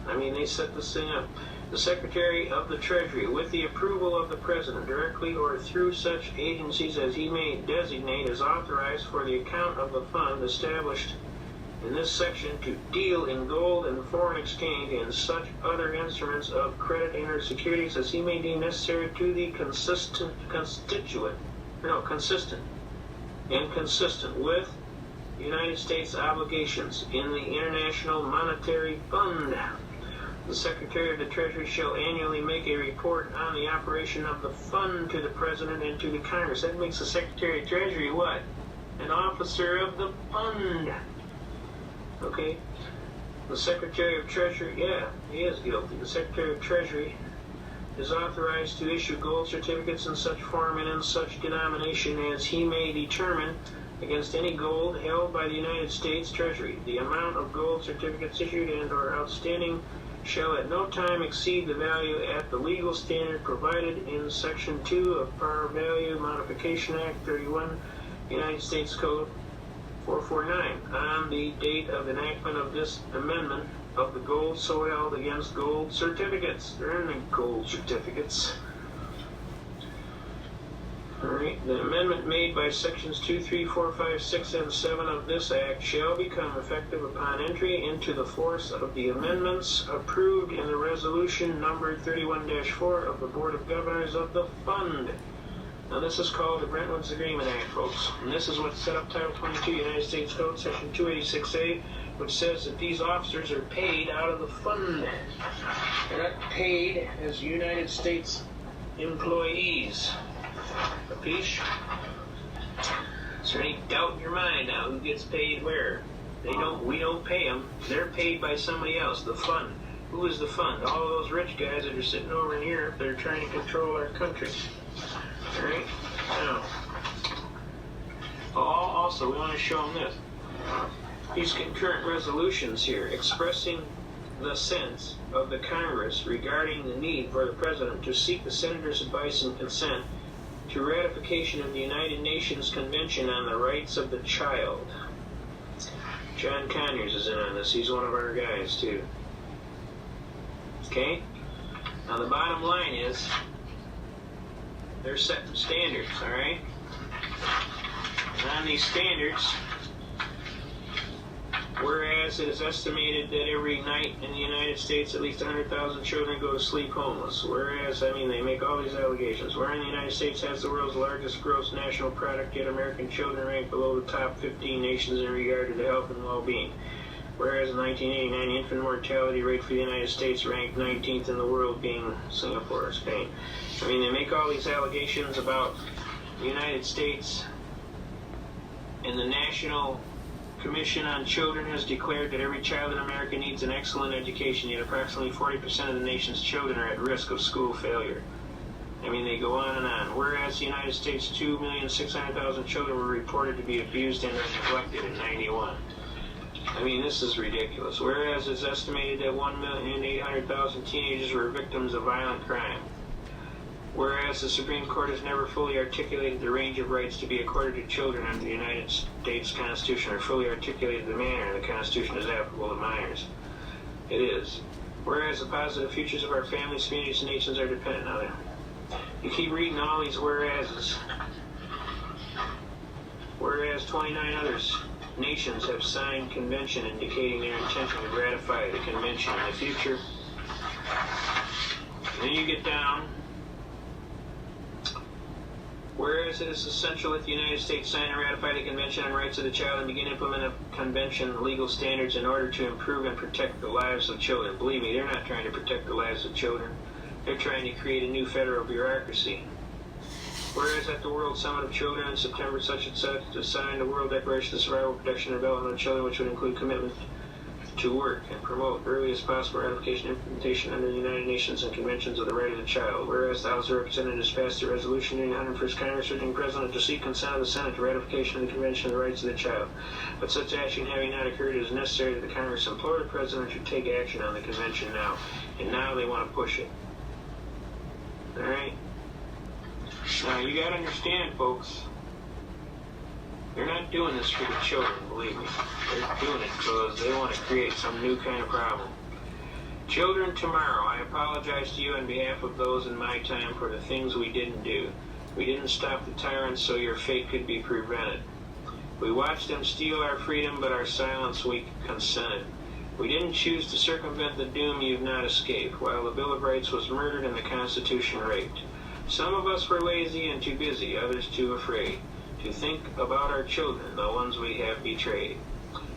they set this thing up. The Secretary of the Treasury, with the approval of the President, directly or through such agencies as he may designate, is authorized for the account of the fund established in this section to deal in gold and foreign exchange and such other instruments of credit and securities as he may deem necessary to the consistent with United States obligations in the International Monetary Fund. The Secretary of the Treasury shall annually make a report on the operation of the fund to the President and to the Congress. That makes the Secretary of Treasury what? An officer of the fund. Okay? The Secretary of Treasury, yeah, he is guilty. The Secretary of Treasury is authorized to issue gold certificates in such form and in such denomination as he may determine against any gold held by the United States Treasury. The amount of gold certificates issued and or outstanding shall at no time exceed the value at the legal standard provided in Section 2 of Par Value Modification Act 31, United States Code 449, on the date of enactment of this amendment of the gold so held against gold certificates. There aren't any gold certificates. Alright, the amendment made by sections 2, 3, 4, 5, 6, and 7 of this act shall become effective upon entry into the force of the amendments approved in the resolution numbered 31-4 of the Board of Governors of the Fund. Now this is called the Brentwood's Agreement Act, folks. And this is what set up Title 22 United States Code, Section 286A, which says that these officers are paid out of the fund. They're not paid as United States employees. Capiche? Is there any doubt in your mind now who gets paid where? We don't pay them. They're paid by somebody else, the fund. Who is the fund? All of those rich guys that are sitting over in Europe that are trying to control our country. Alright? Now, also, we want to show them this. These concurrent resolutions here expressing the sense of the Congress regarding the need for the President to seek the Senators' advice and consent to ratification of the United Nations Convention on the Rights of the Child. John Conyers is in on this. He's one of our guys, too. Okay? Now, the bottom line is, they're setting standards, all right? And on these standards, whereas it is estimated that every night in the United States at least 100,000 children go to sleep homeless. Whereas, they make all these allegations. Wherein the United States has the world's largest gross national product, yet American children rank below the top 15 nations in regard to the health and well-being. Whereas in 1989, the infant mortality rate for the United States ranked 19th in the world, being Singapore or Spain. They make all these allegations about the United States, and the National Commission on Children has declared that every child in America needs an excellent education, yet approximately 40% of the nation's children are at risk of school failure. They go on and on. Whereas the United States, 2,600,000 children were reported to be abused and neglected in 91. This is ridiculous. Whereas it's estimated that 1,800,000 teenagers were victims of violent crime. Whereas the Supreme Court has never fully articulated the range of rights to be accorded to children under the United States Constitution, or fully articulated the manner the Constitution is applicable to minors. It is. Whereas the positive futures of our families, communities, and nations are dependent on it. You keep reading all these whereases. Whereas 29 others nations have signed convention indicating their intention to ratify the convention in the future. And then you get down Whereas it is essential that the United States sign and ratify the Convention on Rights of the Child and begin implementing the Convention legal standards in order to improve and protect the lives of children. Believe me, they're not trying to protect the lives of children. They're trying to create a new federal bureaucracy. Whereas at the World Summit of Children in September such and such to sign the World Declaration of Survival, Protection, and Development of Children, which would include commitment to work and promote earliest possible ratification and implementation under the United Nations and Conventions of the Right of the Child. Whereas the House of Representatives passed a resolution in the 101st Congress urging the President to seek consent of the Senate to ratification of the Convention of the Rights of the Child. But such action having not occurred, it is necessary that the Congress implore the President to take action on the Convention now. And now they want to push it. Alright? Now you gotta understand, folks, they're not doing this for the children, believe me. They're doing it because they want to create some new kind of problem. Children tomorrow, I apologize to you on behalf of those in my time for the things we didn't do. We didn't stop the tyrants so your fate could be prevented. We watched them steal our freedom, but our silence we consented. We didn't choose to circumvent the doom you've not escaped, while the Bill of Rights was murdered and the Constitution raped. Some of us were lazy and too busy, others too afraid to think about our children, the ones we have betrayed.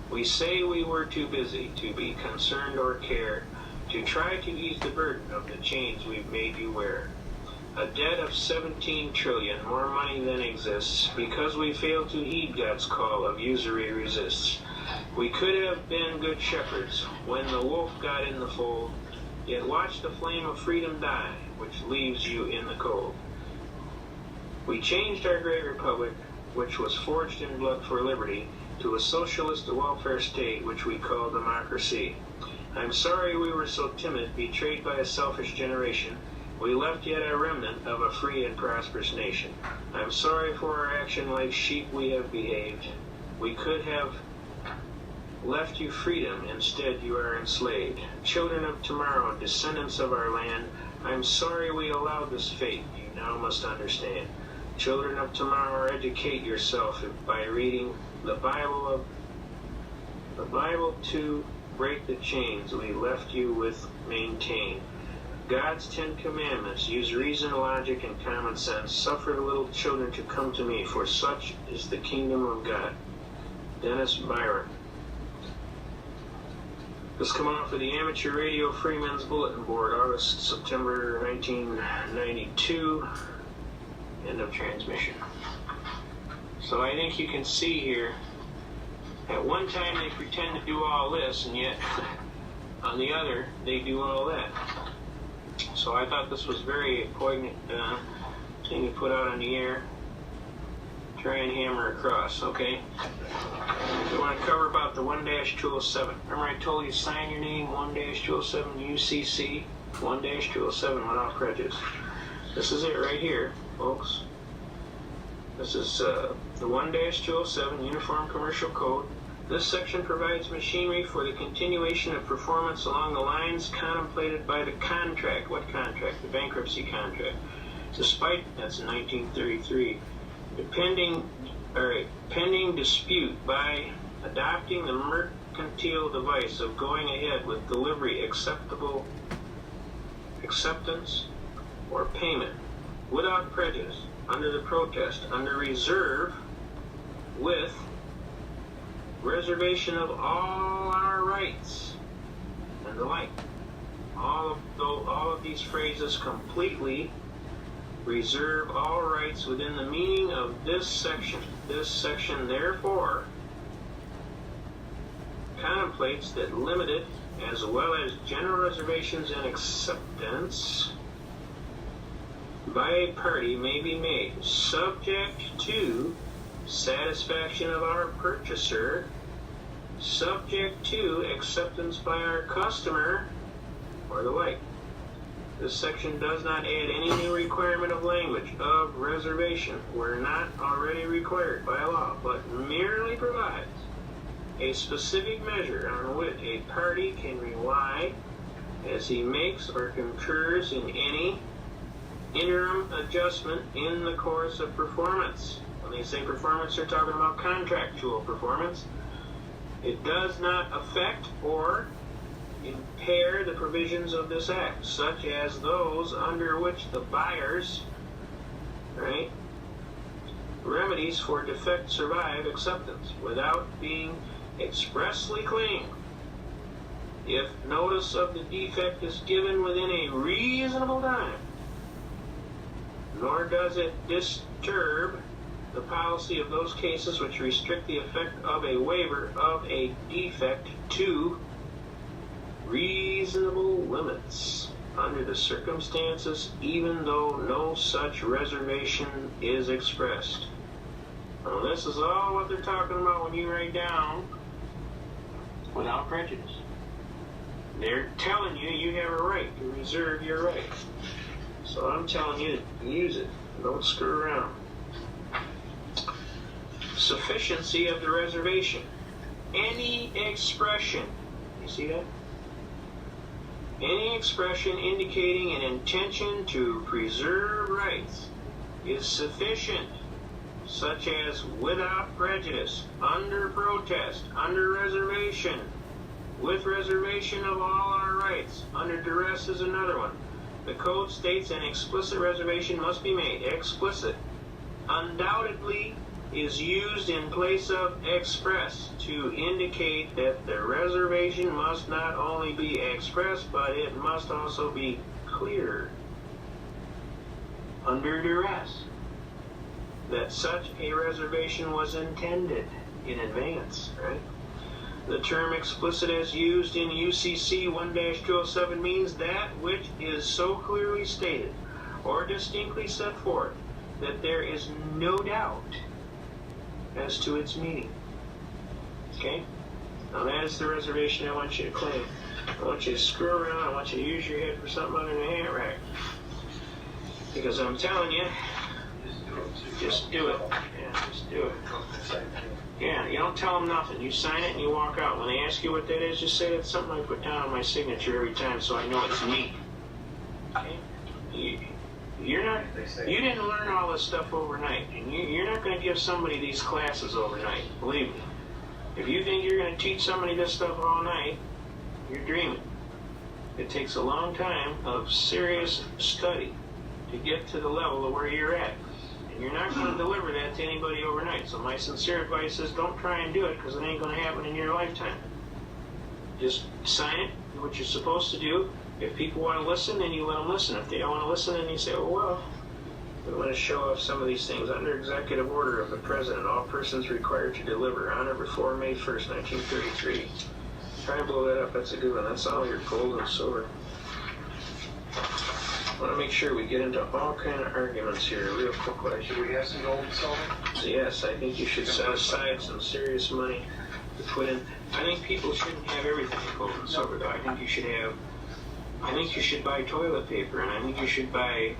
We say we were too busy to be concerned or care, to try to ease the burden of the chains we've made you wear. A debt of 17 trillion, more money than exists, because we failed to heed God's call of usury resists. We could have been good shepherds when the wolf got in the fold, yet watch the flame of freedom die, which leaves you in the cold. We changed our great republic, which was forged in blood for liberty, to a socialist welfare state which we call democracy. I'm sorry we were so timid, betrayed by a selfish generation. We left yet a remnant of a free and prosperous nation. I'm sorry for our action, like sheep we have behaved. We could have left you freedom, instead you are enslaved. Children of tomorrow, descendants of our land, I'm sorry we allowed this fate, you now must understand. Children of tomorrow, educate yourself by reading the Bible to break the chains we left you with, maintain. God's 10 Commandments, use reason, logic, and common sense. Suffer the little children to come to me, for such is the kingdom of God. Dennis Byron. This come off of the Amateur Radio Freeman's Bulletin Board, September 1992. End of transmission. So I think you can see here, at one time they pretend to do all this, and yet on the other they do all that. So I thought this was very poignant thing to put out on the air. Try and hammer across, okay? We want to cover about the 1-207. Remember I told you sign your name 1-207 UCC 1-207 without prejudice. This is it right here, folks. This is the 1-207 Uniform Commercial Code. This section provides machinery for the continuation of performance along the lines contemplated by the contract. What contract? The bankruptcy contract. Despite, that's in 1933, pending dispute by adopting the mercantile device of going ahead with delivery, acceptance, or payment without prejudice, under the protest, under reserve, with reservation of all our rights, and the like. All of these phrases completely reserve all rights within the meaning of this section. This section, therefore, contemplates that limited, as well as general reservations and acceptance by a party may be made, subject to satisfaction of our purchaser, subject to acceptance by our customer, or the like. This section does not add any new requirement of language of reservation where not already required by law, but merely provides a specific measure on which a party can rely as he makes or concurs in any interim adjustment in the course of performance. When they say performance, they're talking about contractual performance. It does not affect or impair the provisions of this act, such as those under which the buyers, right, remedies for defect survive acceptance without being expressly claimed. If notice of the defect is given within a reasonable time, nor does it disturb the policy of those cases which restrict the effect of a waiver of a defect to reasonable limits under the circumstances, even though no such reservation is expressed. Now, this is all what they're talking about when you write down without prejudice. They're telling you you have a right to reserve your right. So I'm telling you to use it. Don't screw around. Sufficiency of the reservation. Any expression, you see that? Any expression indicating an intention to preserve rights is sufficient, such as without prejudice, under protest, under reservation, with reservation of all our rights, under duress is another one. The code states an explicit reservation must be made. Explicit undoubtedly is used in place of express to indicate that the reservation must not only be expressed, but it must also be clear under duress that such a reservation was intended in advance, right? The term explicit as used in UCC 1-207 means that which is so clearly stated or distinctly set forth that there is no doubt as to its meaning. Okay? Now that is the reservation I want you to claim. I want you to screw around. I want you to use your head for something under the hat rack. Because I'm telling you, just do it. Yeah, just do it. Yeah, you don't tell them nothing. You sign it and you walk out. When they ask you what that is, just say that's something I put down on my signature every time so I know it's me. Okay? You didn't learn all this stuff overnight. And you're not going to give somebody these classes overnight. Believe me. If you think you're going to teach somebody this stuff all night, you're dreaming. It takes a long time of serious study to get to the level of where you're at. And you're not going to deliver that to anybody overnight. So my sincere advice is don't try and do it because it ain't going to happen in your lifetime. Just sign it, do what you're supposed to do. If people want to listen, then you let them listen. If they don't want to listen, then you say, oh, well, we want to show off some of these things. Under executive order of the President, all persons required to deliver on or before May 1st, 1933. Try and blow that up. That's a good one. That's all your gold and silver. I want to make sure we get into all kind of arguments here real quickly. Should we have some gold and silver? So yes, I think you should set aside some serious money to put in. I think people shouldn't have everything in gold and silver, though. I think you should buy toilet paper, and I think you should buy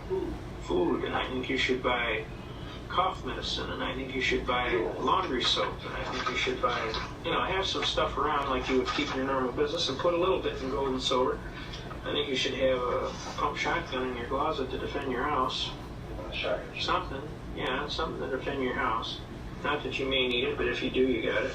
food, and I think you should buy cough medicine, and I think you should buy laundry soap, and I think you should buy, have some stuff around like you would keep in your normal business and put a little bit in gold and silver. I think you should have a pump shotgun in your closet to defend your house. Something to defend your house. Not that you may need it, but if you do, you got it.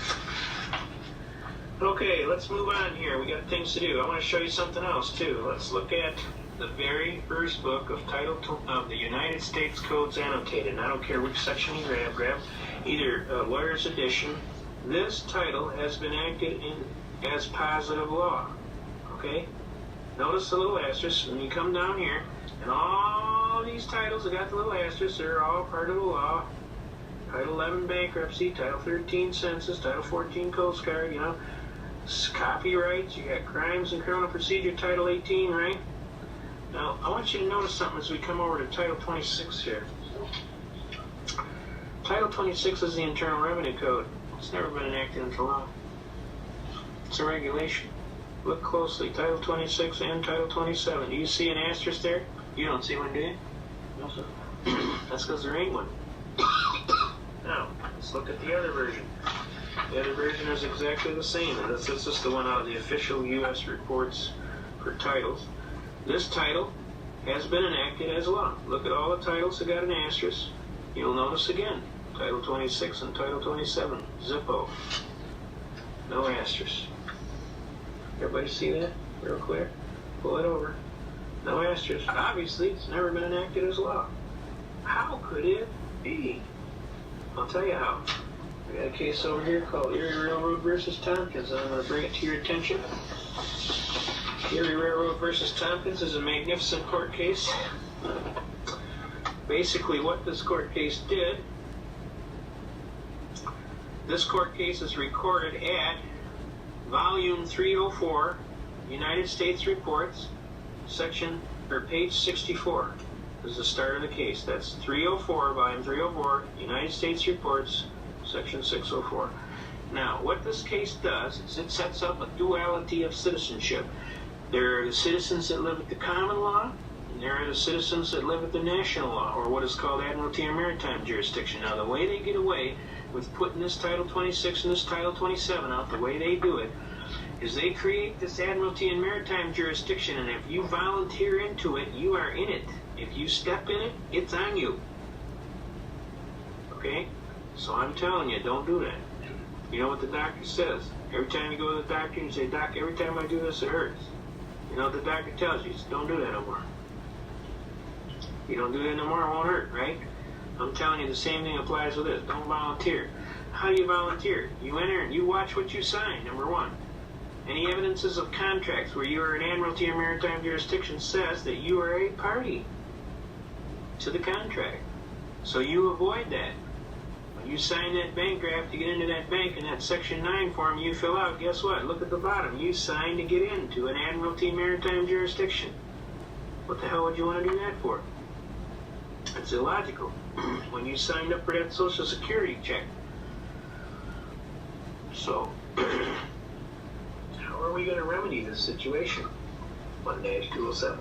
Okay, let's move on here. We got things to do. I want to show you something else, too. Let's look at the very first book of Title of the United States Codes Annotated. And I don't care which section you grab either Lawyer's Edition. This title has been acted in as positive law. Okay? Notice the little asterisk when you come down here, and all these titles that got the little asterisk, they're all part of the law. Title 11 Bankruptcy, Title 13 Census, Title 14 Coast Guard, copyrights, you got Crimes and Criminal Procedure, Title 18, right? Now, I want you to notice something as we come over to Title 26 here. Title 26 is the Internal Revenue Code. It's never been enacted into law. It's a regulation. Look closely, Title 26 and Title 27. Do you see an asterisk there? You don't see one, do you? No, sir. That's because there ain't one. Now, let's look at the other version. The other version is exactly the same, and this is the one out of the official U.S. reports for titles. This title has been enacted as law. Look at all the titles that got an asterisk. You'll notice again, Title 26 and Title 27, Zippo. No asterisk. Everybody see that? Real clear? Pull it over. No asterisk. Obviously, it's never been enacted as law. How could it be? I'll tell you how. We got a case over here called Erie Railroad versus Tompkins, and I'm going to bring it to your attention. Erie Railroad versus Tompkins is a magnificent court case. Basically, what this court case did, this court case is recorded at volume 304, United States Reports, page 64. This is the start of the case. That's 304, volume 304, United States Reports, section 604. Now, what this case does is it sets up a duality of citizenship. There are the citizens that live at the common law, and there are the citizens that live at the national law, or what is called Admiralty and Maritime Jurisdiction. Now, the way they get away with putting this Title 26 and this Title 27 out, the way they do it, is they create this Admiralty and Maritime Jurisdiction, and if you volunteer into it, you are in it. If you step in it, it's on you. Okay? So I'm telling you, don't do that. You know what the doctor says? Every time you go to the doctor, you say, Doc, every time I do this, it hurts. You know what the doctor tells you? Don't do that no more. You don't do that no more, it won't hurt, right? I'm telling you, the same thing applies with this. Don't volunteer. How do you volunteer? You enter and you watch what you sign, number one. Any evidences of contracts where you are in Admiralty or Maritime Jurisdiction says that you are a party to the contract. So you avoid that. When you sign that bank draft to get into that bank, and that Section 9 form you fill out, guess what? Look at the bottom. You signed to get into an Admiralty Maritime Jurisdiction. What the hell would you want to do that for? It's illogical. When you signed up for that Social Security check. So, how are we going to remedy this situation? 1-207,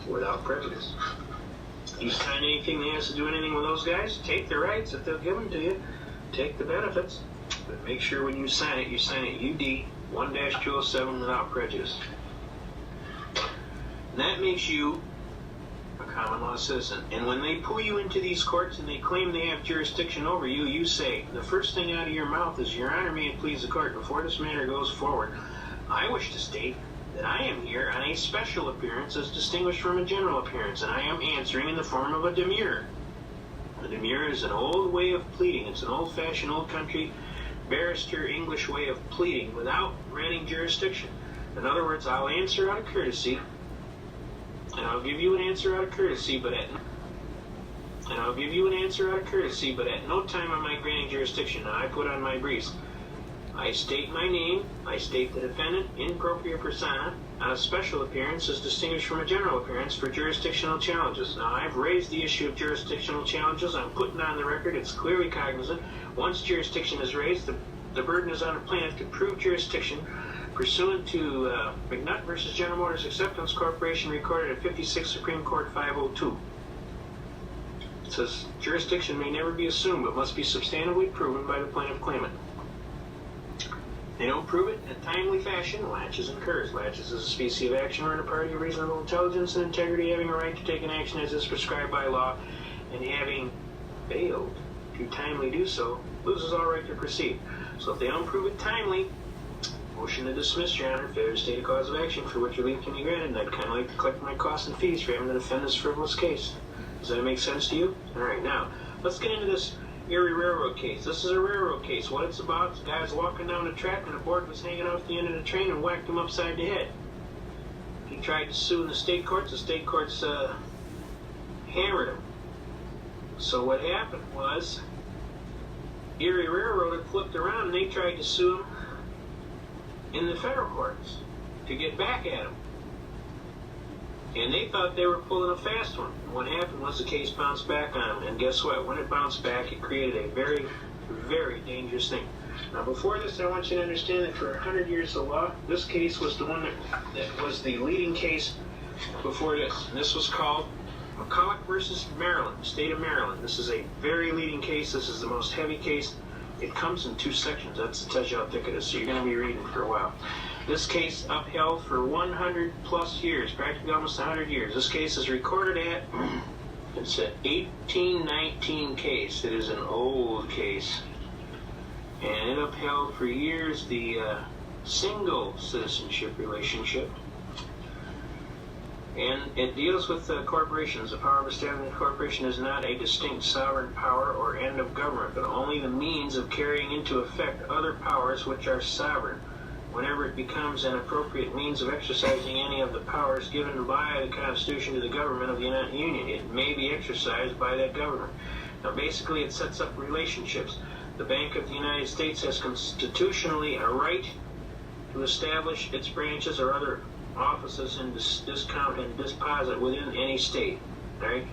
without prejudice. You sign anything that has to do anything with those guys, take the rights if they'll give them to you. Take the benefits, but make sure when you sign it UD 1-207 without prejudice. And that makes you a common law citizen. And when they pull you into these courts and they claim they have jurisdiction over you, you say, the first thing out of your mouth is, Your Honor, may it please the court, before this matter goes forward, I wish to state that I am here on a special appearance as distinguished from a general appearance, and I am answering in the form of a demurrer. A demurrer is an old way of pleading. It's an old-fashioned, old-country, barrister English way of pleading without granting jurisdiction. In other words, I'll answer out of courtesy, and I'll give you an answer out of courtesy, but at no time am I granting jurisdiction. Now, I put on my briefs. I state my name, I state the defendant in propria persona on a special appearance as distinguished from a general appearance for jurisdictional challenges. Now, I've raised the issue of jurisdictional challenges. I'm putting on the record. It's clearly cognizant. Once jurisdiction is raised, the burden is on the plaintiff to prove jurisdiction pursuant to McNutt versus General Motors Acceptance Corporation, recorded at 56 Supreme Court 502. It says, jurisdiction may never be assumed, but must be substantively proven by the plaintiff claimant. They don't prove it in a timely fashion, laches incurs. Laches is a species of action wherein a party of reasonable intelligence and integrity having a right to take an action as is prescribed by law, and having failed to timely do so, loses all right to proceed. So if they don't prove it timely, motion to dismiss, Your Honor, failure to state a cause of action for which relief can be granted, and I'd kind of like to collect my costs and fees for having to defend this frivolous case. Does that make sense to you? All right, now, let's get into this Erie Railroad case. This is a railroad case. What it's about, the guy was walking down the track and a board was hanging off the end of the train and whacked him upside the head. He tried to sue in the state courts. The state courts hammered him. So what happened was Erie Railroad had flipped around and they tried to sue him in the federal courts to get back at him. And they thought they were pulling a fast one. And what happened was the case bounced back on them. And guess what? When it bounced back, it created a very, very dangerous thing. Now, before this, I want you to understand that for 100 years of law, this case was the one that was the leading case before this. And this was called McCulloch versus Maryland, state of Maryland. This is a very leading case. This is the most heavy case. It comes in 2 sections. That tells you how thick it is. So you're going to be reading for a while. This case upheld for 100 plus years, practically almost 100 years. This case is recorded at, it's an 1819 case. It is an old case. And it upheld for years the single citizenship relationship. And it deals with corporations. The power of establishing a corporation is not a distinct sovereign power or end of government, but only the means of carrying into effect other powers which are sovereign. Whenever it becomes an appropriate means of exercising any of the powers given by the Constitution to the government of the Union, it may be exercised by that government. Now, basically, it sets up relationships. The Bank of the United States has constitutionally a right to establish its branches or other offices in discount and deposit within any state. Right?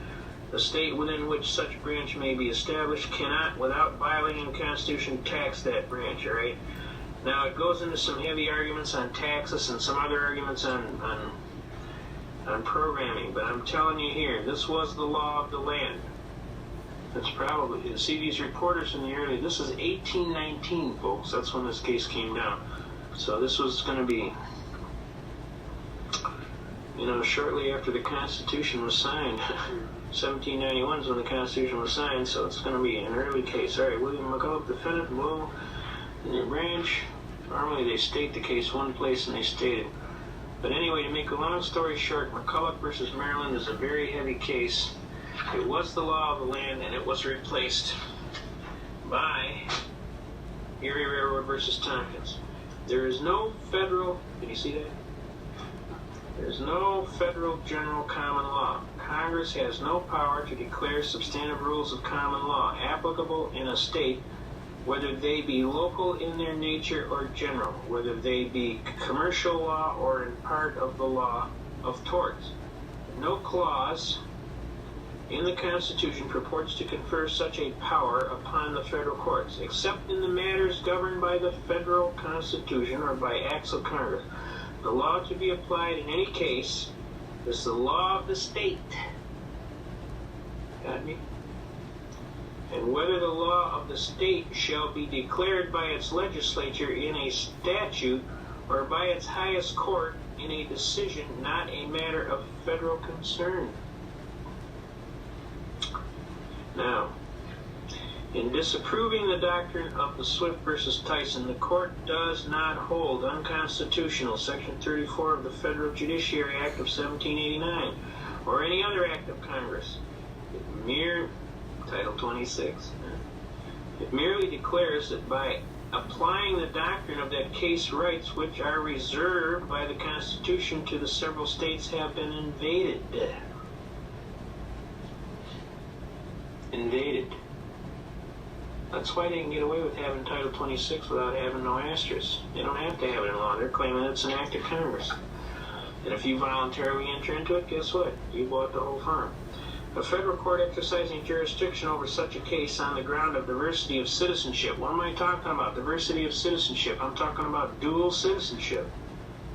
The state within which such branch may be established cannot, without violating the Constitution, tax that branch. Right? Now it goes into some heavy arguments on taxes and some other arguments on programming. But I'm telling you here, this was the law of the land. That's probably, see these reporters in the early, this is 1819, folks. That's when this case came down. So this was going to be, shortly after the Constitution was signed. 1791 is when the Constitution was signed, so it's going to be an early case. All right, William McCulloch, defendant, Will, in the branch. Normally they state the case one place and they state it. But anyway, to make a long story short, McCulloch versus Maryland is a very heavy case. It was the law of the land, and it was replaced by Erie Railroad versus Tompkins. There is no federal, can you see that? There's no federal general common law. Congress has no power to declare substantive rules of common law applicable in a state, whether they be local in their nature or general, whether they be commercial law or in part of the law of torts. No clause in the Constitution purports to confer such a power upon the federal courts, except in the matters governed by the federal Constitution or by acts of Congress. The law to be applied in any case is the law of the state. Got me? And whether the law of the state shall be declared by its legislature in a statute or by its highest court in a decision, not a matter of federal concern. Now, in disapproving the doctrine of the Swift versus Tyson, the court does not hold unconstitutional Section 34 of the Federal Judiciary Act of 1789 or any other act of Congress. Title 26. It merely declares that by applying the doctrine of that case, rights which are reserved by the Constitution to the several states have been invaded. That's why they can get away with having Title 26 without having no asterisk. They don't have to have it in law. They're claiming it's an act of Congress. And if you voluntarily enter into it, guess what? You bought the whole farm. A federal court exercising jurisdiction over such a case on the ground of diversity of citizenship. What am I talking about? Diversity of citizenship. I'm talking about dual citizenship,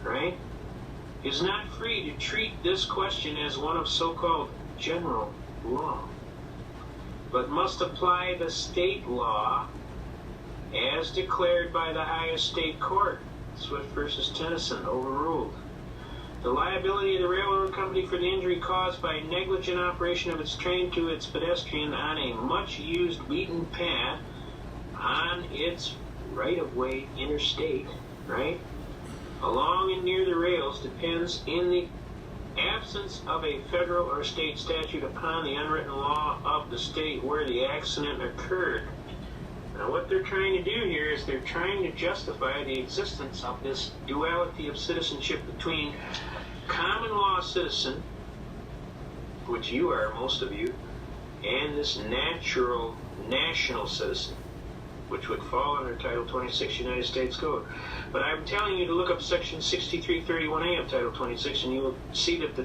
right? Is not free to treat this question as one of so-called general law, but must apply the state law as declared by the highest state court. Swift versus Tennyson, overruled. The liability of the railroad company for the injury caused by negligent operation of its train to its pedestrian on a much-used beaten path on its right-of-way interstate, right, along and near the rails depends in the absence of a federal or state statute upon the unwritten law of the state where the accident occurred. Now what they're trying to do here is they're trying to justify the existence of this duality of citizenship between common law citizen, which you are, most of you, and this natural national citizen, which would fall under Title 26 United States Code. But I'm telling you to look up Section 6331A of Title 26, and you will see that the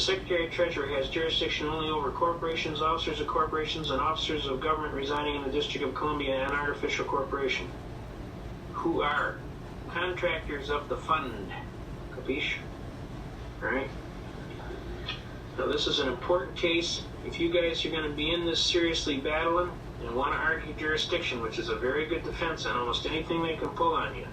Secretary of Treasury has jurisdiction only over corporations, officers of corporations, and officers of government residing in the District of Columbia and artificial corporation, who are contractors of the fund. Capiche? Alright? Now this is an important case. If you guys are going to be in this seriously battling and want to argue jurisdiction, which is a very good defense on almost anything they can pull on you,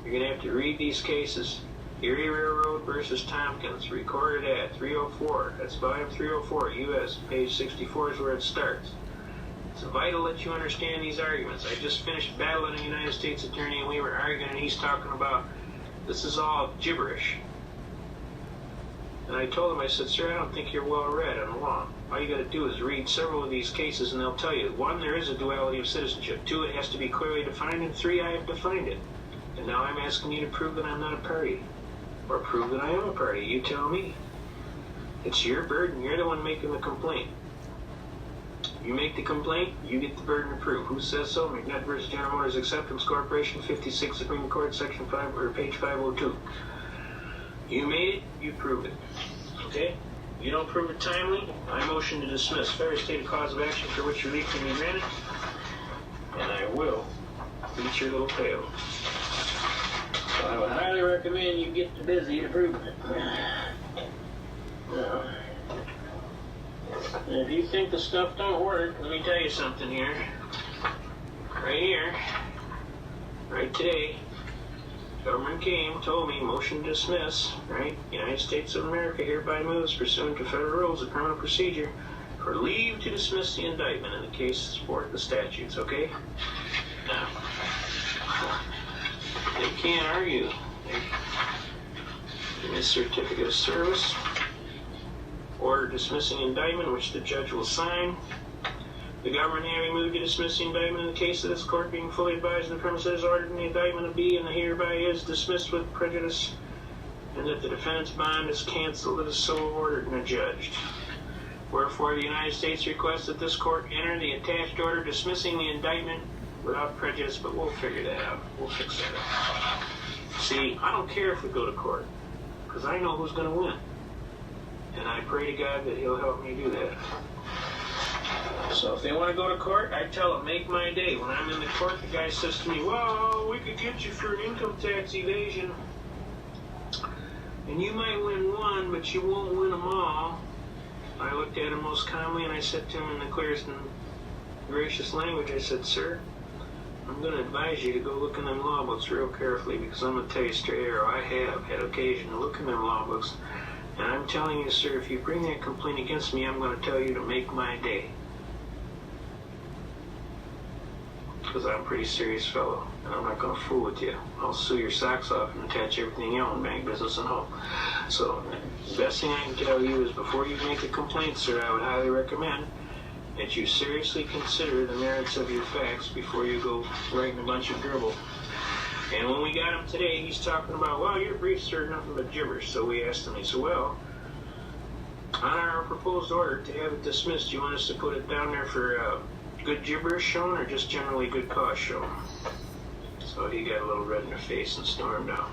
you're going to have to read these cases. Erie Railroad versus Tompkins, recorded at 304. That's volume 304, U.S. Page 64 is where it starts. It's vital that you understand these arguments. I just finished battling a United States attorney, and we were arguing, and he's talking about this is all gibberish. And I told him, I said, sir, I don't think you're well read on the law. All you got to do is read several of these cases and they'll tell you. 1, there is a duality of citizenship. 2, it has to be clearly defined. And 3, I have defined it. And now I'm asking you to prove that I'm not a party. Or prove that I am a party. You tell me. It's your burden. You're the one making the complaint. You make the complaint, you get the burden of proof. Who says so? McNutt versus General Motors Acceptance Corporation, 56 Supreme Court, Section 5, or page 502. You made it, you prove it. Okay? You don't prove it timely, I motion to dismiss. Fair state a cause of action for which relief can be granted, and I will beat your little tail. So I would highly recommend you get busy to prove it. Now, if you think the stuff don't work, let me tell you something here. Right here, right today, government came, told me, motion to dismiss, right? United States of America hereby moves, pursuant to federal rules of criminal procedure, for leave to dismiss the indictment in the case support the statutes, okay? Now, they can't argue. In this certificate of service, order dismissing indictment, which the judge will sign. The government having moved to dismiss the indictment in the case of this court being fully advised of the premises ordered in the indictment of B and the hereby is dismissed with prejudice, and that the defendant's bond is canceled as so ordered and adjudged. Wherefore the United States requests that this court enter the attached order dismissing the indictment without prejudice, but we'll figure that out. We'll fix that out. See, I don't care if we go to court, because I know who's going to win. And I pray to God that he'll help me do that. So if they want to go to court, I tell them, make my day. When I'm in the court, the guy says to me, well, we could get you for an income tax evasion. And you might win one, but you won't win them all. I looked at him most calmly and I said to him in the clearest and gracious language, I said, sir, I'm going to advise you to go look in them law books real carefully, because I'm going to tell you straight arrow, I have had occasion to look in them law books. And I'm telling you, sir, if you bring that complaint against me, I'm going to tell you to make my day. Because I'm a pretty serious fellow, and I'm not going to fool with you. I'll sue your socks off and attach everything you own, bank, business, and home. So the best thing I can tell you is before you make a complaint, sir, I would highly recommend that you seriously consider the merits of your facts before you go writing a bunch of dribble. And when we got him today, he's talking about, well, your briefs are nothing but gibberish. So we asked him, he said, well, on our proposed order to have it dismissed, do you want us to put it down there for good gibberish shown or just generally good cause shown? So he got a little red in the face and stormed out.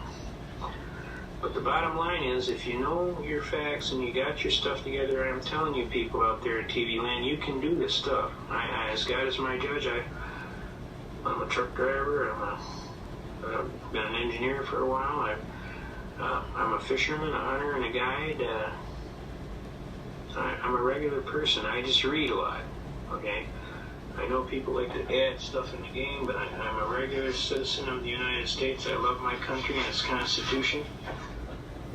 But the bottom line is, if you know your facts and you got your stuff together, I'm telling you people out there in TV land, you can do this stuff. As God is my judge, I'm a truck driver, I've been an engineer for a while. I'm a fisherman, a hunter, and a guide. I'm a regular person. I just read a lot, okay? I know people like to add stuff in the game, but I'm a regular citizen of the United States. I love my country and its Constitution.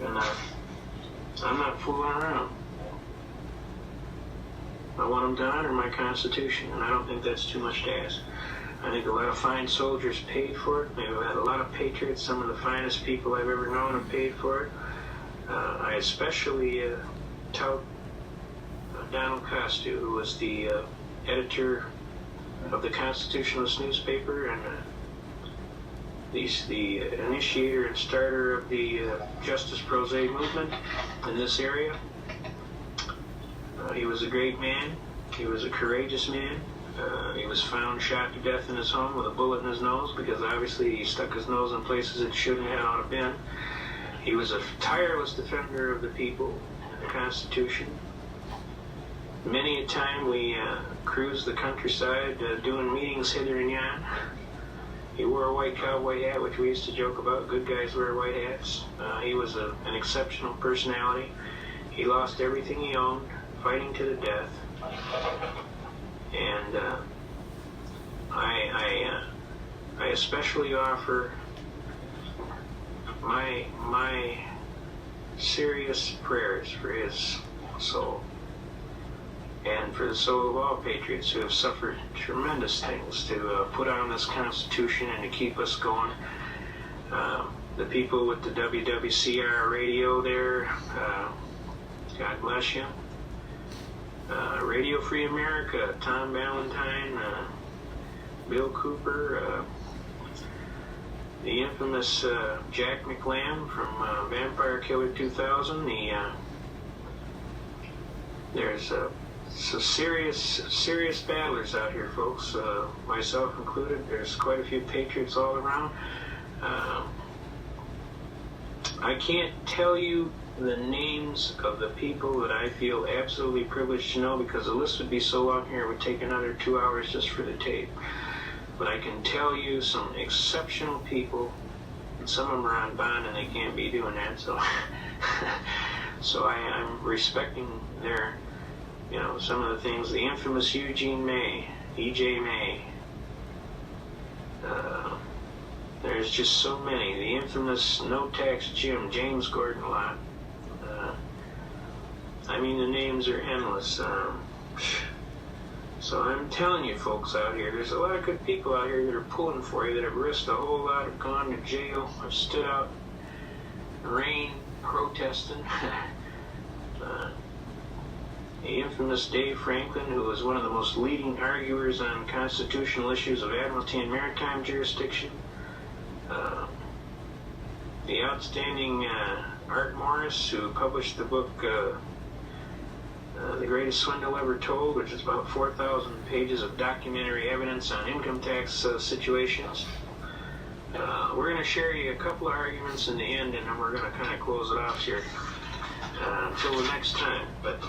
And I'm not fooling around. I want them to honor my Constitution, and I don't think that's too much to ask. I think a lot of fine soldiers paid for it. We've had a lot of patriots. Some of the finest people I've ever known have paid for it. I especially tout Donald Costu, who was the editor of the Constitutionalist newspaper and the initiator and starter of the Justice Pro Se movement in this area. He was a great man. He was a courageous man. He was found shot to death in his home with a bullet in his nose because obviously he stuck his nose in places it shouldn't have been. He was a tireless defender of the people and the Constitution. Many a time we cruised the countryside doing meetings hither and yon. He wore a white cowboy hat, which we used to joke about. Good guys wear white hats. He was an exceptional personality. He lost everything he owned, fighting to the death. And I especially offer my serious prayers for his soul and for the soul of all patriots who have suffered tremendous things to put on this Constitution and to keep us going. The people with the WWCR radio there, God bless you. Radio Free America, Tom Valentine, Bill Cooper, the infamous Jack McLam from Vampire Killer 2000. There's some serious battlers out here, folks, myself included. There's quite a few patriots all around. I can't tell you the names of the people that I feel absolutely privileged to know, because the list would be so long here it would take another 2 hours just for the tape. But I can tell you some exceptional people, and some of them are on bond and they can't be doing that, so so I'm respecting their, some of the things. The infamous Eugene May, E.J. May. There's just so many. The infamous No Tax Jim, James Gordon Lott. The names are endless. So I'm telling you, folks out here, there's a lot of good people out here that are pulling for you, that have risked a whole lot, have gone to jail, have stood out in the rain protesting. The infamous Dave Franklin, who was one of the most leading arguers on constitutional issues of admiralty and maritime jurisdiction. The outstanding Art Morris, who published the book The Greatest Swindle Ever Told, which is about 4,000 pages of documentary evidence on income tax situations. We're going to share you a couple of arguments in the end, and then we're going to kind of close it off here until the next time. But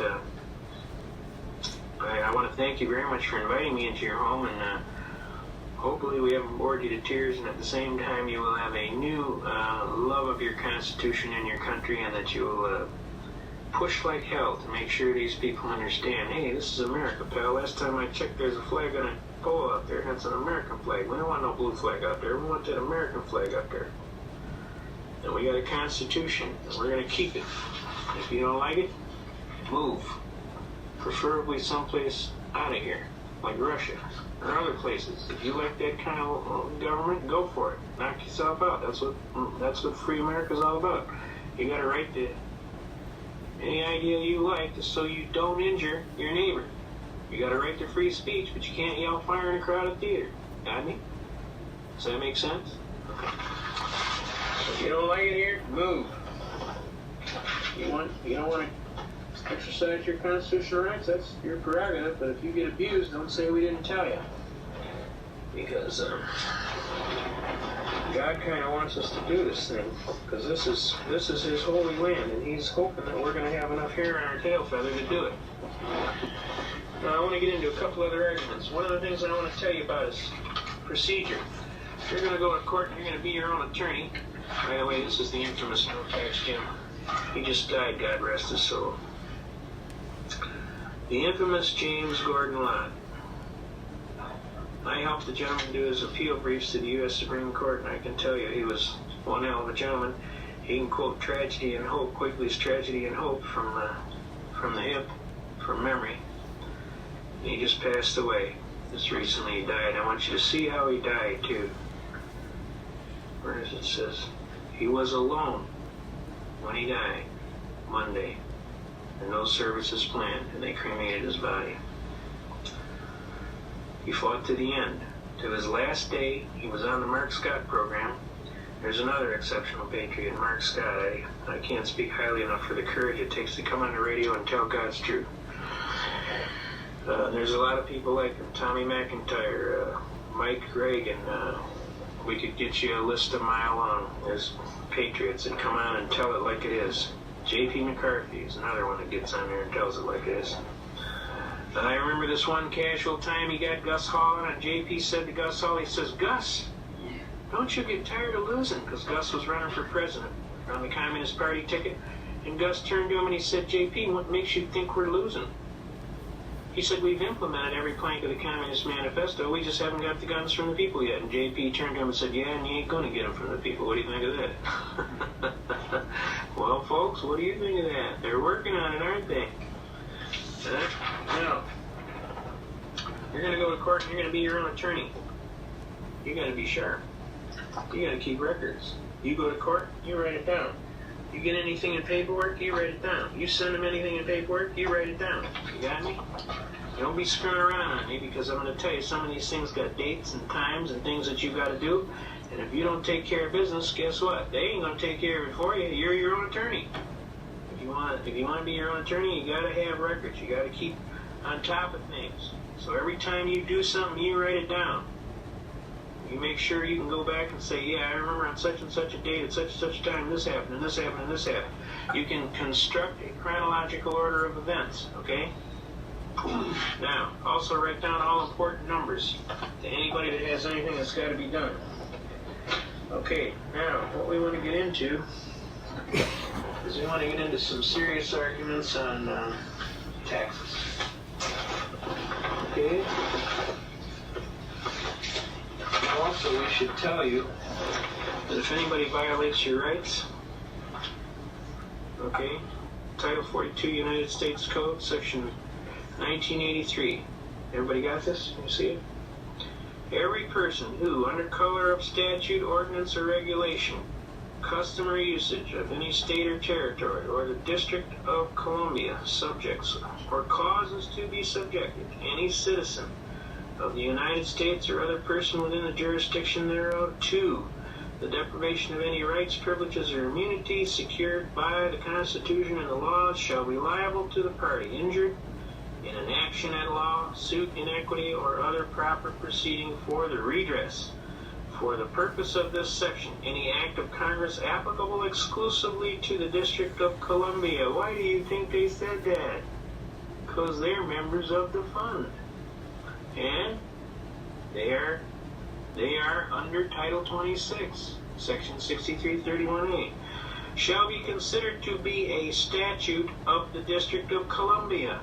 I want to thank you very much for inviting me into your home, and hopefully we haven't bored you to tears, and at the same time you will have a new love of your Constitution and your country, and that you will push like hell to make sure these people understand, hey, this is America, pal. Last time I checked, there's a flag on a pole out there. That's an American flag. We don't want no blue flag out there. We want that American flag out there. And we got a Constitution, and we're going to keep it. If you don't like it, move. Preferably someplace out of here, like Russia or other places. If you like that kind of government, go for it. Knock yourself out. That's what free America's all about. You got a right to any idea you like, just so you don't injure your neighbor. You got a right to free speech, but you can't yell fire in a crowded theater. Got me? Does that make sense? Okay. If you don't like it here, move. You don't want to exercise your constitutional rights, that's your prerogative, but if you get abused, don't say we didn't tell you. Because God kind of wants us to do this thing, because this is His holy land, and He's hoping that we're going to have enough hair on our tail feather to do it. Now I want to get into a couple other arguments. One of the things I want to tell you about is procedure. You're going to go to court and you're going to be your own attorney. By the way, this is the infamous No Tax Jim. He just died, God rest his soul. The infamous James Gordon Lott. I helped the gentleman do his appeal briefs to the U.S. Supreme Court, and I can tell you he was one hell of a gentleman. He can quote Tragedy and Hope, Quigley's Tragedy and Hope from the hip, from memory. And he just passed away. Just recently he died. I want you to see how he died, too. Where is it? It says, he was alone when he died, Monday, and no services planned, and they cremated his body. He fought to the end. To his last day, he was on the Mark Scott program. There's another exceptional patriot, Mark Scott. I can't speak highly enough for the courage it takes to come on the radio and tell God's truth. There's a lot of people like him. Tommy McIntyre, Mike Reagan. We could get you a list a mile long. There's patriots that come on and tell it like it is. J.P. McCarthy is another one that gets on there and tells it like it is. I remember this one casual time he got Gus Hall on, and J.P. said to Gus Hall, he says, Gus, don't you get tired of losing? Because Gus was running for president on the Communist Party ticket. And Gus turned to him and he said, J.P., what makes you think we're losing? He said, we've implemented every plank of the Communist Manifesto. We just haven't got the guns from the people yet. And J.P. turned to him and said, yeah, and you ain't going to get them from the people. What do you think of that? Well, folks, what do you think of that? They're working on it, aren't they? Now, you're going to go to court and you're going to be your own attorney. You got to be sharp. You got to keep records. You go to court, you write it down. You get anything in paperwork, you write it down. You send them anything in paperwork, you write it down. You got me? Don't be screwing around on me, because I'm going to tell you some of these things got dates and times and things that you got to do. And if you don't take care of business, guess what? They ain't going to take care of it for you. You're your own attorney. If you want to be your own attorney, you got to have records. You got to keep on top of things. So every time you do something, you write it down. You make sure you can go back and say, yeah, I remember on such and such a date at such and such a time this happened and this happened and this happened. You can construct a chronological order of events, okay? Now, also write down all important numbers to anybody that has anything that's got to be done. Okay, now, what we want to get into is we want to get into some serious arguments on taxes. Okay? Also, we should tell you that if anybody violates your rights, okay, Title 42 United States Code, Section 1983. Everybody got this? Can you see it? Every person who, under color of statute, ordinance, or regulation, custom or usage of any state or territory, or the District of Columbia, subjects or causes to be subjected any citizen of the United States or other person within the jurisdiction thereof to the deprivation of any rights, privileges, or immunities secured by the Constitution and the laws shall be liable to the party injured in an action at law, suit in equity, or other proper proceeding for the redress. For the purpose of this section, any act of Congress applicable exclusively to the District of Columbia. Why do you think they said that? Because they're members of the fund. And they are under Title 26, Section 6331A. Shall be considered to be a statute of the District of Columbia.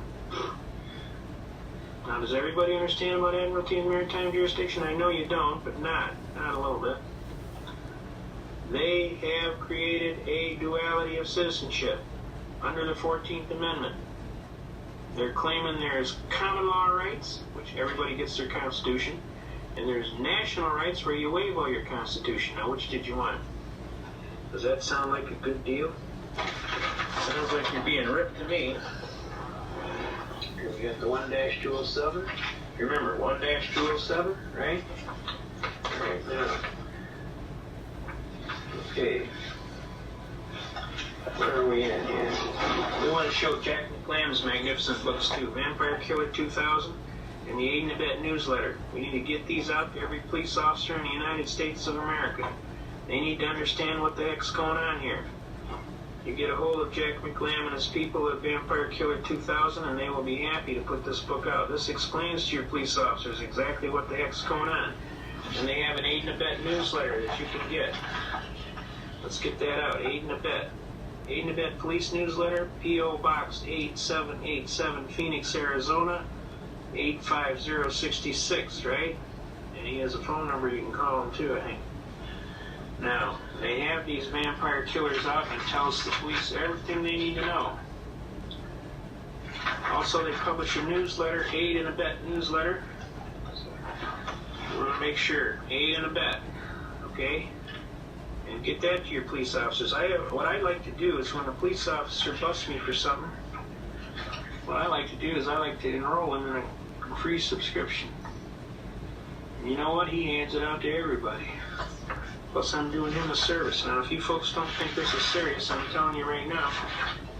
Now, does everybody understand about Admiralty and Maritime Jurisdiction? I know you don't, but not a little bit. They have created a duality of citizenship under the 14th Amendment. They're claiming there's common law rights, which everybody gets their Constitution, and there's national rights where you waive all your Constitution. Now, which did you want? Does that sound like a good deal? Sounds like you're being ripped to me. Here we got the 1-207. You remember 1-207, right? Right now. Okay. Where are we at here? We want to show Jack McLam's magnificent books too. Vampire Killer 2000 and the Aid and Abet newsletter. We need to get these out to every police officer in the United States of America. They need to understand what the heck's going on here. You get a hold of Jack McLam and his people at Vampire Killer 2000 and they will be happy to put this book out. This explains to your police officers exactly what the heck's going on. And they have an Aid and Abet newsletter that you can get. Let's get that out, Aid and Abet. Aid and Abet Police Newsletter, P.O. Box 8787, Phoenix, Arizona, 85066, right? And he has a phone number you can call him too, I think. Now, they have these vampire killers out and tells the police everything they need to know. Also, they publish a newsletter, Aid and Abet newsletter. We want to make sure, Aid and Abet, okay? And get that to your police officers. What I like to do is when a police officer busts me for something, what I like to do is I like to enroll him in a free subscription. And you know what? He hands it out to everybody. Plus, I'm doing him a service. Now, if you folks don't think this is serious, I'm telling you right now,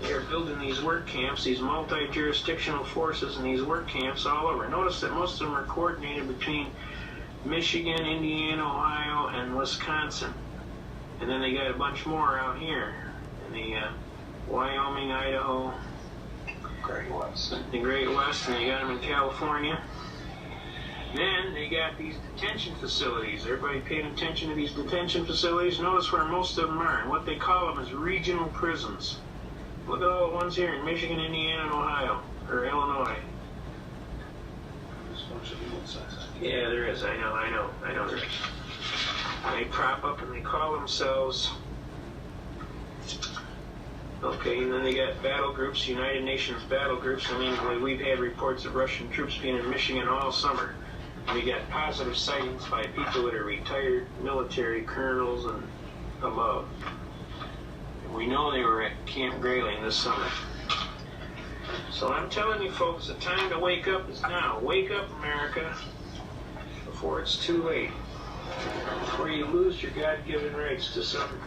they are building these work camps, these multi-jurisdictional forces in these work camps all over. Notice that most of them are coordinated between Michigan, Indiana, Ohio, and Wisconsin. And then they got a bunch more out here in the Wyoming, Idaho, Great West. The Great West, and they got them in California. Then they got these detention facilities. Everybody paying attention to these detention facilities? Notice where most of them are, and what they call them is regional prisons. Look at all the ones here in Michigan, Indiana, and Ohio, or Illinois. There's a bunch of little sizes. Yeah, there is. I know there is. They prop up and they call themselves. Okay, and then they got battle groups, United Nations battle groups. I mean, we've had reports of Russian troops being in Michigan all summer. We got positive sightings by people that are retired military colonels and above. We know they were at Camp Grayling this summer. So I'm telling you folks, the time to wake up is now. Wake up, America, before it's too late. Before you lose your God-given rights to some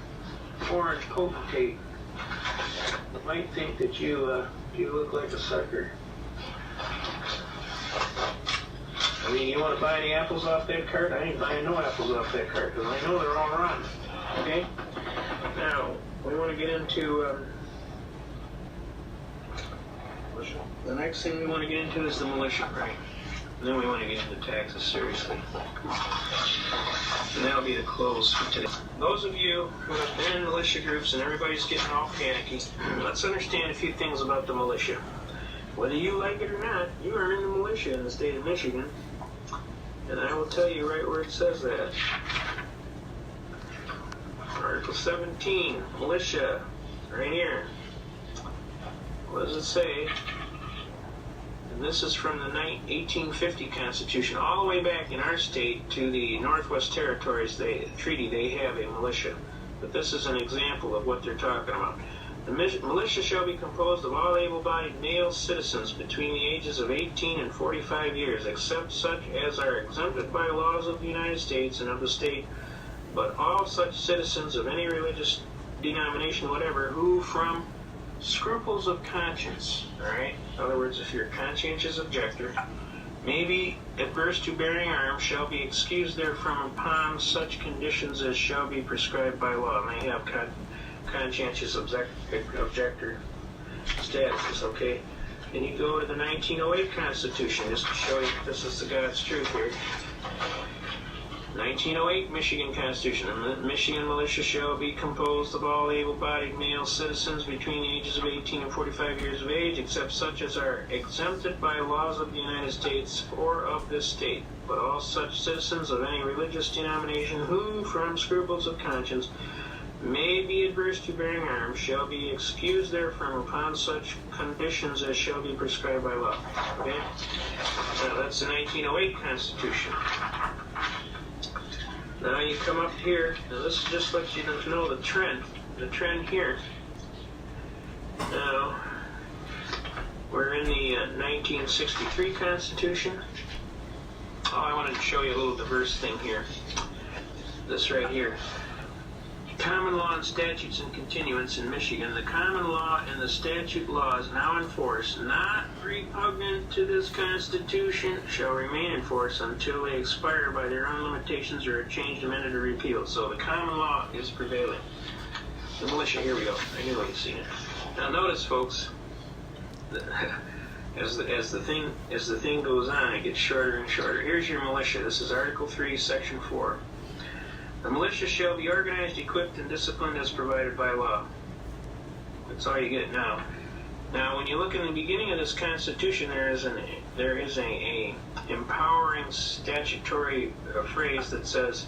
foreign potentate that might think that you look like a sucker. I mean, you want to buy any apples off that cart? I ain't buying no apples off that cart because I know they're all rotten. Okay? Now, we want to get into... the next thing we want to get into is the militia, right? And then we want to get into taxes seriously. And that'll be the close for today. Those of you who have been in militia groups and everybody's getting all panicky, let's understand a few things about the militia. Whether you like it or not, you are in the militia in the state of Michigan. And I will tell you right where it says that. Article 17, militia, right here. What does it say? And this is from the 1850 Constitution, all the way back in our state to the Northwest Territories treaty, they have a militia. But this is an example of what they're talking about. The militia shall be composed of all able-bodied male citizens between the ages of 18 and 45 years, except such as are exempted by laws of the United States and of the state, but all such citizens of any religious denomination whatever who from scruples of conscience, all right? In other words, if you're a conscientious objector, may be adverse to bearing arms, shall be excused therefrom upon such conditions as shall be prescribed by law. May have conscientious objector status, okay? And you go to the 1908 Constitution, just to show you this is the God's truth here. 1908 Michigan Constitution. The Michigan militia shall be composed of all able-bodied male citizens between the ages of 18 and 45 years of age, except such as are exempted by laws of the United States or of this state, but all such citizens of any religious denomination who, from scruples of conscience, may be adverse to bearing arms, shall be excused therefrom upon such conditions as shall be prescribed by law. Okay? Now that's the 1908 Constitution. Now you come up here, now this just lets you know the trend here. Now, we're in the 1963 Constitution. Oh, I wanted to show you a little diverse thing here. This right here. Common law and statutes and continuance in Michigan. The common law and the statute laws now in force, not repugnant to this Constitution, shall remain in force until they expire by their own limitations or are changed, amended, or repealed. So the common law is prevailing. The militia, here we go. I knew I'd seen it. Now notice, folks, as the thing goes on, it gets shorter and shorter. Here's your militia. This is Article 3, Section 4. The militia shall be organized, equipped, and disciplined as provided by law. That's all you get now. Now, when you look in the beginning of this Constitution, there is a empowering statutory phrase that says,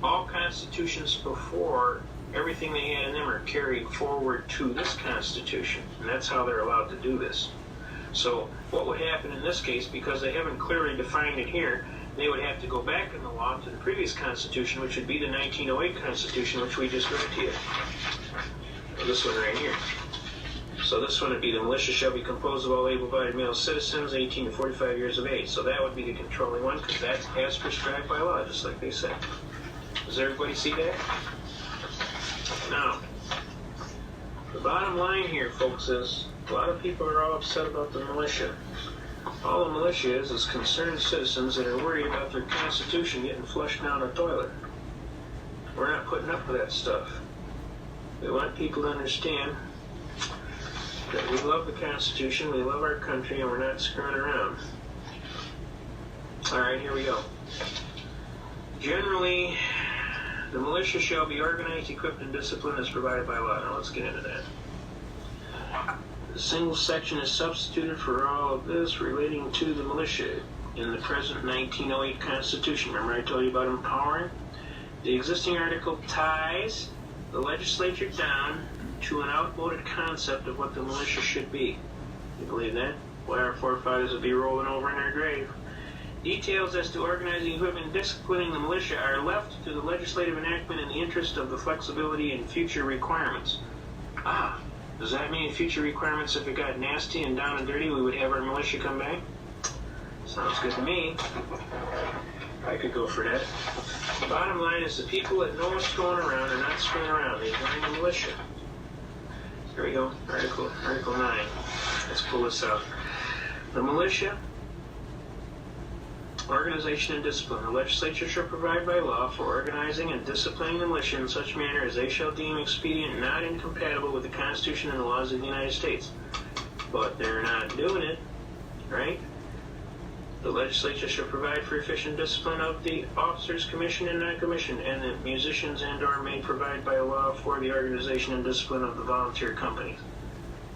all constitutions before, everything they had in them are carried forward to this Constitution. And that's how they're allowed to do this. So, what would happen in this case, because they haven't clearly defined it here, they would have to go back in the law to the previous Constitution, which would be the 1908 Constitution, which we just read to you. This one right here. So this one would be the militia shall be composed of all able-bodied male citizens 18 to 45 years of age. So that would be the controlling one, because that's as prescribed by law, just like they said. Does everybody see that? Now, the bottom line here, folks, is a lot of people are all upset about the militia. All the militia is concerned citizens that are worried about their Constitution getting flushed down a toilet. We're not putting up with that stuff. We want people to understand that we love the Constitution, we love our country, and we're not screwing around. Alright, here we go. Generally, the militia shall be organized, equipped, and disciplined as provided by law. Now let's get into that. The single section is substituted for all of this relating to the militia in the present 1908 Constitution. Remember I told you about empowering? The existing article ties the legislature down to an outmoded concept of what the militia should be. You believe that? Why our forefathers would be rolling over in their grave. Details as to organizing, equipping, and disciplining the militia are left to the legislative enactment in the interest of the flexibility and future requirements. Does that mean future requirements, if it got nasty and down and dirty, we would have our militia come back? Sounds good to me. I could go for that. Bottom line is the people that know what's going around are not screwing around. They join the militia. Here we go. Article 9. Let's pull this out. The militia, organization and discipline. The legislature shall provide by law for organizing and disciplining the militia in such manner as they shall deem expedient and not incompatible with the Constitution and the laws of the United States. But they're not doing it, right? The legislature shall provide for efficient discipline of the officers commissioned and non-commissioned, and the musicians and/or may provide by law for the organization and discipline of the volunteer companies.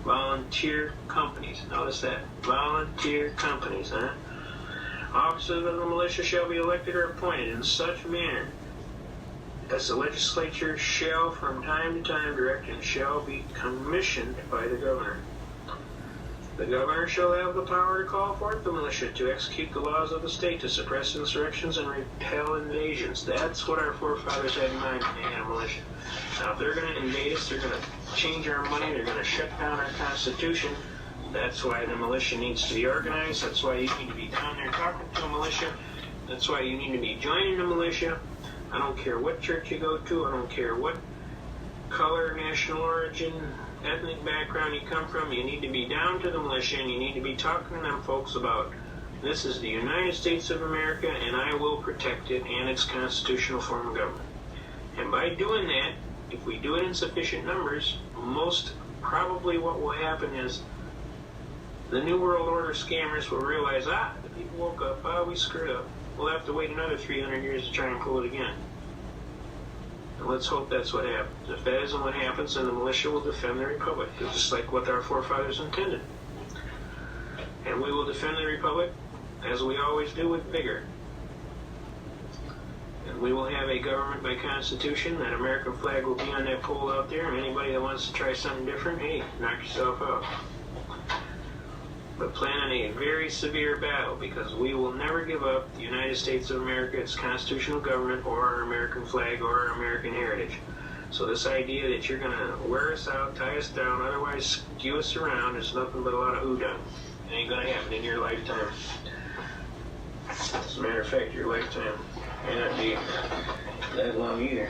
Volunteer companies. Notice that. Volunteer companies, huh? Officers of the militia shall be elected or appointed in such manner as the legislature shall from time to time direct and shall be commissioned by the governor. The governor shall have the power to call forth the militia to execute the laws of the state, to suppress insurrections and repel invasions. That's what our forefathers had in mind when they had a militia. Now, if they're going to invade us, they're going to change our money, they're going to shut down our Constitution. That's why the militia needs to be organized. That's why you need to be down there talking to a militia. That's why you need to be joining the militia. I don't care what church you go to. I don't care what color, national origin, ethnic background you come from. You need to be down to the militia, and you need to be talking to them folks about this is the United States of America, and I will protect it and its constitutional form of government. And by doing that, if we do it in sufficient numbers, most probably what will happen is the New World Order scammers will realize, the people woke up, we screwed up. We'll have to wait another 300 years to try and pull it again. And let's hope that's what happens. If that isn't what happens, then the militia will defend the Republic, just like what our forefathers intended. And we will defend the Republic, as we always do, with vigor. And we will have a government by Constitution. That American flag will be on that pole out there, and anybody that wants to try something different, hey, knock yourself out. But plan on a very severe battle, because we will never give up the United States of America, its constitutional government, or our American flag, or our American heritage. So this idea that you're going to wear us out, tie us down, otherwise skew us around is nothing but a lot of hoodoo. It ain't going to happen in your lifetime. As a matter of fact, your lifetime may not be that long either.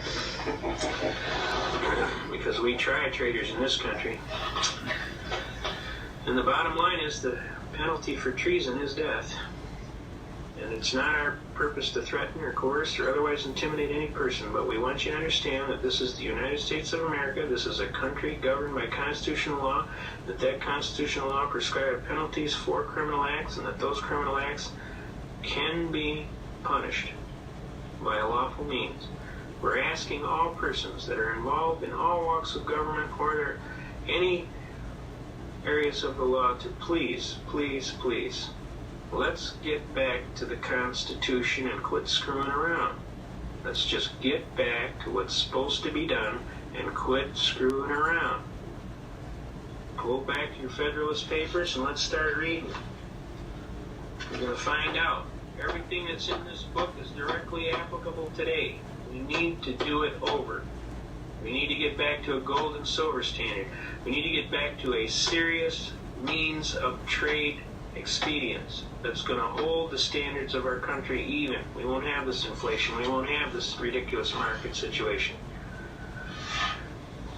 Because we try traitors in this country. And the bottom line is the penalty for treason is death. And it's not our purpose to threaten or coerce or otherwise intimidate any person, but we want you to understand that this is the United States of America. This is a country governed by constitutional law, that constitutional law prescribes penalties for criminal acts, and that those criminal acts can be punished by a lawful means. We're asking all persons that are involved in all walks of government or any areas of the law to please, let's get back to the Constitution and quit screwing around. Let's just get back to what's supposed to be done and quit screwing around. Pull back your Federalist Papers and let's start reading. We're going to find out everything that's in this book is directly applicable today. We need to do it over. We need to get back to a gold and silver standard. We need to get back to a serious means of trade expedience that's going to hold the standards of our country even. We won't have this inflation. We won't have this ridiculous market situation.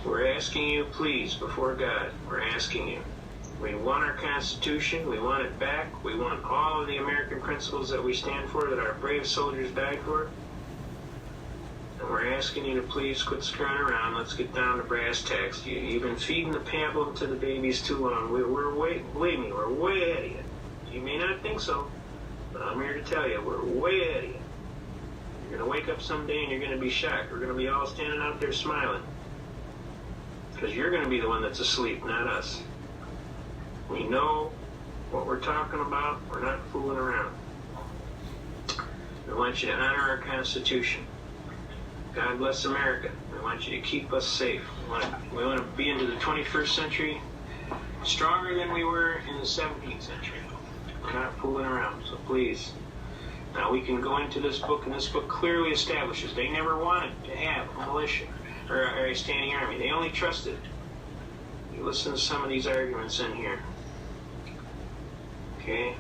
We're asking you, please, before God, we're asking you. We want our Constitution. We want it back. We want all of the American principles that we stand for, that our brave soldiers died for. And we're asking you to please quit screwing around. Let's get down to brass tacks. You've been feeding the pablum to the babies too long. We're way, believe me, we're way ahead of you. You may not think so, but I'm here to tell you, we're way ahead of you. You're going to wake up someday and you're going to be shocked. We're going to be all standing out there smiling. Because you're going to be the one that's asleep, not us. We know what we're talking about. We're not fooling around. We want you to honor our Constitution. God bless America. We want you to keep us safe. We want to be into the 21st century stronger than we were in the 17th century. We're not fooling around, so please. Now we can go into this book, and this book clearly establishes they never wanted to have a militia or a standing army. They only trusted You listen to some of these arguments in here. Okay?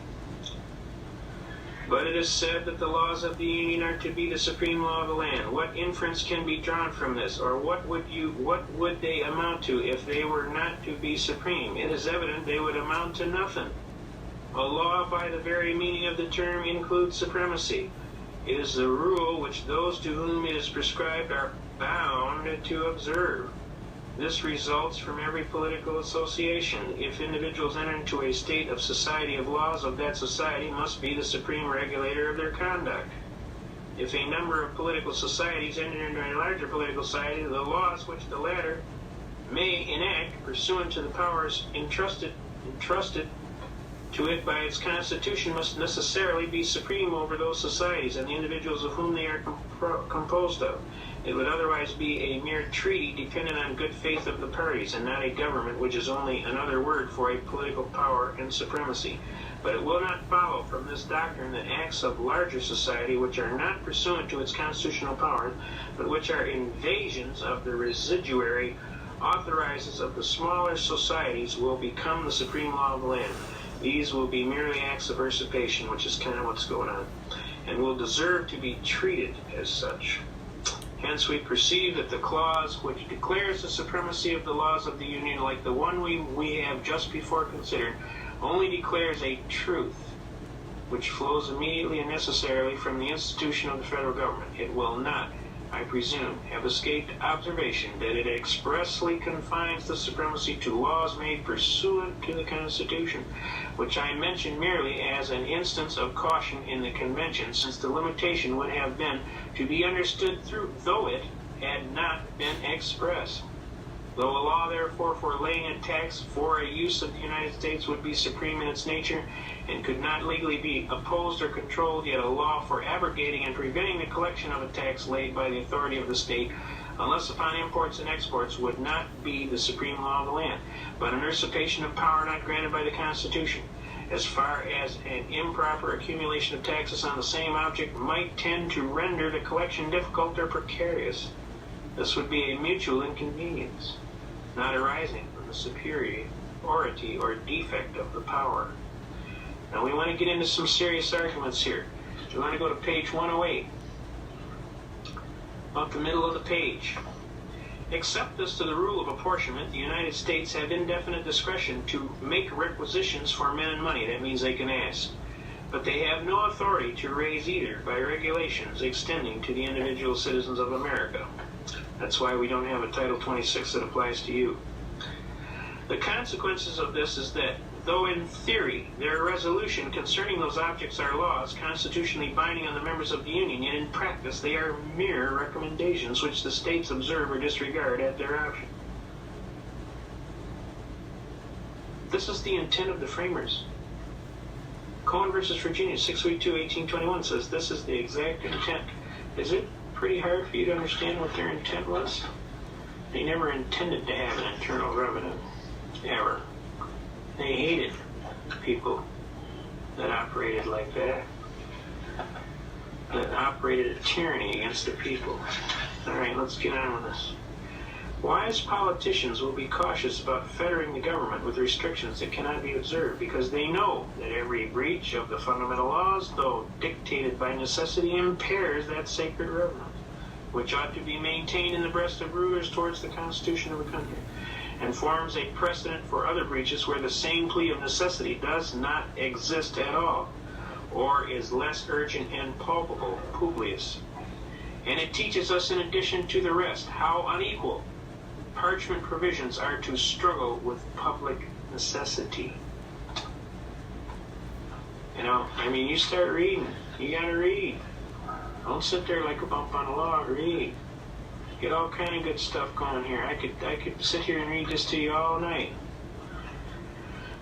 But it is said that the laws of the Union are to be the supreme law of the land. What inference can be drawn from this, or what would they amount to if they were not to be supreme? It is evident they would amount to nothing. A law, by the very meaning of the term, includes supremacy. It is the rule which those to whom it is prescribed are bound to observe. This results from every political association. If individuals enter into a state of society, of laws of that society must be the supreme regulator of their conduct. If a number of political societies enter into a larger political society, the laws which the latter may enact pursuant to the powers entrusted to it by its constitution must necessarily be supreme over those societies and the individuals of whom they are composed of. It would otherwise be a mere treaty dependent on good faith of the parties, and not a government, which is only another word for a political power and supremacy. But it will not follow from this doctrine that acts of larger society, which are not pursuant to its constitutional powers, but which are invasions of the residuary authorizes of the smaller societies, will become the supreme law of the land. These will be merely acts of usurpation, which is kind of what's going on, and will deserve to be treated as such. Hence, we perceive that the clause which declares the supremacy of the laws of the Union, like the one we have just before considered, only declares a truth which flows immediately and necessarily from the institution of the federal government. It will not, I presume, have escaped observation that it expressly confines the supremacy to laws made pursuant to the Constitution, which I mention merely as an instance of caution in the convention, since the limitation would have been to be understood through, though it had not been expressed. Though a law, therefore, for laying a tax for a use of the United States would be supreme in its nature and could not legally be opposed or controlled, yet a law for abrogating and preventing the collection of a tax laid by the authority of the state, unless upon imports and exports, would not be the supreme law of the land, but an usurpation of power not granted by the Constitution. As far as an improper accumulation of taxes on the same object might tend to render the collection difficult or precarious, this would be a mutual inconvenience, not arising from the superiority or defect of the power. Now we want to get into some serious arguments here. We want to go to page 108, about the middle of the page. Except as to the rule of apportionment, the United States have indefinite discretion to make requisitions for men and money. That means they can ask. But they have no authority to raise either by regulations extending to the individual citizens of America. That's why we don't have a Title 26 that applies to you. The consequences of this is that, though in theory their resolution concerning those objects are laws constitutionally binding on the members of the Union, yet in practice they are mere recommendations which the states observe or disregard at their option. This is the intent of the framers. Cohen versus Virginia, 632-1821 says this is the exact intent. Is it pretty hard for you to understand what their intent was? They never intended to have an internal revenue, ever. They hated people that operated like that operated a tyranny against the people. All right, let's get on with this. Wise politicians will be cautious about fettering the government with restrictions that cannot be observed, because they know that every breach of the fundamental laws, though dictated by necessity, impairs that sacred reverence, which ought to be maintained in the breast of rulers towards the Constitution of a country, and forms a precedent for other breaches where the same plea of necessity does not exist at all, or is less urgent and palpable, Publius. And it teaches us, in addition to the rest, how unequal parchment provisions are to struggle with public necessity. You know, I mean, you start reading, you gotta read. Don't sit there like a bump on a log, read. Get all kind of good stuff going here. I could sit here and read this to you all night.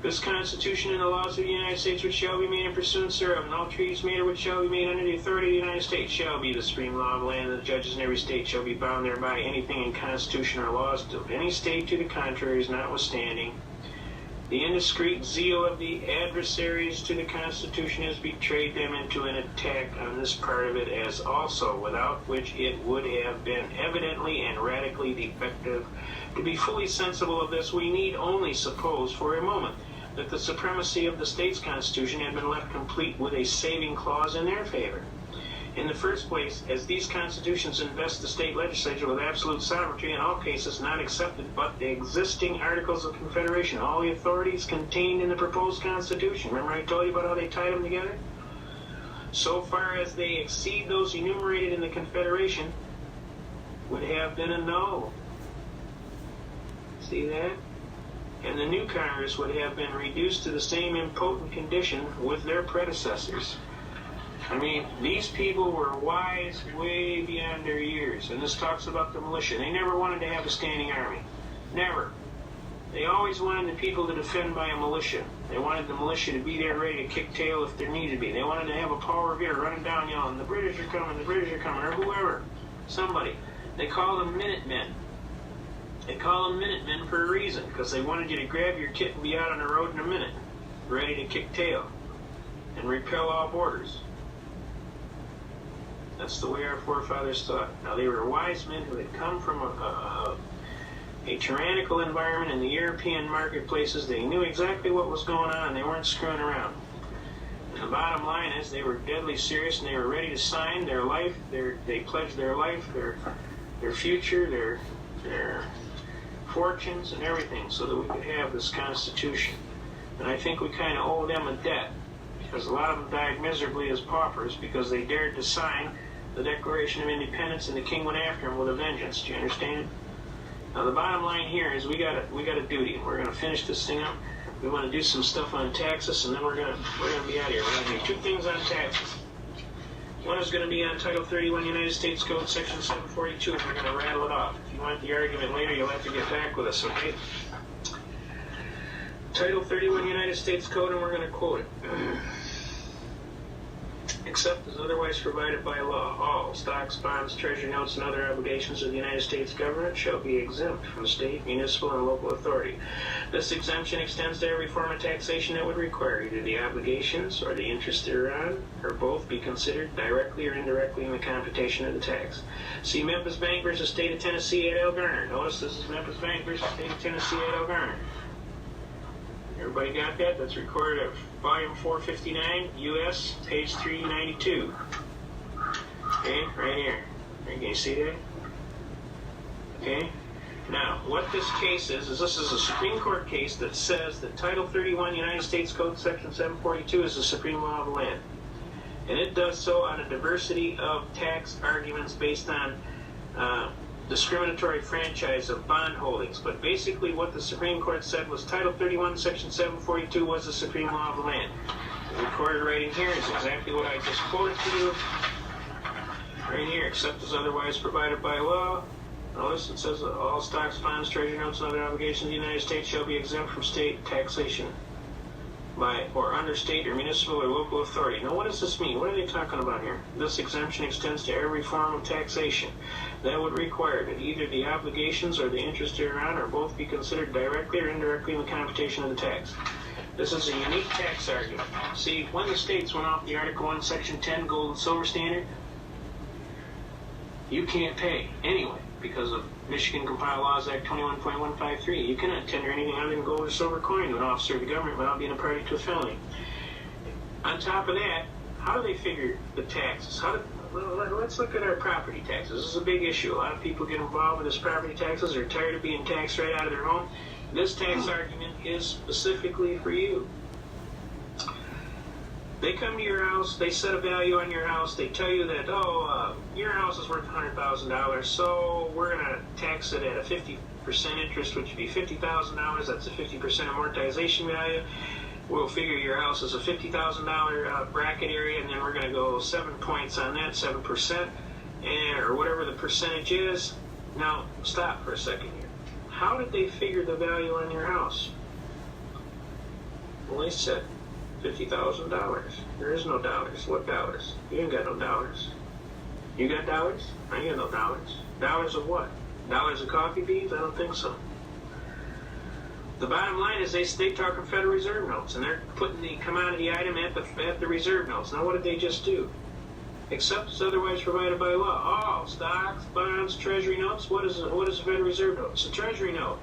This Constitution and the laws of the United States which shall be made in pursuance thereof, and all treaties made or which shall be made under the authority of the United States shall be the supreme law of the land, and the judges in every state shall be bound thereby. Anything in Constitution or laws of any state to the contrary is notwithstanding. The indiscreet zeal of the adversaries to the Constitution has betrayed them into an attack on this part of it as also, without which it would have been evidently and radically defective. To be fully sensible of this, we need only suppose for a moment that the supremacy of the state's Constitution had been left complete with a saving clause in their favor. In the first place, as these constitutions invest the state legislature with absolute sovereignty in all cases not accepted but the existing Articles of Confederation, all the authorities contained in the proposed Constitution. Remember I told you about how they tied them together? So far as they exceed those enumerated in the Confederation, would have been annulled. See that? And the new Congress would have been reduced to the same impotent condition with their predecessors. I mean, these people were wise way beyond their years. And this talks about the militia. They never wanted to have a standing army. Never. They always wanted the people to defend by a militia. They wanted the militia to be there ready to kick tail if there needed to be. They wanted to have a Paul Revere running down yelling, the British are coming, or whoever. Somebody. They called them Minutemen. They call them Minutemen for a reason, because they wanted you to grab your kit and be out on the road in a minute, ready to kick tail and repel all borders. That's the way our forefathers thought. Now, they were wise men who had come from a tyrannical environment in the European marketplaces. They knew exactly what was going on, and they weren't screwing around. And the bottom line is they were deadly serious, and they were ready to sign their life. They pledged their life, their future, their fortunes, and everything so that we could have this Constitution. And I think we kind of owe them a debt, because a lot of them died miserably as paupers because they dared to sign the Declaration of Independence, and the king went after them with a vengeance. Do you understand? Now the bottom line here is we got a duty. We're going to finish this thing up. We want to do some stuff on taxes, and then we're going to be out of here. We're going to do two things on taxes. One is going to be on Title 31 United States Code Section 742, and we're going to rattle it off. If you want the argument later, you'll have to get back with us, okay? Title 31 United States Code, and we're going to quote it. Except as otherwise provided by law, all stocks, bonds, treasury notes, and other obligations of the United States government shall be exempt from state, municipal, and local authority. This exemption extends to every form of taxation that would require either the obligations or the interest thereon, or both be considered directly or indirectly in the computation of the tax. See Memphis Bank versus State of Tennessee et al. Garner. Notice this is Memphis Bank versus State of Tennessee et al. Garner. Everybody got that? That's recorded at volume 459, U.S., page 392. Okay, right here. Can you see that? Okay. Now, what this case is this is a Supreme Court case that says that Title 31 United States Code Section 742 is the supreme law of the land. And it does so on a diversity of tax arguments based on discriminatory franchise of bond holdings. But basically what the Supreme Court said was Title 31 Section 742 was the supreme law of the land. The recorded right in here is exactly what I just quoted to you. Right here, except as otherwise provided by law. Notice it says all stocks, bonds, treasury notes, and other obligations of the United States shall be exempt from state taxation by or under state or municipal or local authority. Now what does this mean? What are they talking about here? This exemption extends to every form of taxation. That would require that either the obligations or the interest thereon or both be considered directly or indirectly in the computation of the tax. This is a unique tax argument. See, when the states went off the Article 1, Section 10 gold and silver standard, you can't pay anyway because of Michigan Compiled Laws Act 21.153. You cannot tender anything other than gold or silver coin to an officer of the government without being a party to a felony. On top of that, how do they figure the taxes? Let's look at our property taxes. This is a big issue. A lot of people get involved with this property taxes. They're tired of being taxed right out of their home. This tax argument is specifically for you. They come to your house, they set a value on your house, they tell you that, your house is worth $100,000, so we're going to tax it at a 50% interest, which would be $50,000. That's a 50% amortization value. We'll figure your house is a $50,000 bracket area, and then we're going to go 7 points on that, 7%, or whatever the percentage is. Now, stop for a second here. How did they figure the value on your house? Well, they said $50,000. There is no dollars. What dollars? You ain't got no dollars. You got dollars? I ain't got no dollars. Dollars of what? Dollars of coffee beans? I don't think so. The bottom line is they talk of Federal Reserve notes, and they're putting the commodity item at the Reserve notes. Now, what did they just do? Except as otherwise provided by law. All stocks, bonds, Treasury notes. What is a Federal Reserve note? It's a Treasury note.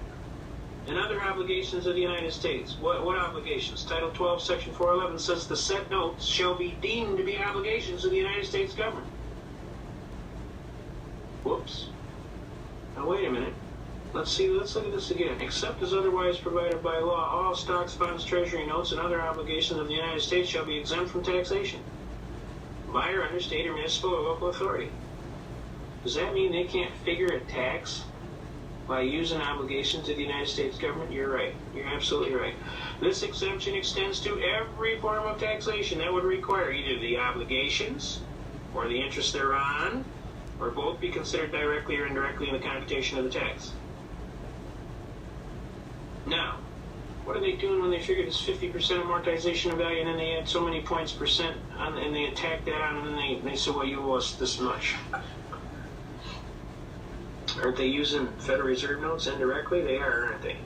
And other obligations of the United States. What obligations? Title 12, Section 411 says the said notes shall be deemed to be obligations of the United States government. Whoops. Now wait a minute. Let's look at this again. Except as otherwise provided by law, all stocks, bonds, Treasury notes, and other obligations of the United States shall be exempt from taxation by or under state or municipal or local authority. Does that mean they can't figure a tax by using obligations of the United States government? You're right. You're absolutely right. This exemption extends to every form of taxation that would require either the obligations or the interest thereon, or both be considered directly or indirectly in the computation of the tax. Now, what are they doing when they figure this 50% amortization of value, and then they add so many points percent on, and they attack that on, and then they say, well, you owe us this much? Aren't they using Federal Reserve notes indirectly? They are, aren't they?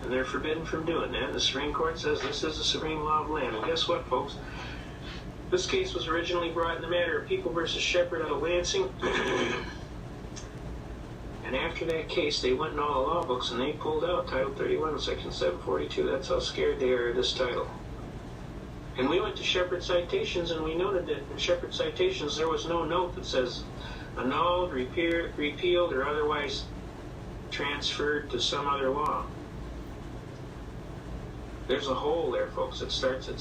And they're forbidden from doing that. The Supreme Court says this is the supreme law of land. Well, guess what, folks? This case was originally brought in the matter of People versus Shepherd out of Lansing. And after that case, they went in all the law books and they pulled out Title 31, Section 742. That's how scared they are of this title. And we went to Shepherd Citations, and we noted that in Shepherd Citations there was no note that says annulled, repealed, or otherwise transferred to some other law. There's a hole there, folks. It starts at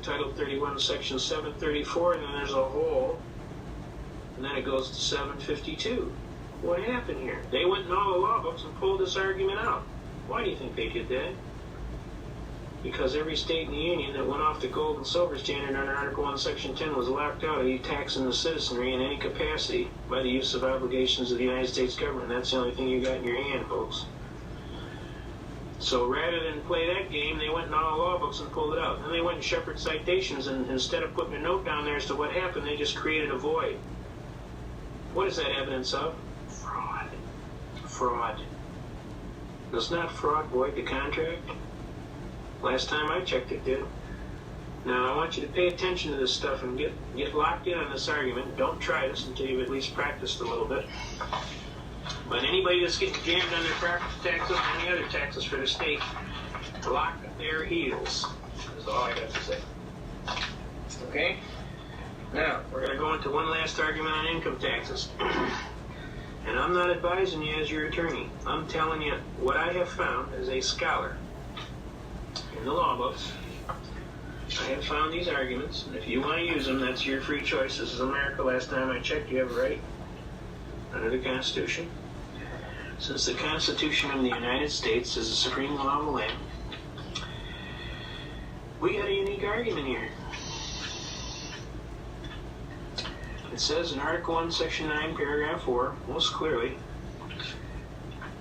Title 31, Section 734, and then there's a hole, and then it goes to 752. What happened here? They went in all the law books and pulled this argument out. Why do you think they did that? Because every state in the Union that went off the gold and silver standard under Article 1, Section 10 was locked out of you taxing the citizenry in any capacity by the use of obligations of the United States government. That's the only thing you got in your hand, folks. So rather than play that game, they went in all the law books and pulled it out. Then they went in Shepherd Citations, and instead of putting a note down there as to what happened, they just created a void. What is that evidence of? Fraud. Does not fraud void the contract? Last time I checked, it did. Now I want you to pay attention to this stuff and get locked in on this argument. Don't try this until you've at least practiced a little bit. But anybody that's getting jammed on their property taxes or any other taxes for the state, lock their heels. That's all I got to say. Okay? Now, we're going to go into one last argument on income taxes. And I'm not advising you as your attorney. I'm telling you what I have found as a scholar in the law books. I have found these arguments, and if you want to use them, that's your free choice. This is America. Last time I checked, you have a right under the Constitution. Since the Constitution of the United States is the supreme law of the land, we got a unique argument here. It says in Article 1, Section 9, Paragraph 4, most clearly,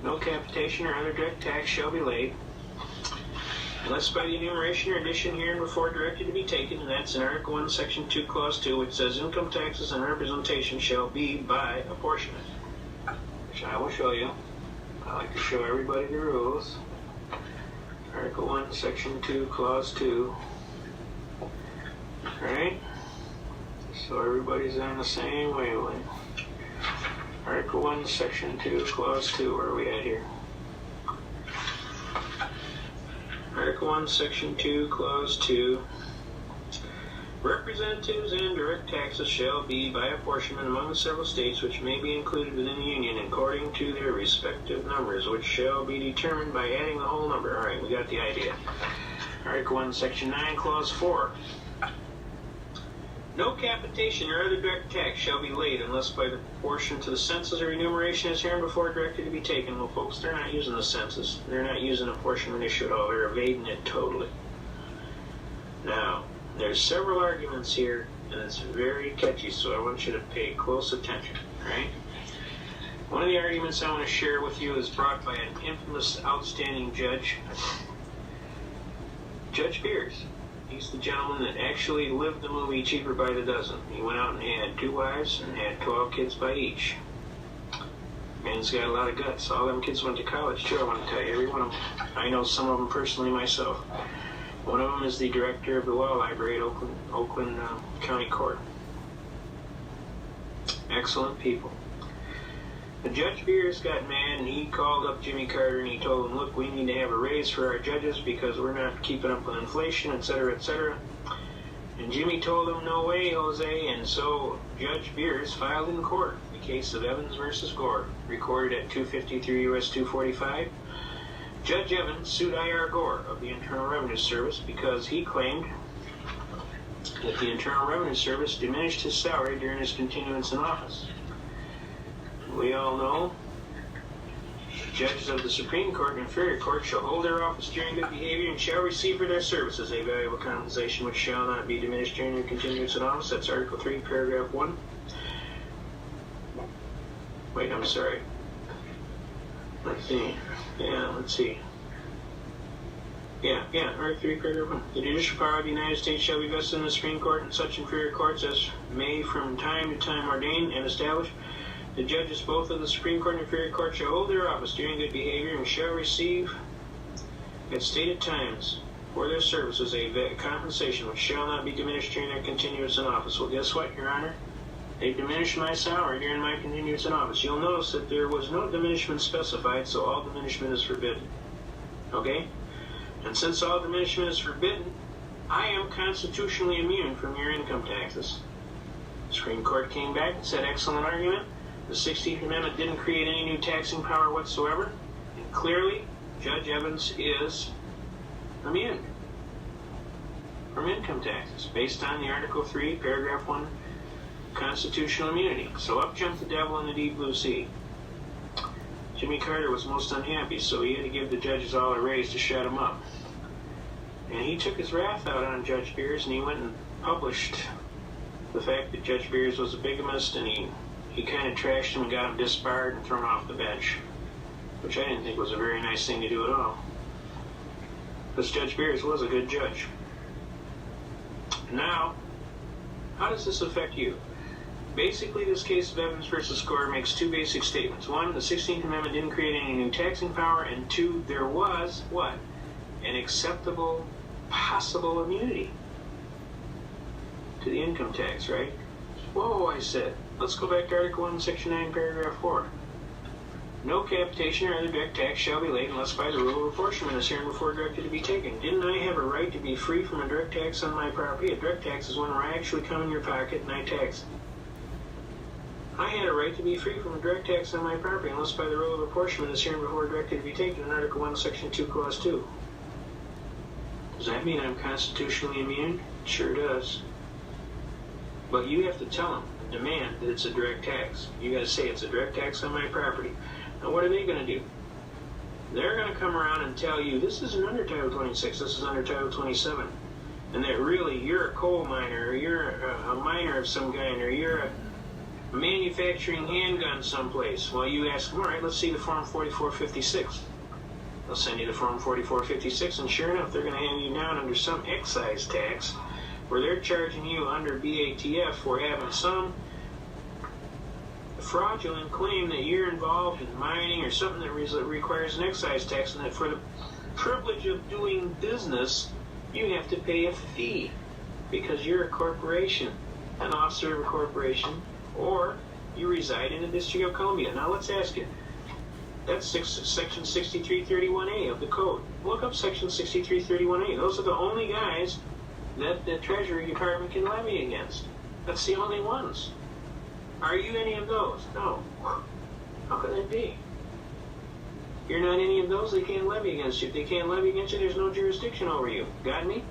no capitation or other direct tax shall be laid unless by the enumeration or addition hereinbefore directed to be taken, and that's in Article 1, Section 2, Clause 2, which says income taxes and representation shall be by apportionment, which I will show you. I like to show everybody the rules. Article 1, Section 2, Clause 2. Alright? So everybody's on the same wavelength. Article 1, Section 2, Clause 2. Where are we at here? Article 1, Section 2, Clause 2. Representatives and direct taxes shall be by apportionment among the several states which may be included within the Union according to their respective numbers, which shall be determined by adding the whole number. All right, we got the idea. Article 1, Section 9, Clause 4. No capitation or other direct tax shall be laid unless by the proportion to the census or enumeration as hereinbefore directed to be taken. Well, folks, they're not using the census. They're not using apportionment issue at all. They're evading it totally. Now, there's several arguments here, and it's very catchy, so I want you to pay close attention, right? One of the arguments I want to share with you is brought by an infamous, outstanding judge, Judge Beers. He's the gentleman that actually lived the movie Cheaper by the Dozen. He went out and he had 2 wives and had 12 kids by each. Man's got a lot of guts. All them kids went to college too, I want to tell you, every one of them. I know some of them personally myself. One of them is the director of the law library at Oakland County Court. Excellent people. The Judge Beers got mad and he called up Jimmy Carter and he told him, look, we need to have a raise for our judges because we're not keeping up with inflation, etc., etc. And Jimmy told him, no way, Jose. And so Judge Beers filed in court the case of Evans versus Gore, recorded at 253 U.S. 245. Judge Evans sued I.R. Gore of the Internal Revenue Service because he claimed that the Internal Revenue Service diminished his salary during his continuance in office. We all know judges of the Supreme Court and Inferior Court shall hold their office during good behavior and shall receive for their services a valuable compensation which shall not be diminished during their continuance in office. That's Article 3, Paragraph 1. Wait, I'm sorry. Let's see. Article 3, Paragraph 1. The judicial power of the United States shall be vested in the Supreme Court and such inferior courts as may from time to time ordain and establish. The judges both of the Supreme Court and Inferior Court shall hold their office during good behavior and shall receive at stated times for their services a compensation which shall not be diminished during their continuance in office. Well, guess what, Your Honor? They diminished my salary during my continuance in office. You'll notice that there was no diminishment specified, so all diminishment is forbidden. Okay? And since all diminishment is forbidden, I am constitutionally immune from your income taxes. The Supreme Court came back and said, excellent argument. The 16th Amendment didn't create any new taxing power whatsoever. And clearly, Judge Evans is immune from income taxes based on the Article 3, Paragraph 1 constitutional immunity. So up jumped the devil in the deep blue sea. Jimmy Carter was most unhappy, so he had to give the judges all a raise to shut him up. And he took his wrath out on Judge Beers and he went and published the fact that Judge Beers was a bigamist, and he kind of trashed him and got him disbarred and thrown off the bench, which I didn't think was a very nice thing to do at all. Because Judge Beers was a good judge. Now, how does this affect you? Basically, this case of Evans versus Gore makes two basic statements. One, the 16th Amendment didn't create any new taxing power, and two, there was, what? An acceptable, possible immunity to the income tax, right? Whoa, I said. Let's go back to Article 1, Section 9, Paragraph 4. No capitation or other direct tax shall be laid unless by the rule of apportionment is hereinbefore directed to be taken. Didn't I have a right to be free from a direct tax on my property? A direct tax is one where I actually come in your pocket and I tax. I had a right to be free from a direct tax on my property unless by the rule of apportionment is hereinbefore directed to be taken in Article 1, Section 2, Clause 2. Does that mean I'm constitutionally immune? It sure does. But you have to tell them, demand that it's a direct tax. You got to say it's a direct tax on my property. Now what are they going to do? They're going to come around and tell you, this isn't under Title 26, this is under Title 27. And that really you're a coal miner, or you're a miner of some kind, or you're a manufacturing handgun someplace. Well, you ask them, all right, let's see the Form 4456. They'll send you the Form 4456, and sure enough, they're going to hand you down under some excise tax where they're charging you under BATF for having some fraudulent claim that you're involved in mining or something that requires an excise tax, and that for the privilege of doing business, you have to pay a fee because you're a corporation, an officer of a corporation, or you reside in the District of Columbia. Now let's ask you, that's Section 6331A of the Code. Look up Section 6331A. Those are the only guys that the Treasury Department can levy against. That's the only ones. Are you any of those? No. How can that be? You're not any of those, they can't levy against you. If they can't levy against you, there's no jurisdiction over you. Got me?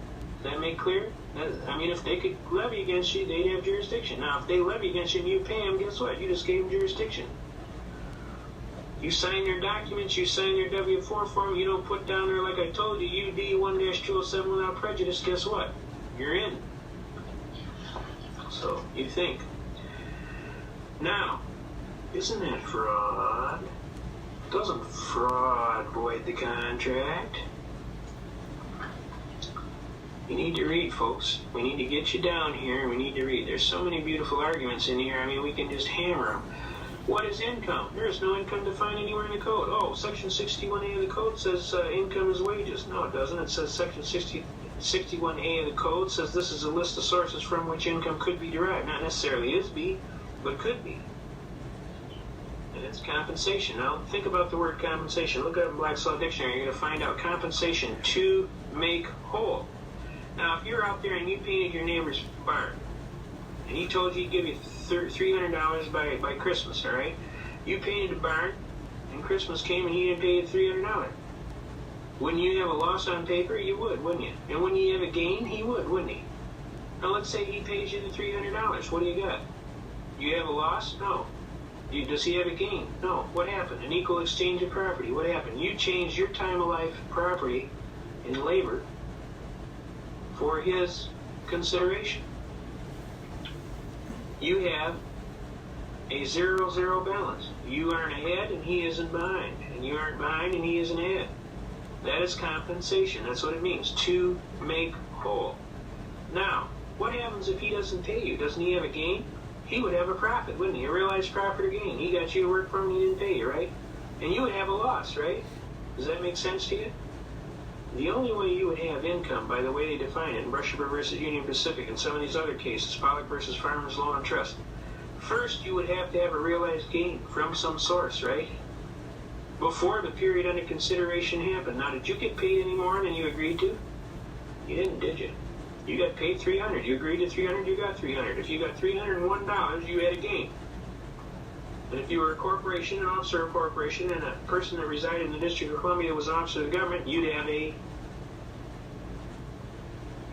Does that make clear? If they could levy against you, they'd have jurisdiction. Now, if they levy against you and you pay them, guess what? You just gave them jurisdiction. You sign their documents, you sign their W-4 form, you don't put down there, like I told you, UD 1-207 without prejudice, guess what? You're in. So, you think. Now, isn't that fraud? Doesn't fraud void the contract? You need to read, folks. We need to get you down here, and we need to read. There's so many beautiful arguments in here, we can just hammer them. What is income? There is no income defined anywhere in the code. Oh, Section 61A of the code says income is wages. No, it doesn't. It says Section 61A of the code says this is a list of sources from which income could be derived. Not necessarily is be, but could be. And it's compensation. Now, think about the word compensation. Look up in Black's Law Dictionary. You're going to find out compensation, to make whole. Now, if you're out there and you painted your neighbor's barn, and he told you he'd give you $300 by Christmas, all right? You painted the barn, and Christmas came and he didn't pay you $300. Wouldn't you have a loss on paper? You would, wouldn't you? And wouldn't you have a gain? He would, wouldn't he? Now, let's say he pays you the $300. What do you got? You have a loss? No. Does he have a gain? No. What happened? An equal exchange of property. What happened? You changed your time of life property in labor for his consideration. You have a 0-0 balance. You aren't ahead and he isn't behind. And you aren't behind and he isn't ahead. That is compensation. That's what it means. To make whole. Now, what happens if he doesn't pay you? Doesn't he have a gain? He would have a profit, wouldn't he? A realized profit or gain. He got you to work for him and he didn't pay you, right? And you would have a loss, right? Does that make sense to you? The only way you would have income, by the way they define it in Brush River versus Union Pacific and some of these other cases, Pollock versus Farmers Loan and Trust, first you would have to have a realized gain from some source, right? Before the period under consideration happened. Now, did you get paid any more than you agreed to? You didn't, did you? You got paid $300. You agreed to $300, you got $300. If you got $301, you had a gain. And if you were a corporation, an officer of a corporation, and a person that resided in the District of Columbia was an officer of the government, you'd have a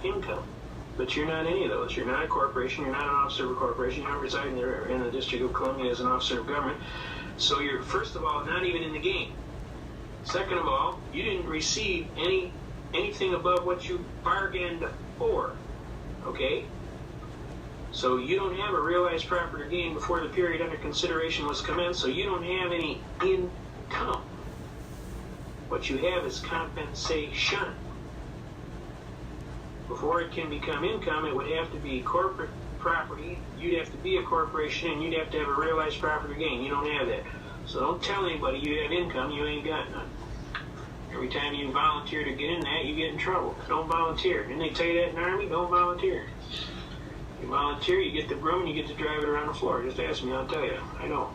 income. But you're not any of those. You're not a corporation. You're not an officer of a corporation. You're not residing there in the District of Columbia as an officer of government. So you're, first of all, not even in the game. Second of all, you didn't receive anything above what you bargained for. Okay? So you don't have a realized profit or gain before the period under consideration was commenced, so you don't have any income. What you have is compensation. Before it can become income, it would have to be corporate property. You'd have to be a corporation, and you'd have to have a realized profit or gain. You don't have that. So don't tell anybody you have income. You ain't got none. Every time you volunteer to get in that, you get in trouble. Don't volunteer. Didn't they tell you that in the Army? Don't volunteer. You volunteer, you get the broom, and you get to drive it around the floor. Just ask me, I'll tell you. I know.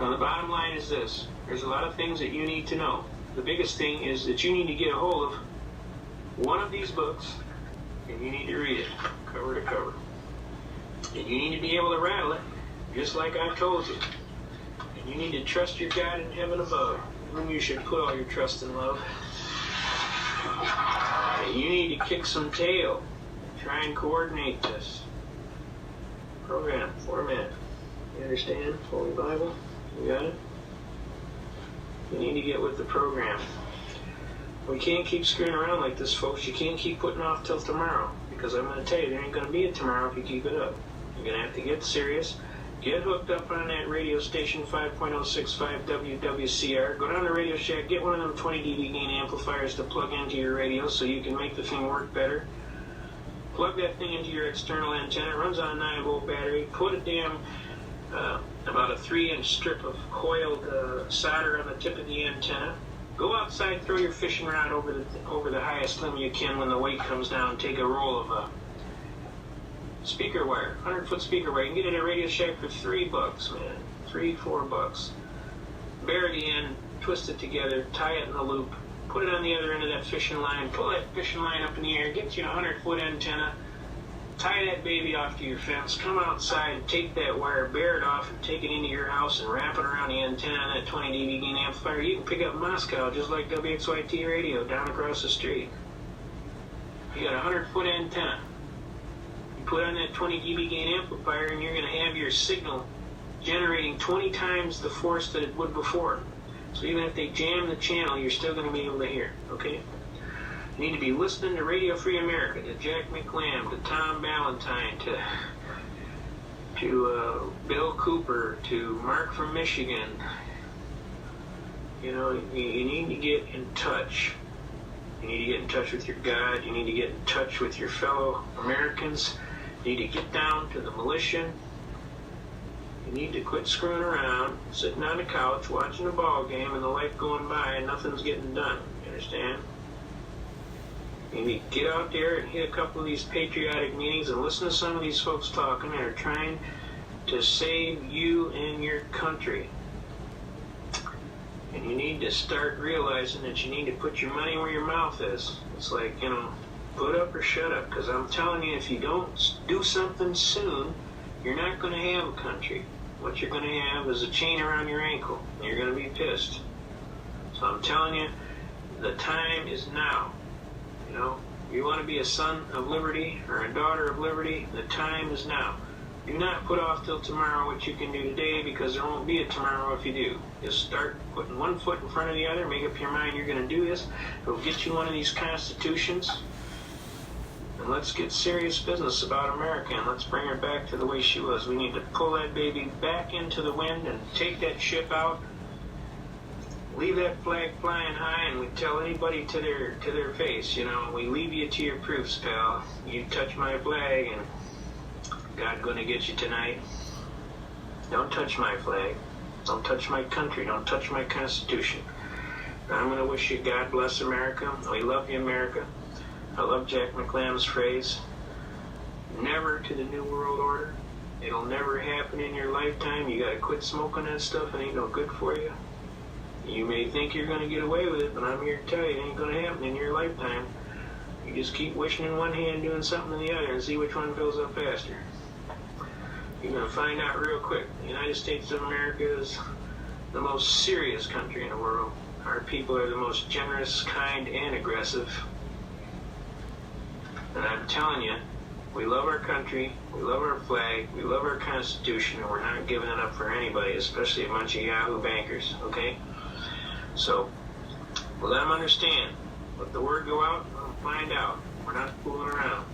Now, the bottom line is this. There's a lot of things that you need to know. The biggest thing is that you need to get a hold of one of these books, and you need to read it, cover to cover. And you need to be able to rattle it, just like I told you. And you need to trust your God in heaven above, whom you should put all your trust and love. And you need to kick some tail. Try and coordinate this. Program, format. You understand? Holy Bible? You got it? You need to get with the program. We can't keep screwing around like this, folks. You can't keep putting off till tomorrow. Because I'm going to tell you, there ain't going to be a tomorrow if you keep it up. You're going to have to get serious. Get hooked up on that radio station, 5.065 WWCR. Go down to Radio Shack. Get one of them 20 dB gain amplifiers to plug into your radio so you can make the thing work better. Plug that thing into your external antenna. It runs on a 9-volt battery. Put a damn, about a 3-inch strip of coiled solder on the tip of the antenna. Go outside, throw your fishing rod over the highest limb you can when the weight comes down. Take a roll of speaker wire, 100-foot speaker wire. You can get it at Radio Shack for $3, man. $3-4. Bury the end, twist it together, tie it in a loop. Put it on the other end of that fishing line. Pull that fishing line up in the air. Get you a 100-foot antenna. Tie that baby off to your fence. Come outside and take that wire, bear it off, and take it into your house and wrap it around the antenna on that 20 dB gain amplifier. You can pick up Moscow just like WXYT radio down across the street. You got a 100-foot antenna. You put on that 20 dB gain amplifier, and you're going to have your signal generating 20 times the force that it would before. So even if they jam the channel, you're still going to be able to hear, okay? You need to be listening to Radio Free America, to Jack McLam, to Tom Ballantyne, to Bill Cooper, to Mark from Michigan. You know, you need to get in touch. You need to get in touch with your God. You need to get in touch with your fellow Americans. You need to get down to the militia. You need to quit screwing around, sitting on the couch, watching a ball game, and the life going by, and nothing's getting done. You understand? You need to get out there and hit a couple of these patriotic meetings and listen to some of these folks talking that are trying to save you and your country. And you need to start realizing that you need to put your money where your mouth is. It's like, put up or shut up. Because I'm telling you, if you don't do something soon, you're not going to have a country. What you're going to have is a chain around your ankle. And you're going to be pissed. So I'm telling you, the time is now. You want to be a son of liberty or a daughter of liberty, the time is now. Do not put off till tomorrow what you can do today, because there won't be a tomorrow if you do. Just start putting one foot in front of the other, make up your mind you're going to do this. It'll get you one of these constitutions. And let's get serious business about America, and let's bring her back to the way she was. We need to pull that baby back into the wind and take that ship out. Leave that flag flying high, and we tell anybody to their face, we leave you to your proofs, pal. You touch my flag, and God's gonna get you tonight. Don't touch my flag. Don't touch my country. Don't touch my Constitution. I'm gonna wish you God bless America. We love you, America. I love Jack McLam's phrase, never to the New World Order. It'll never happen in your lifetime. You gotta quit smoking that stuff. It ain't no good for you. You may think you're going to get away with it, but I'm here to tell you it ain't going to happen in your lifetime. You just keep wishing in one hand, doing something in the other, and see which one fills up faster. You're going to find out real quick. The United States of America is the most serious country in the world. Our people are the most generous, kind, and aggressive. And I'm telling you, we love our country, we love our flag, we love our Constitution, and we're not giving it up for anybody, especially a bunch of Yahoo bankers, okay? So, let them understand. Let the word go out, and find out. We're not fooling around.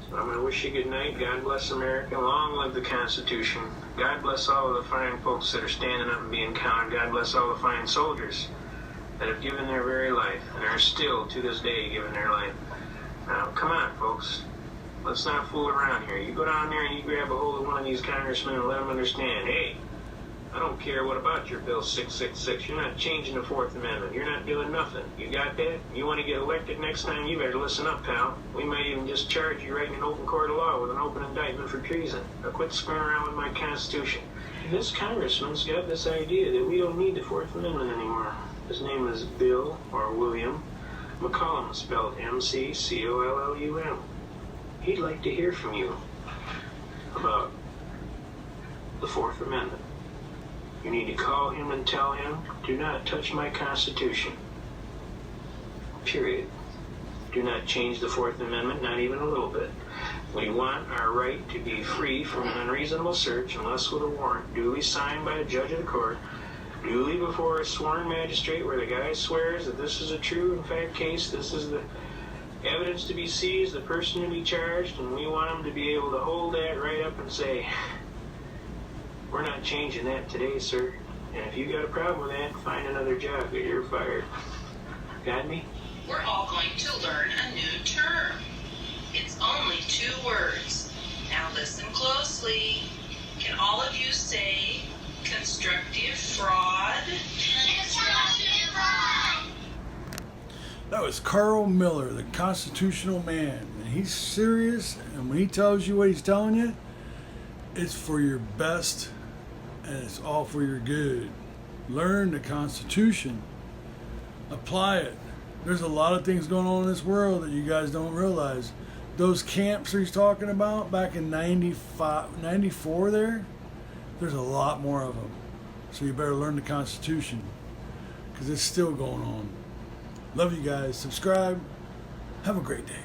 So I'm going to wish you good night. God bless America. Long live the Constitution. God bless all of the fine folks that are standing up and being counted. God bless all the fine soldiers that have given their very life and are still, to this day, giving their life. Now, come on, folks. Let's not fool around here. You go down there and you grab a hold of one of these congressmen and let them understand, hey, I don't care what about your Bill 666. You're not changing the Fourth Amendment. You're not doing nothing. You got that? You want to get elected next time, you better listen up, pal. We might even just charge you right in an open court of law with an open indictment for treason. Now quit screwing around with my Constitution. This congressman's got this idea that we don't need the Fourth Amendment anymore. His name is Bill, or William, McCollum, spelled M-C-C-O-L-L-U-M. He'd like to hear from you about the Fourth Amendment. You need to call him and tell him, do not touch my Constitution. Period. Do not change the Fourth Amendment, not even a little bit. We want our right to be free from an unreasonable search unless with a warrant duly signed by a judge of the court, duly before a sworn magistrate where the guy swears that this is a true, in fact, case, this is the evidence to be seized, the person to be charged, and we want them to be able to hold that right up and say, we're not changing that today, sir. And if you got a problem with that, find another job, because you're fired. Got me? We're all going to learn a new term. It's only 2 words. Now listen closely. Can all of you say constructive fraud? Constructive fraud! That was Carl Miller, the constitutional man. And he's serious, and when he tells you what he's telling you, it's for your best, and it's all for your good. Learn the Constitution. Apply it. There's a lot of things going on in this world that you guys don't realize. Those camps he's talking about back in 94 there's a lot more of them. So you better learn the Constitution, because it's still going on. Love you guys. Subscribe. Have a great day.